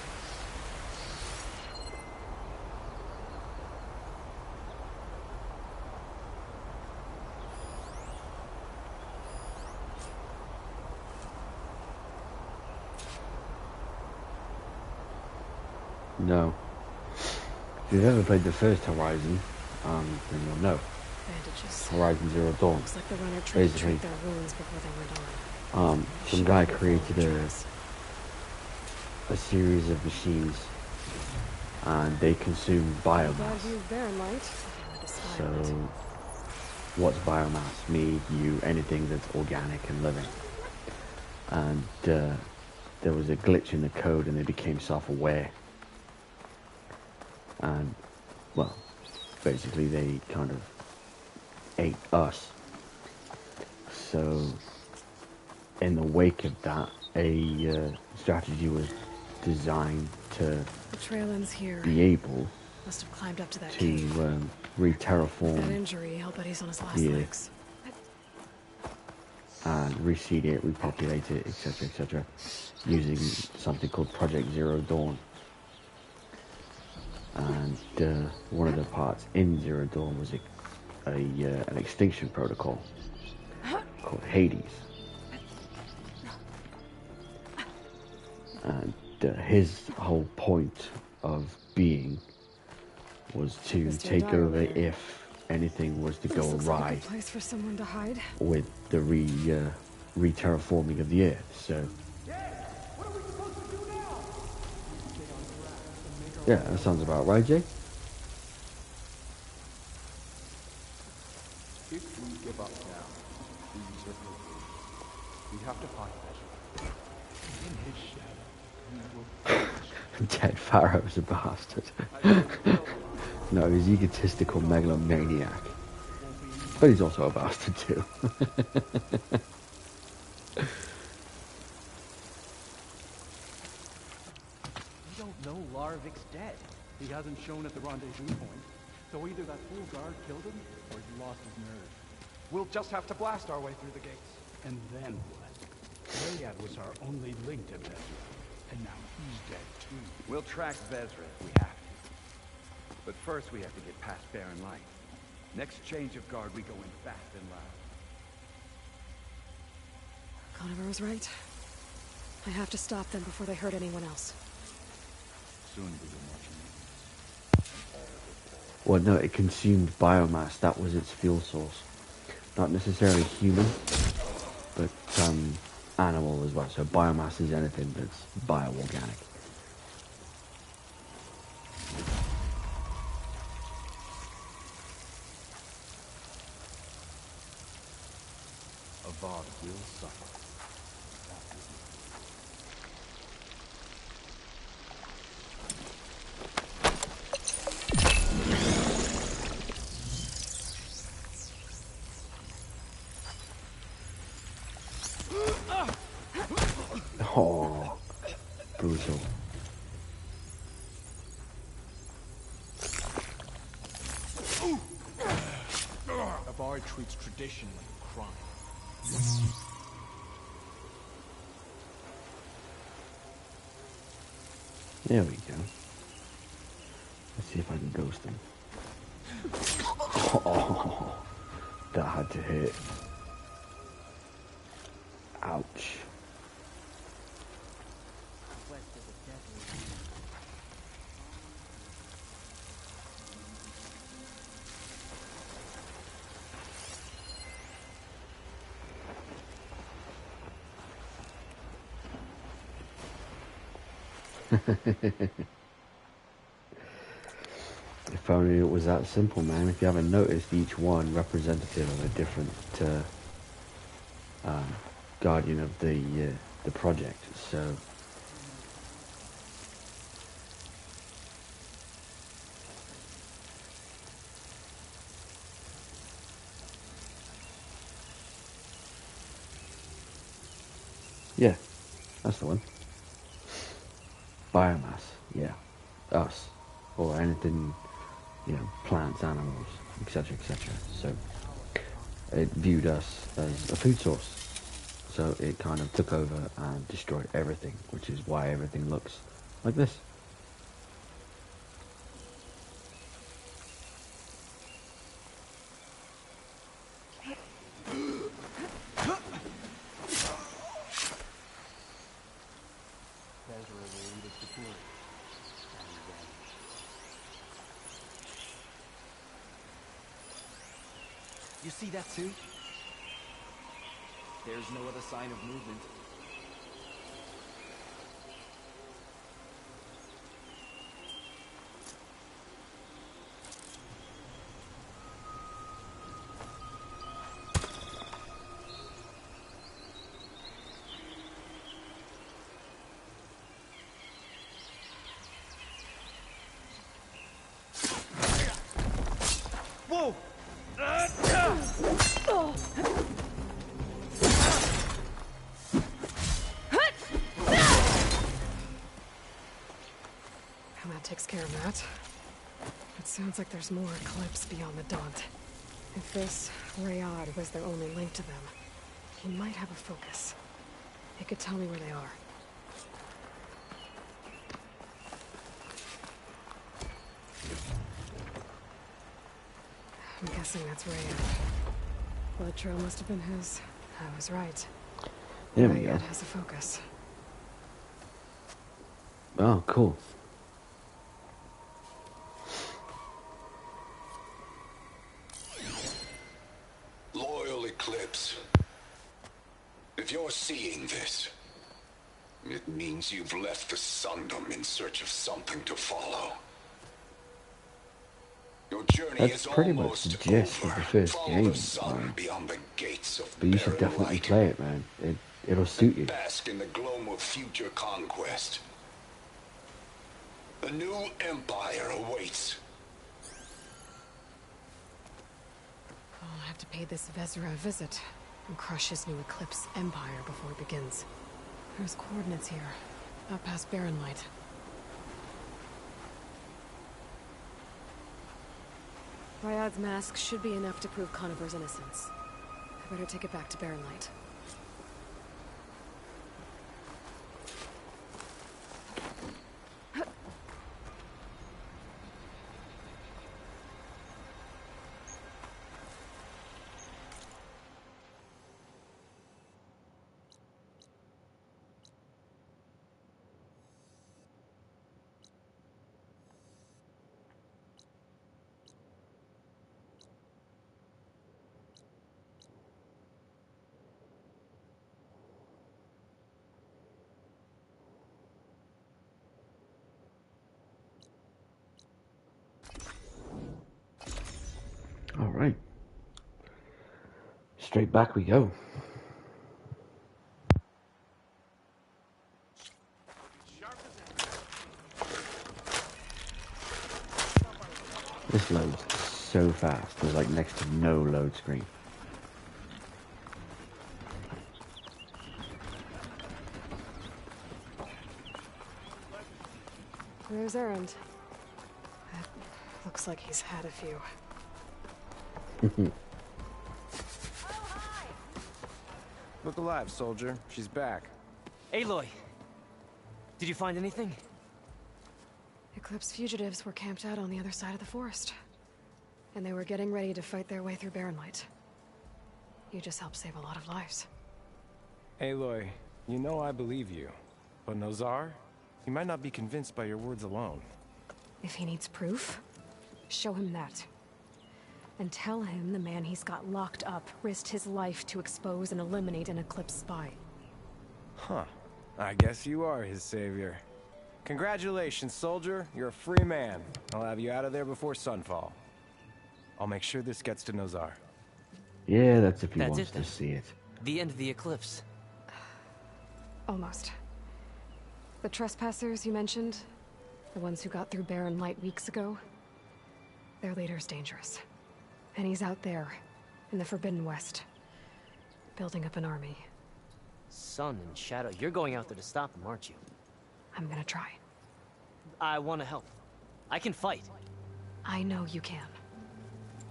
No. If you've ever played the first Horizon, then you'll know. Bandages. Horizon Zero Dawn. Looks like the runner tried to Basically, treat their wounds before they went on. some guy created a series of machines, and they consume Glad biomass. you Baron light. If you wanted to spy So, on it. what's biomass? Me, you, anything that's organic and living. And there was a glitch in the code, and they became self-aware. And, well, basically they kind of ate us. So, in the wake of that, a strategy was designed to The trail ends here. be able Must have climbed up to that to cave. That re-terraform injury, I'll bet he's on his last the legs. and reseed it, repopulate it, etc., using something called Project Zero Dawn. And one of the parts in Zero Dawn was an extinction protocol called Hades. And his whole point of being was to Mr. take over Darling. if anything was to go This looks like a awry good place for someone to hide. with the re-terraforming of the Earth. So, yeah, that sounds about right, Jay. If we give up now, these are broken. We have to find Ezra. In his shadow, we will... Ted Farrow's a bastard. No, he's egotistical megalomaniac. But he's also a bastard too. We don't know Larvik's dead. He hasn't shown at the rendezvous point. So either that fool guard killed him, or he lost his nerve. We'll just have to blast our way through the gates. And then what? Rayad was our only link to Vezra. And now he's dead too. We'll track Vezra if we have to. But first we have to get past Baron Light. Next change of guard, we go in fast and loud. Conover was right. I have to stop them before they hurt anyone else. Soon we will march in. Well, no, it consumed biomass. That was its fuel source. Not necessarily human, but animal as well. So biomass is anything that's bioorganic. Avad will suffer. Oh, brutal. Avad treats tradition like a crime. There we go. Let's see if I can ghost him. Oh, that had to hit. Ouch. If only it was that simple, man. If you haven't noticed, each one representative of a different guardian of the project. So yeah, that's the one. Biomass, yeah, us, or anything, you know, plants, animals, etc., etc. So it viewed us as a food source. So it kind of took over and destroyed everything, which is why everything looks like this. see that too? There's no other sign of movement. Whoa! And that takes care of that. It sounds like there's more Eclipse beyond the Daunt. If this Rayad was their only link to them, he might have a focus. He could tell me where they are. I'm guessing that's Rayad. Blood trail must have been his. I was right. There we go. Rayad has a focus. Oh, cool. Loyal Eclipse. If you're seeing this, it means you've left the Sundom in search of something to follow. Your journey That's is pretty much almost the gist of the first Follow game, the sun man. beyond the gates of But you should barren definitely light. play it, man. It'll suit you. Bask in the gloam of future conquest. A new empire awaits. I'll have to pay this Vezra a visit and crush his new Eclipse empire before it begins. There's coordinates here, up past Barren Light. Ryad's mask should be enough to prove Conover's innocence. I better take it back to Barren Light. All right. Straight back we go. This loads so fast. There's like next to no load screen. There's Errand. Looks like he's had a few. Look alive, soldier. She's back. Aloy! Did you find anything? Eclipse fugitives were camped out on the other side of the forest. And they were getting ready to fight their way through Barren Light. You just helped save a lot of lives. Aloy, you know I believe you. But Nozar? He might not be convinced by your words alone. If he needs proof, show him that. And tell him the man he's got locked up risked his life to expose and eliminate an Eclipse spy. Huh. I guess you are his savior. Congratulations, soldier. You're a free man. I'll have you out of there before sunfall. I'll make sure this gets to Nozar. Yeah, that's if he That's wants it, then. to see it. The end of the eclipse. Almost. The trespassers you mentioned, the ones who got through Barren Light weeks ago, their leader's dangerous. And he's out there, in the Forbidden West, building up an army. Sun and Shadow, you're going out there to stop him, aren't you? I'm gonna try. I want to help. I can fight. I know you can.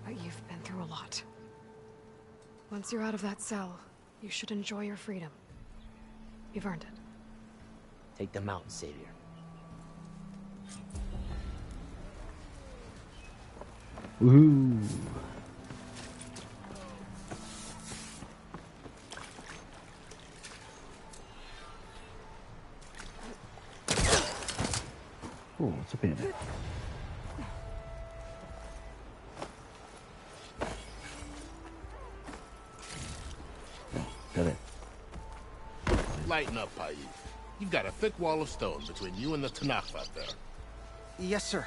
But you've been through a lot. Once you're out of that cell, you should enjoy your freedom. You've earned it. Take them out, Savior. Woohoo! Oh, what's up in it? did it? Lighten up, Pai. You've got a thick wall of stone between you and the Tanakh out there. Yes, sir.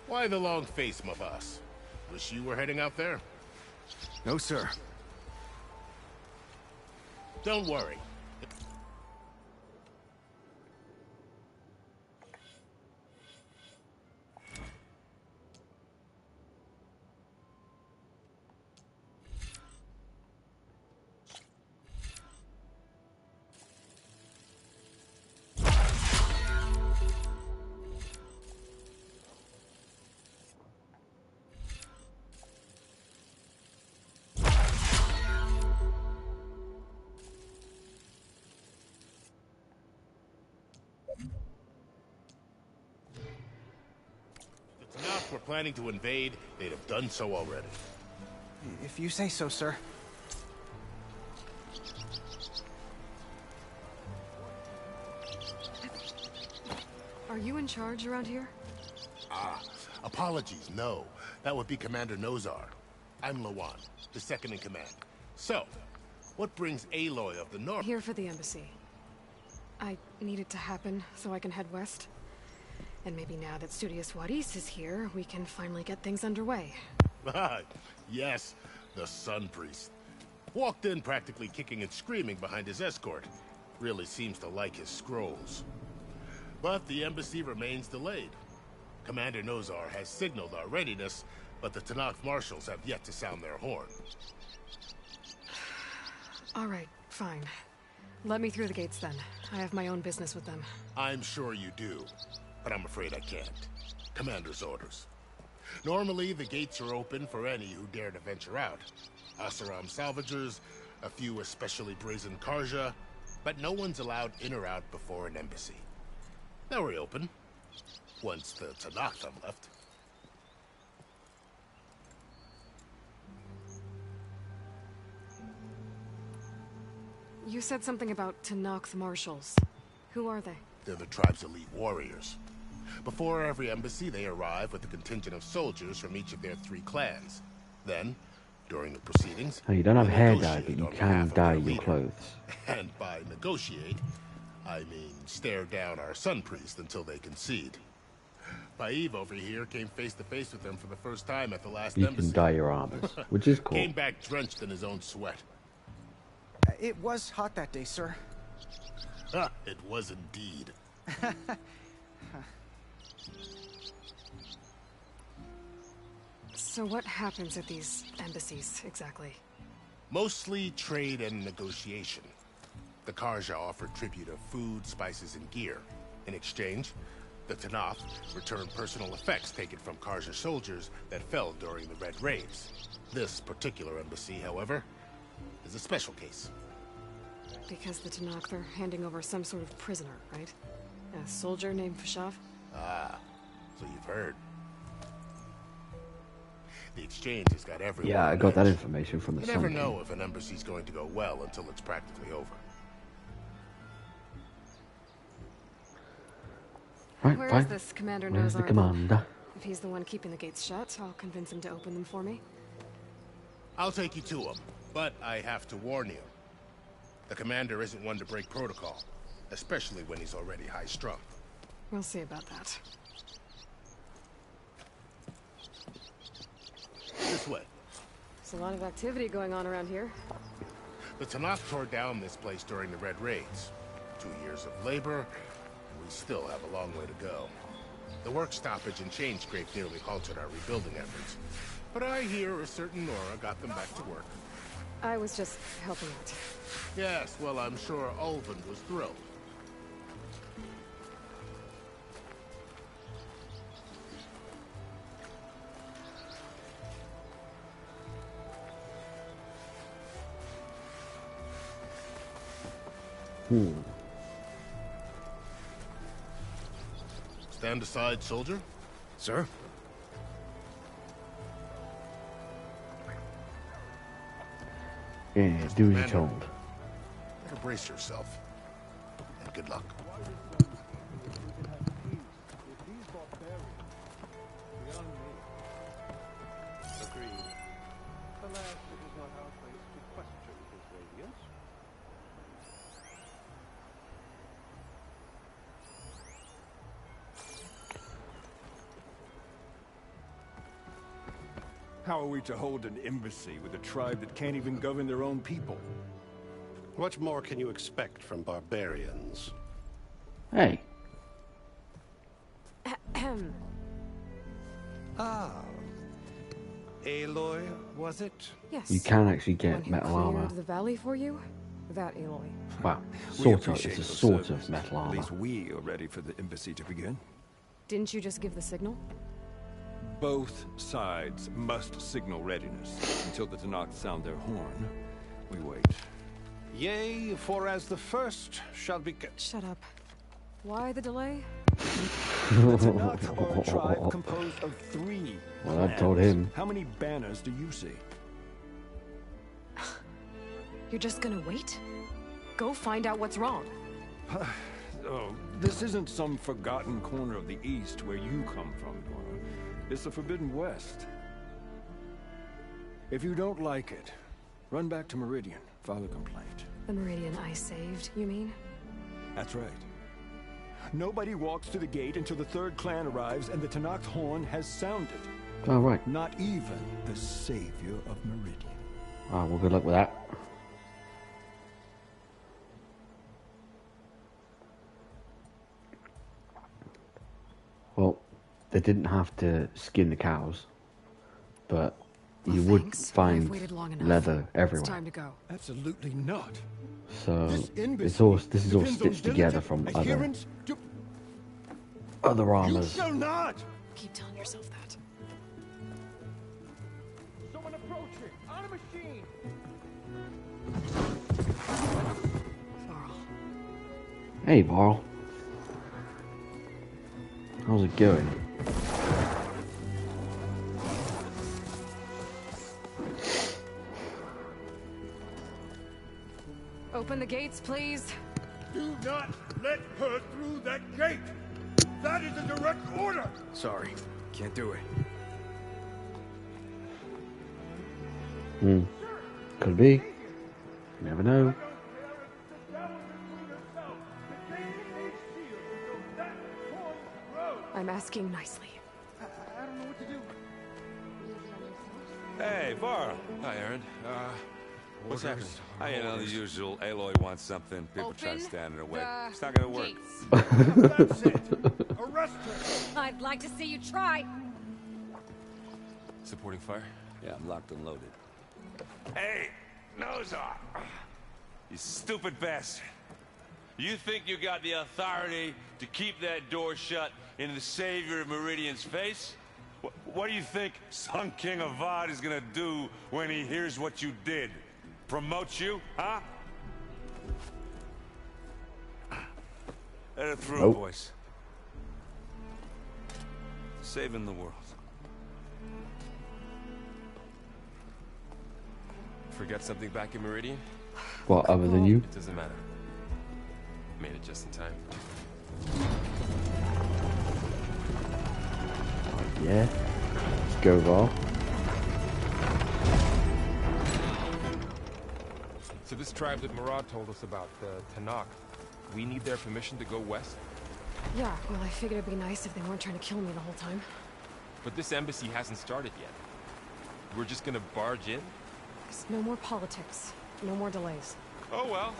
Why the long face, my boss? Wish you were heading out there? No, sir. Don't worry. If the Tanakh were planning to invade, they'd have done so already. If you say so, sir. Are you in charge around here? Ah, apologies, no. That would be Commander Nozar. I'm Lawan, the second in command. So, what brings Aloy of the North? Here for the embassy. I need it to happen so I can head west. And maybe now that Studious Wadis is here, we can finally get things underway. Yes, the Sun Priest. Walked in practically kicking and screaming behind his escort. Really seems to like his scrolls. But the embassy remains delayed. Commander Nozar has signaled our readiness, but the Tanakh marshals have yet to sound their horn. All right, fine. Let me through the gates then. I have my own business with them. I'm sure you do, but I'm afraid I can't. Commander's orders. Normally, the gates are open for any who dare to venture out. Asaram salvagers, a few especially brazen Karja, but no one's allowed in or out before an embassy. Now we're open, once the Tanakh have left. You said something about Tanakh marshals. Who are they? They're the tribe's elite warriors. Before every embassy, they arrive with a contingent of soldiers from each of their 3 clans. Then, during the proceedings, Oh, you don't have they hair dye, negotiate but you on can behalf of dye their your leader. clothes. And by negotiate, I mean stare down our Sun Priest until they concede. Paiv over here came face to face with them for the first time at the last You embassy. can dye your armors, which is cool. Came back drenched in his own sweat. It was hot that day, sir. It was indeed. So what happens at these embassies, exactly? Mostly trade and negotiation. The Karja offered tribute of food, spices, and gear. In exchange, the Tanakh returned personal effects taken from Karja soldiers that fell during the Red Raids. This particular embassy, however, is a special case. Because the Tanakh are handing over some sort of prisoner, right? A soldier named Fashav? Ah, so you've heard. The exchange has got everyone. Yeah, I on got that edge. information from the You never Sun know King. if an embassy's going to go well until it's practically over. Right, Where fine. is this Commander Where's the Nozar? commander? If he's the one keeping the gates shut, I'll convince him to open them for me. I'll take you to him, but I have to warn you. The commander isn't one to break protocol, especially when he's already high-strung. We'll see about that. This way. There's a lot of activity going on around here. The Tanakh tore down this place during the Red Raids. 2 years of labor, and we still have a long way to go. The work stoppage and chain scrape nearly halted our rebuilding efforts. But I hear a certain Nora got them back to work. I was just helping out. Yes, well, I'm sure Ulvin was thrilled. Stand aside, soldier. Sir? Yeah, do as you're told. Better brace yourself. And good luck. Agreed. Alas, it is not our place to question his ways. audience. How are we to hold an embassy with a tribe that can't even govern their own people? What more can you expect from barbarians? Hey. Ah. Aloy, was it? Yes. You can actually get One who metal cleared armor. the valley for you? That Aloy. Well, We sort of. appreciate It's a your sort service. of metal At armor. least we are ready for the embassy to begin. Didn't you just give the signal? Both sides must signal readiness. Until the Tenakth sound their horn, we wait. Yea, for as the first shall be... Shut up. Why the delay? The Tenakth are a tribe composed of 3 Well, I've clans. told him. How many banners do you see? You're just gonna wait? Go find out what's wrong. Oh, this isn't some forgotten corner of the East where you come from, Nora. It's the Forbidden West. If you don't like it, run back to Meridian, file a complaint. The Meridian I saved, you mean? That's right. Nobody walks to the gate until the 3rd clan arrives and the Tenakth horn has sounded. Oh, right. Not even the savior of Meridian. Ah, well, good luck with that. Well, they didn't have to skin the cows, but you would Thanks. I've find waited long enough. leather It's everywhere. time to go. Absolutely not. So This it's all this is all depends on stitched together diligent from adherence to... other You armors. shall not! Keep telling yourself that. Someone approaching! On a machine! Hey, Varl. How's it going? Open the gates, please. Do not let her through that gate! That is a direct order! Sorry, can't do it. Could be. You never know. I'm asking nicely. I don't know what to do. Hey, Varl. Hi, Aaron. What's happening? You know, the usual. Aloy wants something. People try to Open stand in her way. the It's not gonna work. That's it! Arrest her! I'd like to see you try. Supporting fire? Yeah, I'm locked and loaded. Hey, Nozar! You stupid bastard. You think you got the authority to keep that door shut in the savior of Meridian's face? What do you think Sun King Avad is gonna do when he hears what you did? Promote you, huh? Let it through, Nope. boys. Saving the world. Forget something back in Meridian? What, other than you? It doesn't matter. Made it just in time. Yeah. Let's go, Varl. So this tribe that Murad told us about, the Tenakth, we need their permission to go west? Yeah, well, I figured it'd be nice if they weren't trying to kill me the whole time. But this embassy hasn't started yet. We're just gonna barge in? There's no more politics. No more delays. Oh well.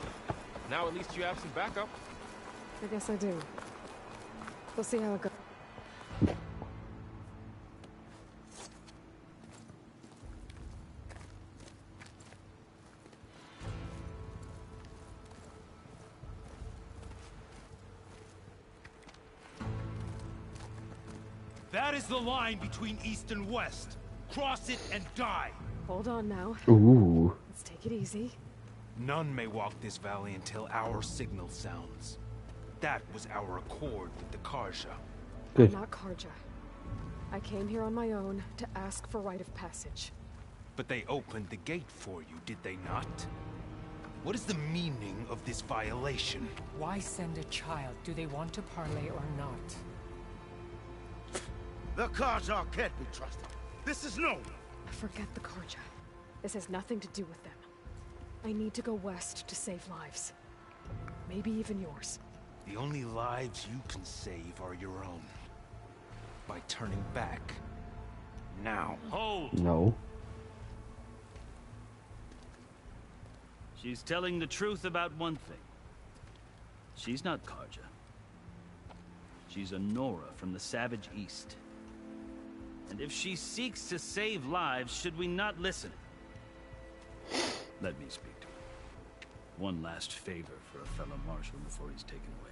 Now at least you have some backup. I guess I do. We'll see how it goes. That is the line between East and West. Cross it and die. Hold on now. Ooh. Let's take it easy. None may walk this valley until our signal sounds. That was our accord with the Karja. Good. I'm not Karja. I came here on my own to ask for rite of passage. But they opened the gate for you, did they not? What is the meaning of this violation? Why send a child? Do they want to parley or not? The Karja can't be trusted. This is known. Forget the Karja. This has nothing to do with them. I need to go west to save lives. Maybe even yours. The only lives you can save are your own. By turning back. Now. Hold! No. She's telling the truth about one thing. She's not Karja. She's a Nora from the Savage East. And if she seeks to save lives, should we not listen? Let me speak to her. One last favor for a fellow marshal before he's taken away.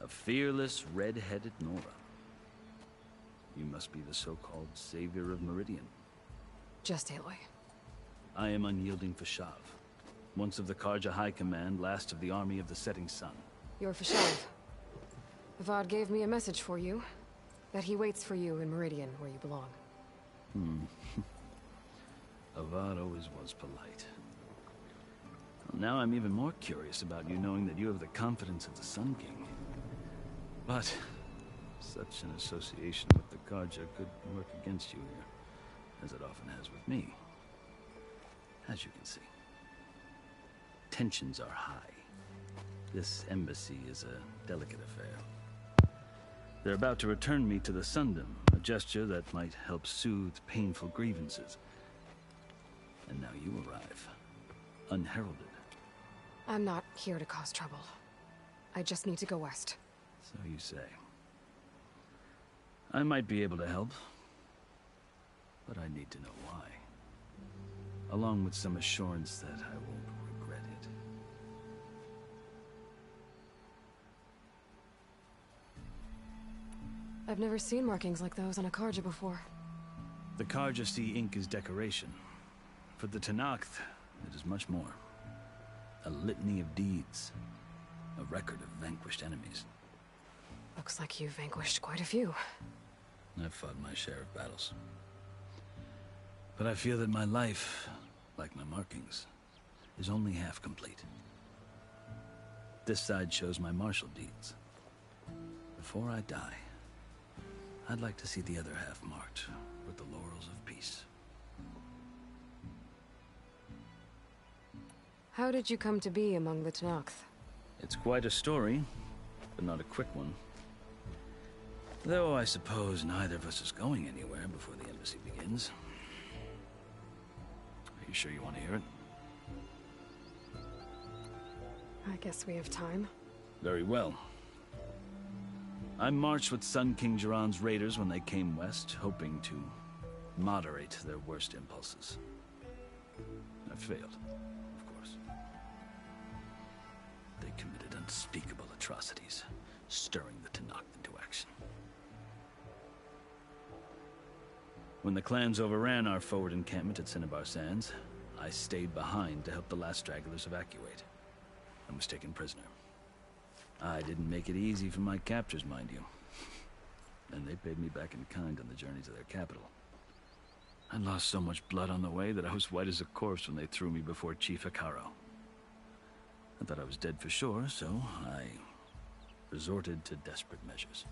A fearless, red-headed Nora. You must be the so-called savior of Meridian. Just Aloy. I am unyielding Ps5, once of the Karja High Command, last of the army of the Setting Sun. You're Ps5. Avad gave me a message for you. That he waits for you in Meridian, where you belong. Avad always was polite. Well, now I'm even more curious about you knowing that you have the confidence of the Sun King. But such an association with the Karja could work against you here, as it often has with me. As you can see, tensions are high. This embassy is a delicate affair. They're about to return me to the Sundom, a gesture that might help soothe painful grievances. And now you arrive, unheralded. I'm not here to cause trouble. I just need to go west. So you say. I might be able to help, but I need to know why. Along with some assurance that I won't regret it. I've never seen markings like those on a Karja before. The Karja see ink as decoration. For the Tenakth, it is much more. A litany of deeds. A record of vanquished enemies. Looks like you've vanquished quite a few. I've fought my share of battles. But I feel that my life, like my markings, is only half complete. This side shows my martial deeds. Before I die, I'd like to see the other half marked with the laurels of peace. How did you come to be among the Tenakth? It's quite a story, but not a quick one. Though I suppose neither of us is going anywhere before the embassy begins. Are you sure you want to hear it? I guess we have time. Very well. I marched with Sun King Jiran's raiders when they came west, hoping to moderate their worst impulses. I failed, of course. They committed unspeakable atrocities, stirring the Tenakth into action. When the clans overran our forward encampment at Cinnabar Sands, I stayed behind to help the last stragglers evacuate, and was taken prisoner. I didn't make it easy for my captors, mind you. And they paid me back in kind on the journey to their capital. I lost so much blood on the way that I was white as a corpse when they threw me before Chief Hekaro. I thought I was dead for sure, so I resorted to desperate measures.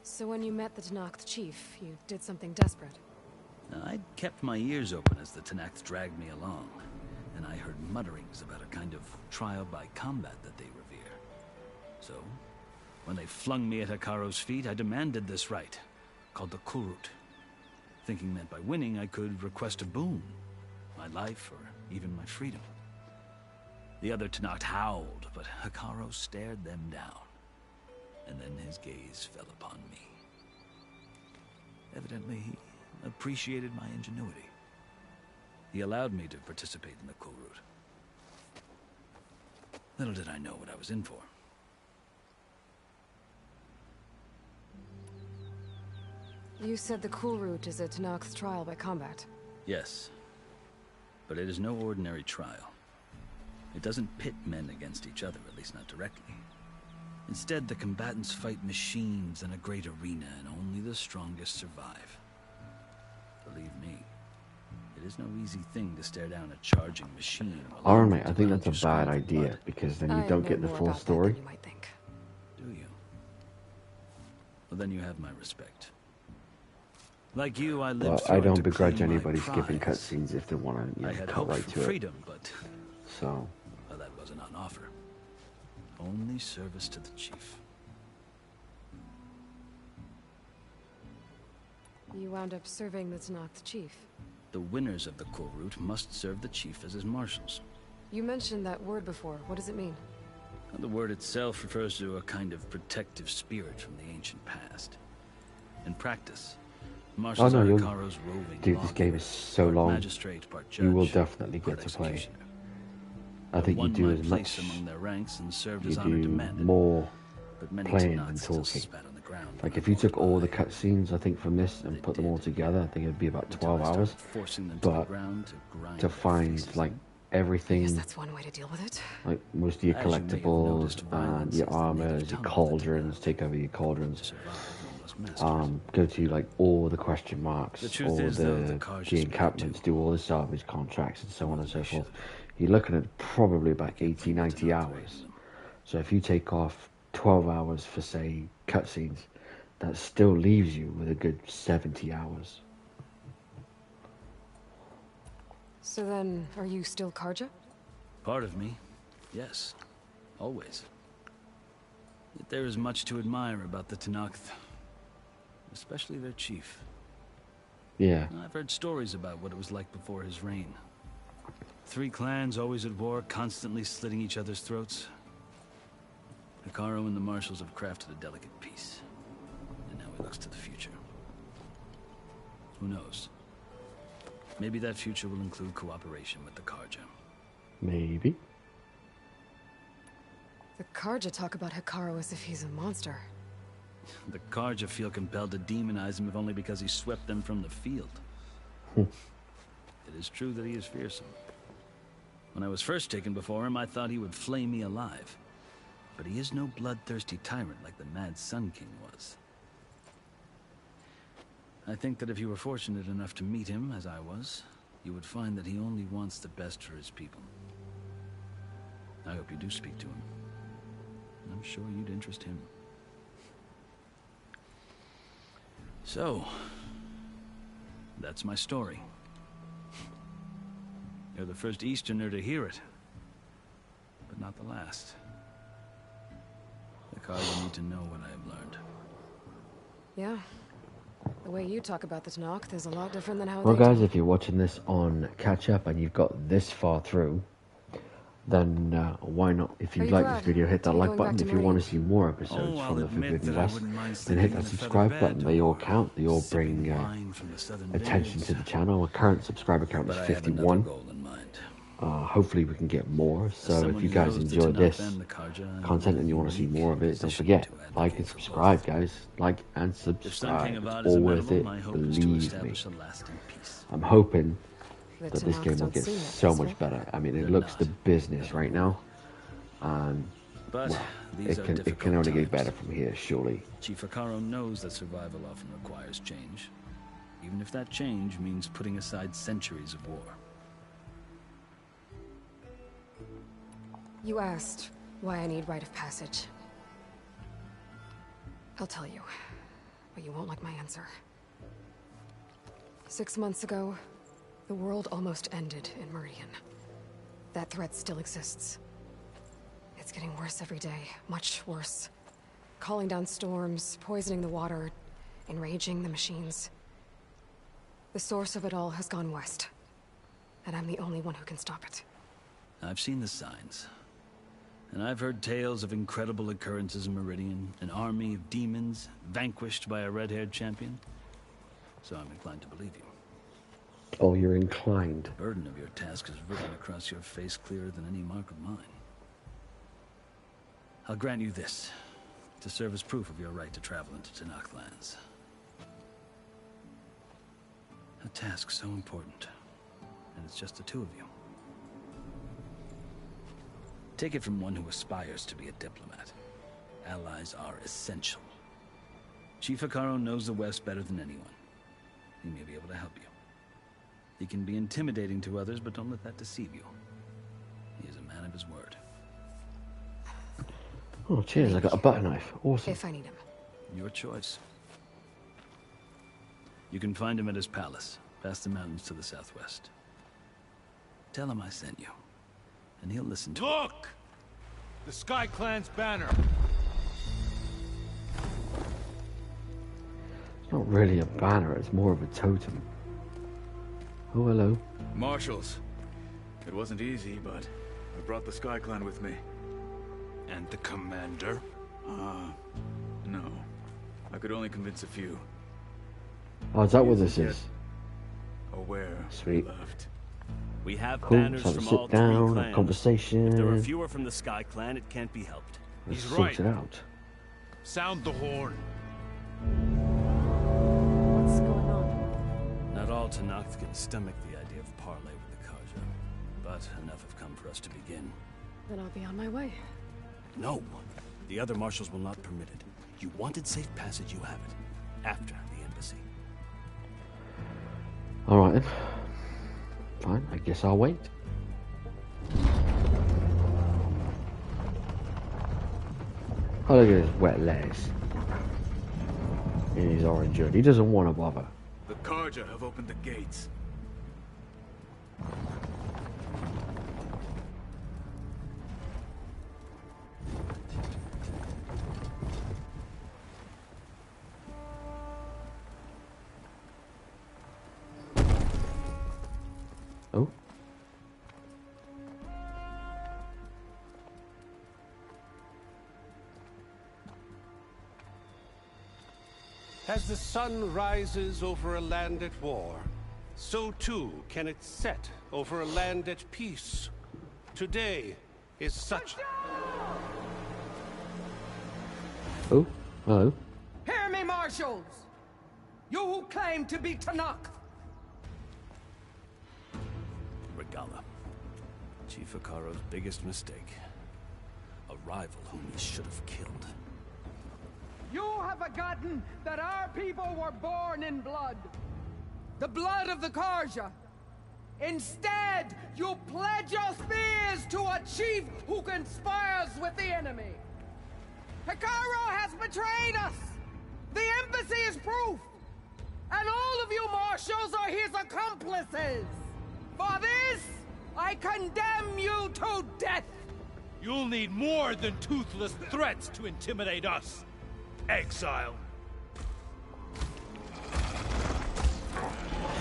So when you met the Tenakth chief, you did something desperate. I'd kept my ears open as the Tenakth dragged me along, and I heard mutterings about a kind of trial by combat that they revere. So, when they flung me at Hekaro's feet, I demanded this right, called the Kulrut, thinking that by winning I could request a boon, my life or even my freedom. The other Tenakth howled, but Hekaro stared them down, and then his gaze fell upon me. Evidently, he appreciated my ingenuity. He allowed me to participate in the Kulrut. Little did I know what I was in for. You said the Kulrut is a Tenakth trial by combat. Yes, but it is no ordinary trial. It doesn't pit men against each other, at least not directly. Instead, the combatants fight machines in a great arena, and only the strongest survive. Believe me, it is no easy thing to stare down a charging machine. Alright, mate, I think that's a bad idea, because then you don't get the full story. You might think. Do you? Well, then you have my respect. Like you, I lived Well, through I it don't to begrudge claim my anybody skipping prize. cutscenes if they want to, I had cut hoped right for to it. freedom, but So, well, that wasn't on offer. Only service to the chief. You wound up serving the Tanakh chief. The winners of the cool route must serve the chief as his marshals. You mentioned that word before. What does it mean? The word itself refers to a kind of protective spirit from the ancient past. In practice, marshals are Hikaru's roving dude, this game is so long. Magistrate, part judge, You will definitely part get to play. executioner. I think you One do might as place much. among their ranks and served You as honor do demanded. more But many playing Tanakh than still talking. spat on the ground. Like if you took all the cutscenes, I think from this and put them all together, I think it'd be about 12 hours. Forcing them to the But ground to grind to their find faces. like I everything, guess that's one way to deal with it. like most of your As you may have collectibles, noticed, violence your is the armors, native your tongue of the cauldrons, take over your cauldrons. Go to like all the question marks, The truth all is, though, the the Karja's great encampments, do all the salvage contracts and so on and so forth. You're looking at probably about 80, 90 hours. So if you take off 12 hours for say cutscenes, that still leaves you with a good 70 hours. So then, are you still Karja? Part of me, yes, always. Yet there is much to admire about the Tanakh, especially their chief. Yeah. I've heard stories about what it was like before his reign. 3 clans always at war, constantly slitting each other's throats. Hikaru and the marshals have crafted a delicate peace, and now he looks to the future. Who knows? Maybe that future will include cooperation with the Karja. Maybe. The Karja talk about Hikaru as if he's a monster. The Karja feel compelled to demonize him if only because he swept them from the field. It is true that he is fearsome. When I was first taken before him, I thought he would flay me alive. But he is no bloodthirsty tyrant like the Mad Sun King was. I think that if you were fortunate enough to meet him, as I was, you would find that he only wants the best for his people. I hope you do speak to him. I'm sure you'd interest him. So, that's my story. You're the first Easterner to hear it, but not the last. The Karja need to know what I have learned. Yeah. The way you talk about the Tanakh is a lot different than how Well, they guys, do. if you're watching this on catch up and you've got this far through, then why not? If you Are you like glad this video, hit that to be like going button. back to If you want to Marine? see more episodes I'll from the admit Forbidden that I West, wouldn't mind then sleeping hit in that a feather subscribe bed button. They all count. They all sipping bring wine from the southern attention vineyards. to the channel. Our current subscriber count is But I have another 51. goal in mind. Hopefully we can get more. So if someone you who guys knows the enjoyed Tanakh this and the Karja, content and you want to see more of it, don't forget, like and subscribe, guys. Like and If Sun subscribe. King It's Avad is all worth amenable, it. my hope is to Believe me. establish a lasting peace. I'm hoping The that this Tanakh game will don't get seem that so peaceful. much better. I mean, it They're looks not. the business right now, and But well, these are it can difficult only get times. better from here, surely. Chief Hikaru knows that survival often requires change, even if that change means putting aside centuries of war. You asked why I need rite of passage. I'll tell you, but you won't like my answer. 6 months ago, the world almost ended in Meridian. That threat still exists. It's getting worse every day, much worse. Calling down storms, poisoning the water, enraging the machines. The source of it all has gone west, and I'm the only one who can stop it. I've seen the signs. And I've heard tales of incredible occurrences in Meridian, an army of demons vanquished by a red-haired champion. So I'm inclined to believe you. Oh, you're inclined. The burden of your task is written across your face clearer than any mark of mine. I'll grant you this, to serve as proof of your right to travel into Tanakh lands. A task so important, and it's just the two of you. Take it from one who aspires to be a diplomat. Allies are essential. Chief Hikaru knows the West better than anyone. He may be able to help you. He can be intimidating to others, but don't let that deceive you. He is a man of his word. Oh, cheers, I got a butter knife. Awesome. If I need him. Your choice. You can find him at his palace, past the mountains to the southwest. Tell him I sent you, and he'll listen to Look! The Sky Clan's banner. It's not really a banner, it's more of a totem. Oh, hello. Marshals. It wasn't easy, but I brought the Sky Clan with me. And the commander? No. I could only convince a few. Oh, is that what this is? Aware. Sweet. Left. We have Cool, banners so have a from sit all down, three a clans. conversation. If there are fewer from the Sky Clan, it can't be helped. Let's He's sort right. it out. Sound the horn. What's going on? Not all Tenakth can stomach the idea of parley with the Karja, but enough have come for us to begin. Then I'll be on my way. No, the other marshals will not permit it. You wanted safe passage, you have it. After the embassy. Alright then. Fine, I guess I'll wait. Oh, look at his wet legs. In his orange hood. He doesn't want to bother. The Karja have opened the gates. Oh. As the sun rises over a land at war, so too can it set over a land at peace. Today is such... Oh, hello. Hear me, marshals! You who claim to be Tenakth! Regala. Chief Hikaru's biggest mistake. A rival whom he should have killed. You have forgotten that our people were born in blood. The blood of the Karja. Instead, you pledge your spears to a chief who conspires with the enemy. Hikaru has betrayed us! The embassy is proof! And all of you marshals are his accomplices! For this, I condemn you to death! You'll need more than toothless threats to intimidate us. Exile.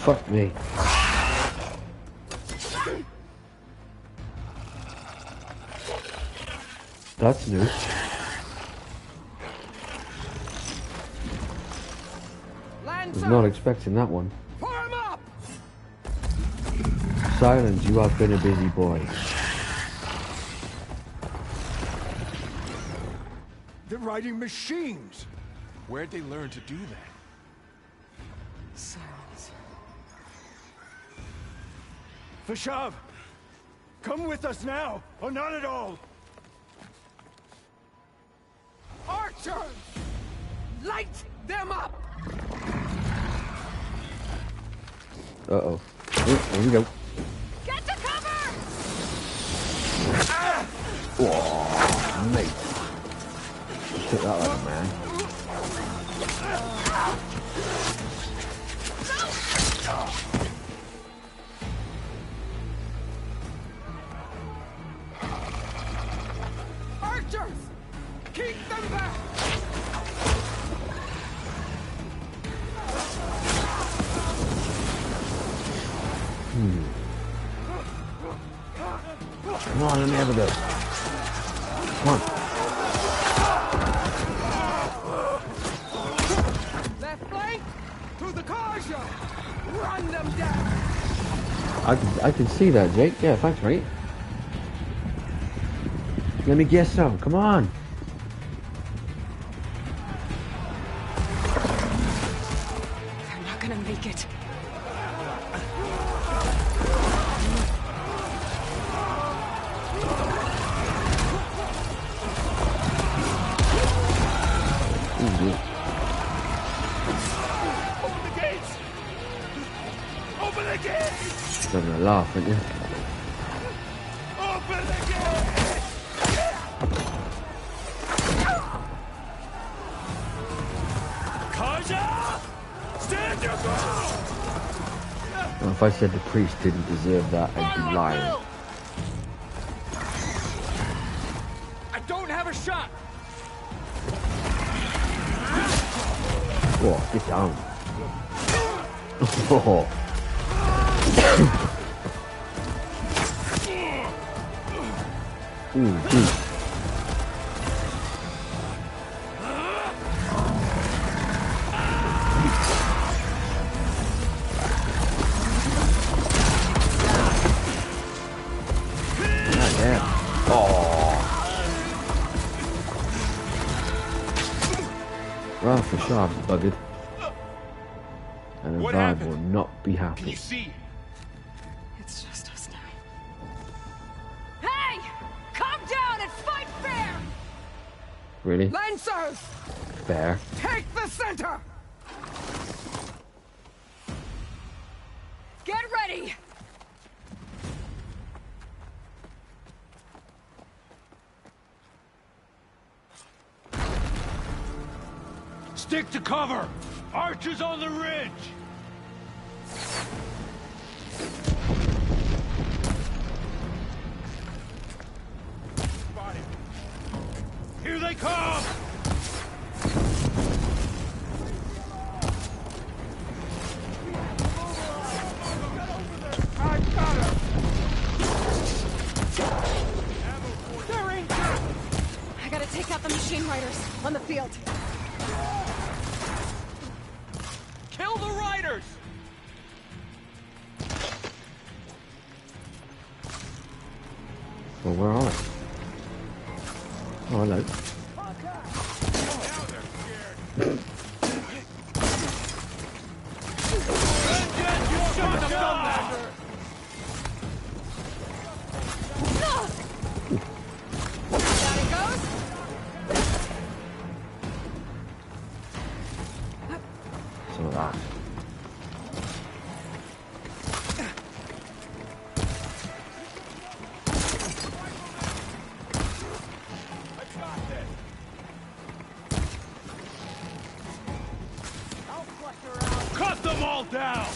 Fuck me. That's new. Was not expecting that one. Form up! Silence, you have been a busy boy. They're riding machines. Where'd they learn to do that? Silence. Vashav! Come with us now, or not at all! Archers! Light them up! Uh-oh. Oh, here we go. Get to cover! Whoa, mate. Took that like a man. Archers! Keep them back! Come on, let me have a go. Come on. Left flank to the Karja! Run them down! I can see that, Jake. Yeah, thanks, mate. Let me guess some. Come on. I'm not gonna make it. gonna laugh, aren't you? Open the gate! Kaja! Stand your ground! Well, if I said the priest didn't deserve that, I'd be lying. I don't have a shot! Oh, get down. Oh. Ooh, geez. Well, for sure, I'm buggered. And the vibe will not be happy. Can you see? It's just us now. Hey! Calm down and fight fair! Really? Lancers! Fair. Take the center! Get ready! Stick to cover! Archers on the ridge! Here they come! I've got her! They're injured! I gotta take out the machine riders on the field. Kill the riders! Well, where are they? Oh, hello. Down it goes. Some of that. Cut them all down!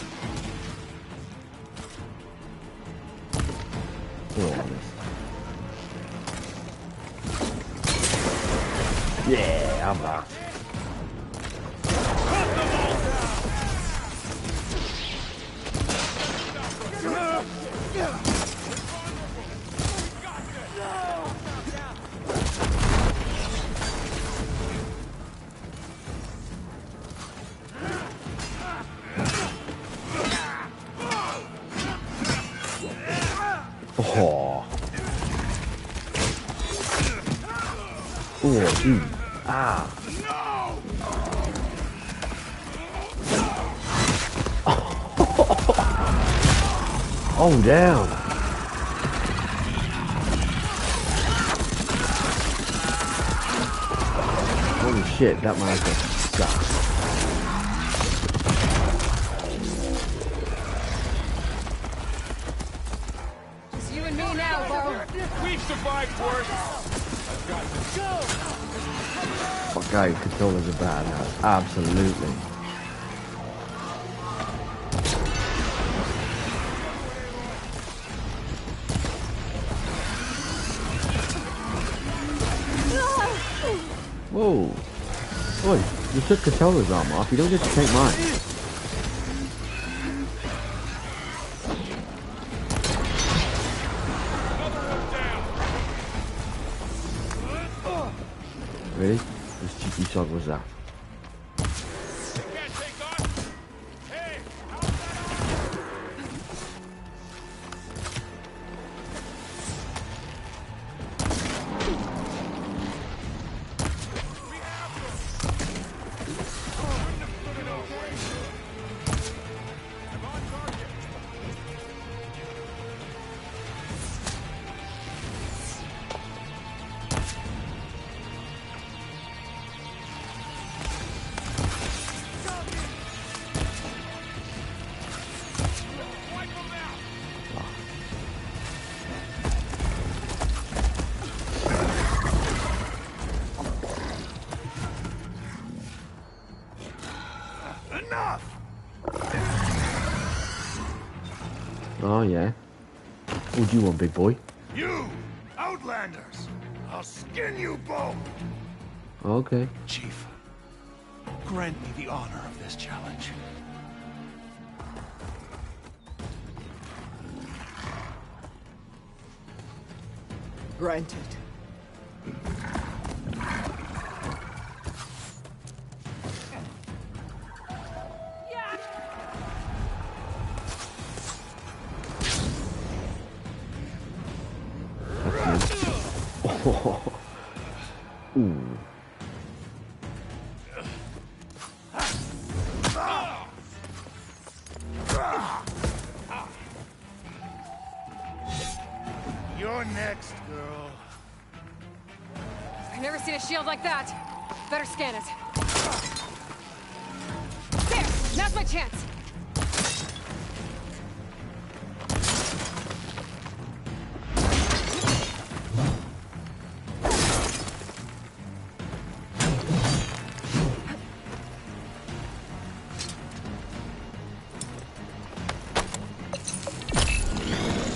Yeah, I'm back. Oh. Oh, dude. Ah. Oh, down. Holy shit, that monster sucks. It's you and me now, Bo. We've survived worse! I've got to go! Fuck, guy, controllers are bad now. Absolutely. Whoa. Oi, you took Catella's arm off, you don't get to take mine. Really? Which cheeky sod was that? enough! Oh, yeah. What do you want, big boy? You, Outlanders! I'll skin you both! Okay. Chief, grant me the honor of this challenge. Granted. Oh. Ooh. You're next, girl. I've never seen a shield like that. Better scan it. There! Now's my chance!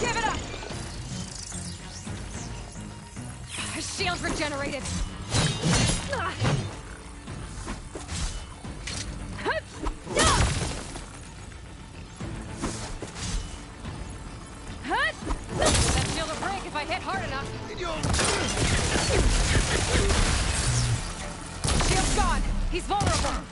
Give it up! His shield's regenerated. That shield will break if I hit hard enough. Shield's gone. He's vulnerable.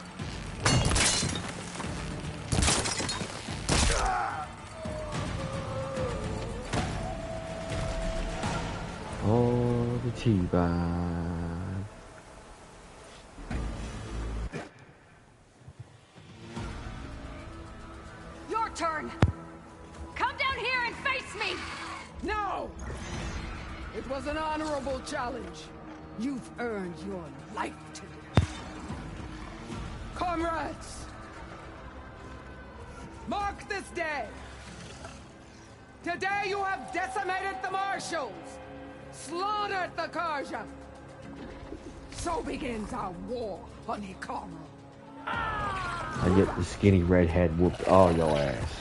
Oh, the tea bag. Your turn. Come down here and face me. No! It was an honorable challenge. You've earned your life today. Comrades! Mark this day! Today you have decimated the Marshals! Slaughtered the Karja! So begins our war on Hikaru. I get the skinny redhead whooped all your ass.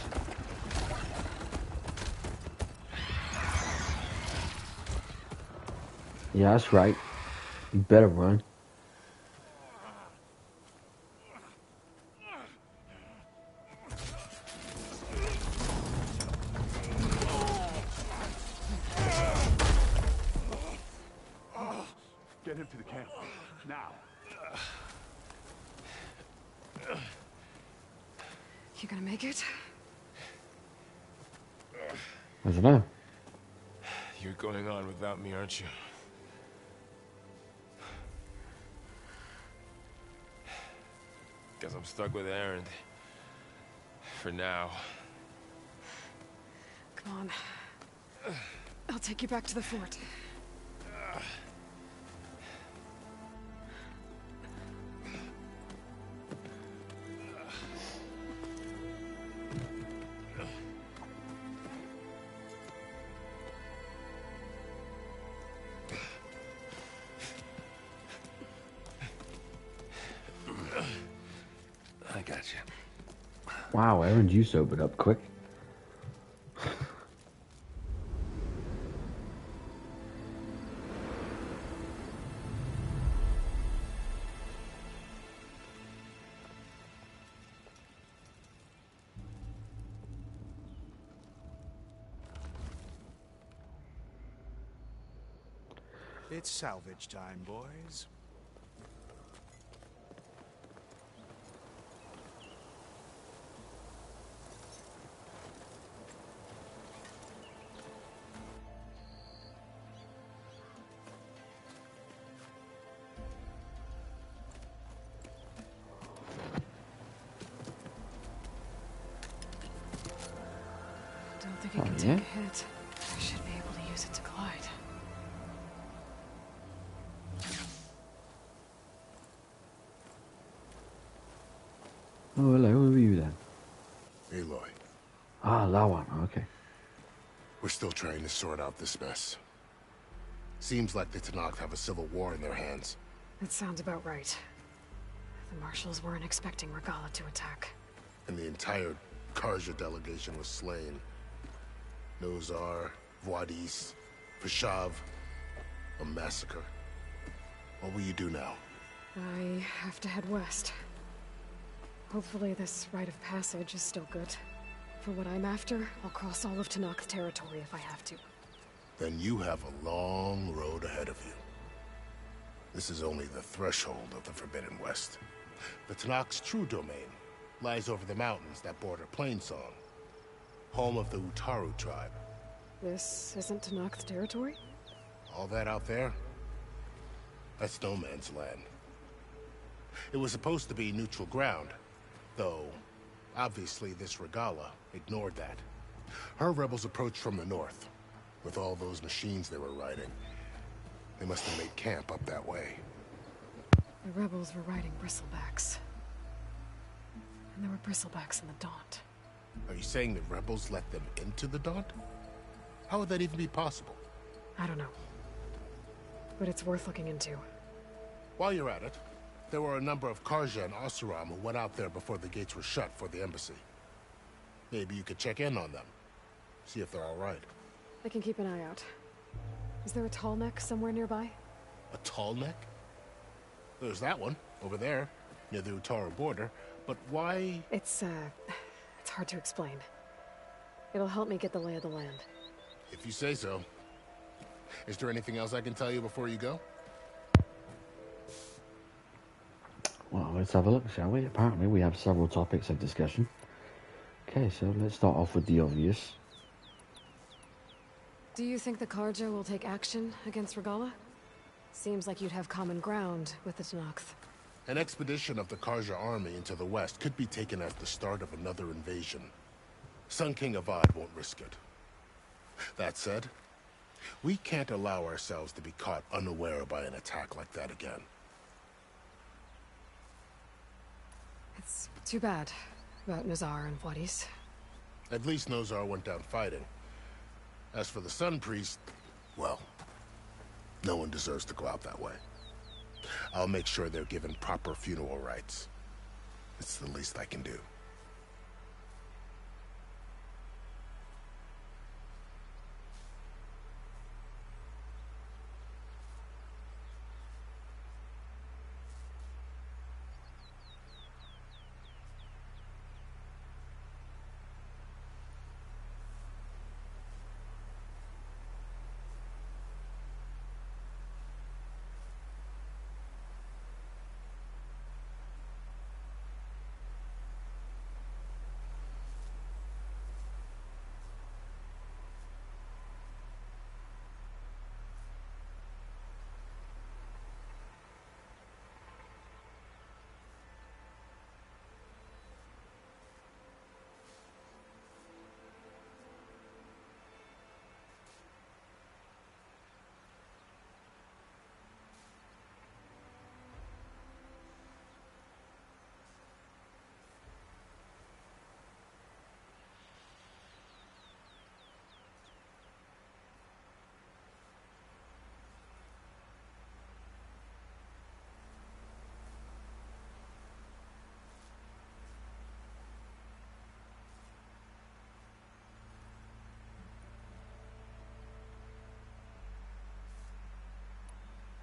Yeah, that's right. You better run. Get him to the camp. Now. You gonna make it? I don't know. You're going on without me, aren't you? Guess I'm stuck with Aaron. For now. Come on. I'll take you back to the fort. I got you. Wow, Aaron, you sobered up quick. It's salvage time, boys. Don't think I can take a hit. I should be able to use it to glide. Oh, hello, who are you then? Aloy, Ah, that one, okay. we're still trying to sort out this mess. Seems like the Tenakth have a civil war in their hands. That sounds about right. The marshals weren't expecting Regala to attack. And the entire Karja delegation was slain. Nozar, Voidis, Ps5, a massacre. What will you do now? I have to head west. Hopefully this rite of passage is still good. For what I'm after, I'll cross all of Tenakth territory if I have to. Then you have a long road ahead of you. This is only the threshold of the Forbidden West. The Tenakth's true domain lies over the mountains that border Plainsong, home of the Utaru tribe. This isn't Tenakth territory? All that out there? That's no man's land. It was supposed to be neutral ground, though obviously this Regala ignored that. Her rebels approached from the north, with all those machines they were riding. They must have made camp up that way. The rebels were riding bristlebacks. And there were bristlebacks in the Daunt. Are you saying the rebels let them into the Daunt? How would that even be possible? I don't know. But it's worth looking into. While you're at it, there were a number of Karja and Oseram who went out there before the gates were shut for the embassy. Maybe you could check in on them. See if they're all right. I can keep an eye out. Is there a tall neck somewhere nearby? A tall neck? There's that one, over there, near the Utaru border. But why? It's hard to explain. It'll help me get the lay of the land. If you say so. Is there anything else I can tell you before you go? Well, let's have a look, shall we? Apparently we have several topics of discussion. Okay, so let's start off with the obvious. Do you think the Karja will take action against Regala? Seems like you'd have common ground with the Tenakth. An expedition of the Karja army into the west could be taken as the start of another invasion. Sun King Avad won't risk it. That said, we can't allow ourselves to be caught unaware by an attack like that again. It's too bad about Nazar and Voidis. At least Nozar went down fighting. As for the Sun Priest, well, no one deserves to go out that way. I'll make sure they're given proper funeral rites. It's the least I can do.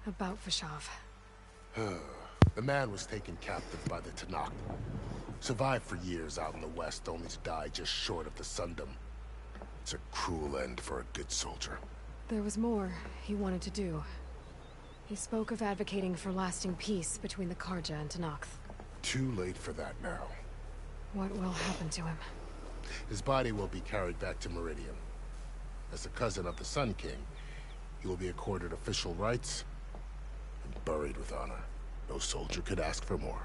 About Ps5. The man was taken captive by the Tenakth. Survived for years out in the west, only to die just short of the Sundom. It's a cruel end for a good soldier. There was more he wanted to do. He spoke of advocating for lasting peace between the Karja and Tenakth. Too late for that now. What will happen to him? His body will be carried back to Meridian. As a cousin of the Sun King, he will be accorded official rights and buried with honor. No soldier could ask for more.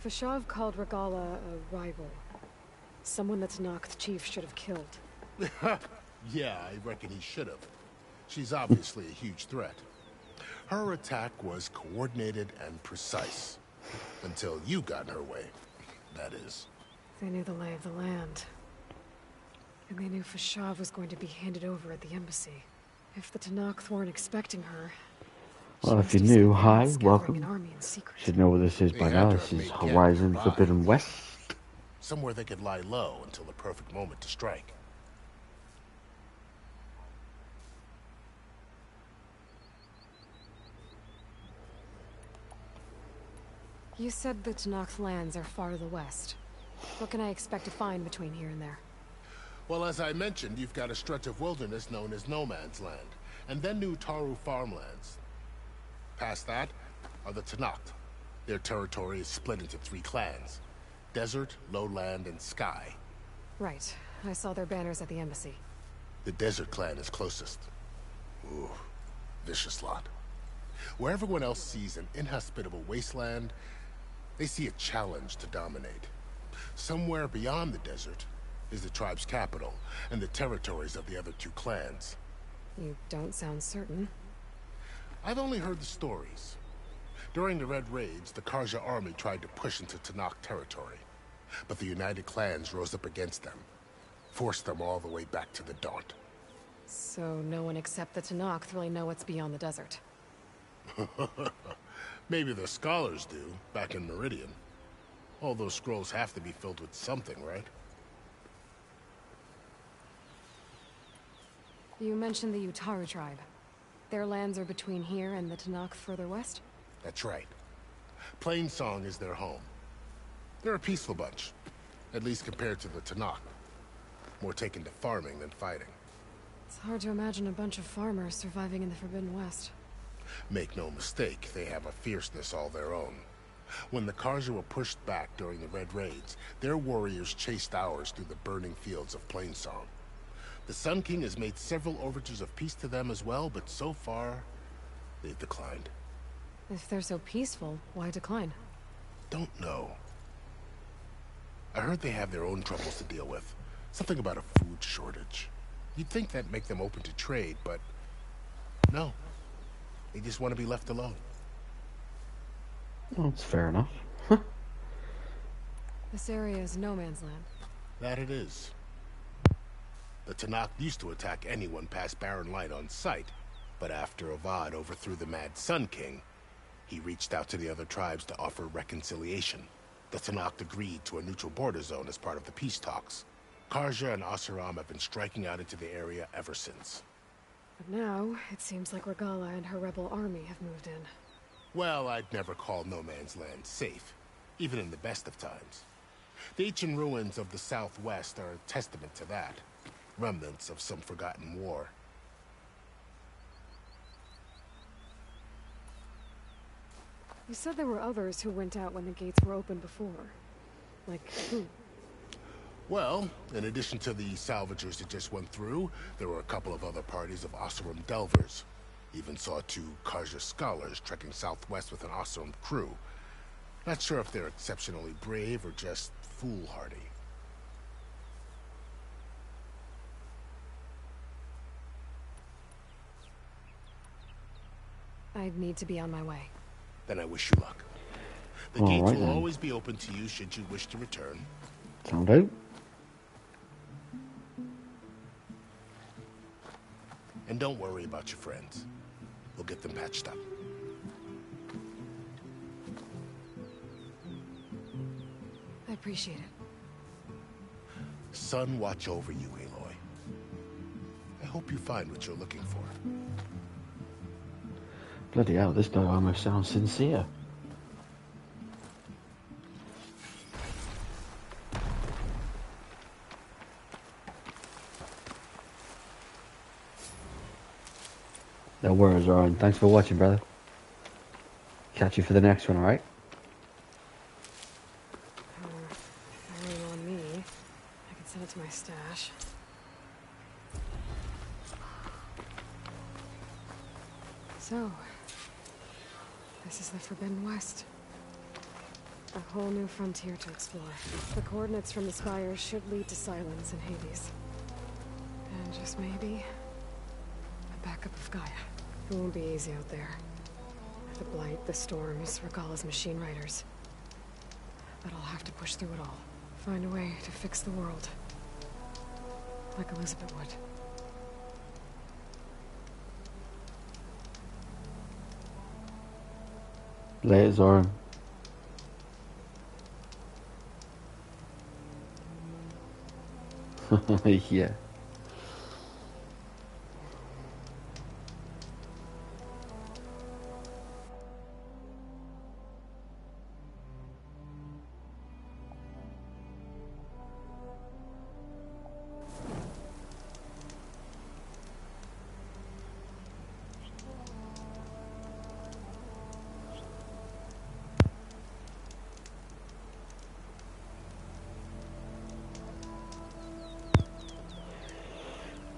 Ps5 called Regala a rival. Someone that Tenakth chief should have killed. Yeah, I reckon he should have. She's obviously a huge threat. Her attack was coordinated and precise. Until you got in her way, that is. They knew the lay of the land. And they knew Ps5 was going to be handed over at the embassy. If the Tenakth weren't expecting her... Well, if you're new, hi, an welcome. army in secret. Should know what this is by They now. had to This have is made camp Horizon nearby. Forbidden West. Somewhere they could lie low until the perfect moment to strike. You said the Tenakth lands are far to the west. What can I expect to find between here and there? Well, as I mentioned, you've got a stretch of wilderness known as No Man's Land, and then New Taru farmlands. Past that are the Tenakth. Their territory is split into 3 clans: Desert, Lowland, and Sky. Right. I saw their banners at the embassy. The Desert clan is closest. Ooh, vicious lot. Where everyone else sees an inhospitable wasteland, they see a challenge to dominate. Somewhere beyond the desert is the tribe's capital, and the territories of the other 2 clans. You don't sound certain. I've only heard the stories. During the Red Raids, the Karja army tried to push into Tenakth territory, but the United Clans rose up against them, forced them all the way back to the Daunt. So no one except the Tenakth really know what's beyond the desert. Maybe the scholars do, back in Meridian. All those scrolls have to be filled with something, right? You mentioned the Utaru tribe. Their lands are between here and the Tenakth further west? That's right. Plainsong is their home. They're a peaceful bunch, at least compared to the Tenakth. More taken to farming than fighting. It's hard to imagine a bunch of farmers surviving in the Forbidden West. Make no mistake, they have a fierceness all their own. When the Karja were pushed back during the Red Raids, their warriors chased ours through the burning fields of Plainsong. The Sun King has made several overtures of peace to them as well, but so far, they've declined. If they're so peaceful, why decline? Don't know. I heard they have their own troubles to deal with. Something about a food shortage. You'd think that'd make them open to trade, but no. They just want to be left alone. Well, that's fair enough. This area is no man's land. That it is. The Tenakth used to attack anyone past Barren Light on sight, but after Avad overthrew the Mad Sun King, he reached out to the other tribes to offer reconciliation. The Tenakth agreed to a neutral border zone as part of the peace talks. Karja and Oseram have been striking out into the area ever since. But now, it seems like Regala and her rebel army have moved in. Well, I'd never call No Man's Land safe, even in the best of times. The ancient ruins of the Southwest are a testament to that. Remnants of some forgotten war. You said there were others who went out when the gates were open before. Like who? Well, in addition to the salvagers that just went through, there were a couple of other parties of Oseram delvers. Even saw 2 Karja scholars trekking southwest with an Oseram crew. Not sure if they're exceptionally brave or just foolhardy. I'd need to be on my way. Then I wish you luck. The All gates right, will then. always be open to you should you wish to return. Sound out? And don't worry about your friends. We'll get them patched up. I appreciate it. Sun watch over you, Aloy. I hope you find what you're looking for. Bloody hell, this guy almost sounds sincere. No worries, Ryan. Thanks for watching, brother. Catch you for the next one, alright? Really on me. I can send it to my stash. So, this is the Forbidden West. A whole new frontier to explore. The coordinates from the spires should lead to Silence and Hades. And just maybe, a backup of Gaia. It won't be easy out there. The Blight, the Storms, Regala's machine riders. But I'll have to push through it all. Find a way to fix the world. Like Elizabeth would. Later, Zoran. Yeah.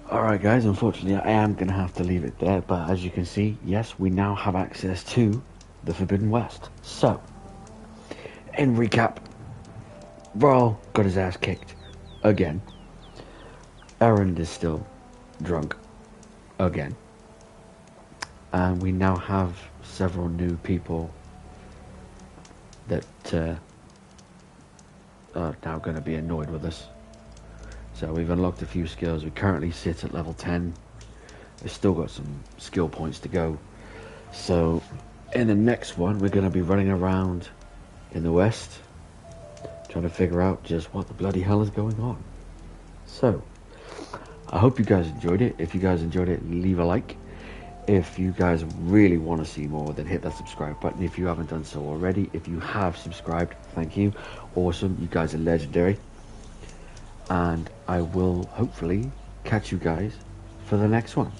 Alright guys, unfortunately I am going to have to leave it there, but as you can see, yes, we now have access to the Forbidden West. So, in recap, Varl got his ass kicked again. Erend is still drunk again. And we now have several new people that are now going to be annoyed with us. So we've unlocked a few skills. We currently sit at level 10. We've still got some skill points to go. So in the next one, we're going to be running around in the west, trying to figure out just what the bloody hell is going on. So I hope you guys enjoyed it. If you guys enjoyed it, leave a like. If you guys really want to see more, then hit that subscribe button if you haven't done so already. If you have subscribed, thank you. Awesome. You guys are legendary. And I will hopefully catch you guys for the next one.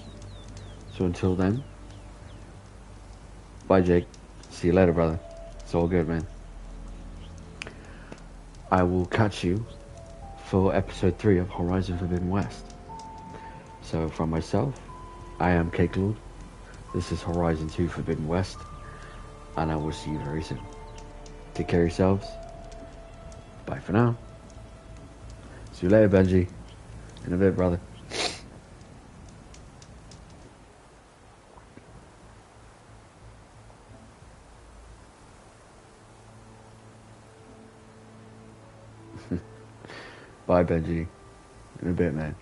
So until then, bye Jake. See you later, brother. It's all good, man. I will catch you for episode 3 of Horizon Forbidden West. So from myself, I am Cake Lord. This is Horizon 2 Forbidden West. And I will see you very soon. Take care of yourselves. Bye for now. See you later, Benji. In a bit, brother. Bye, Benji. In a bit, man.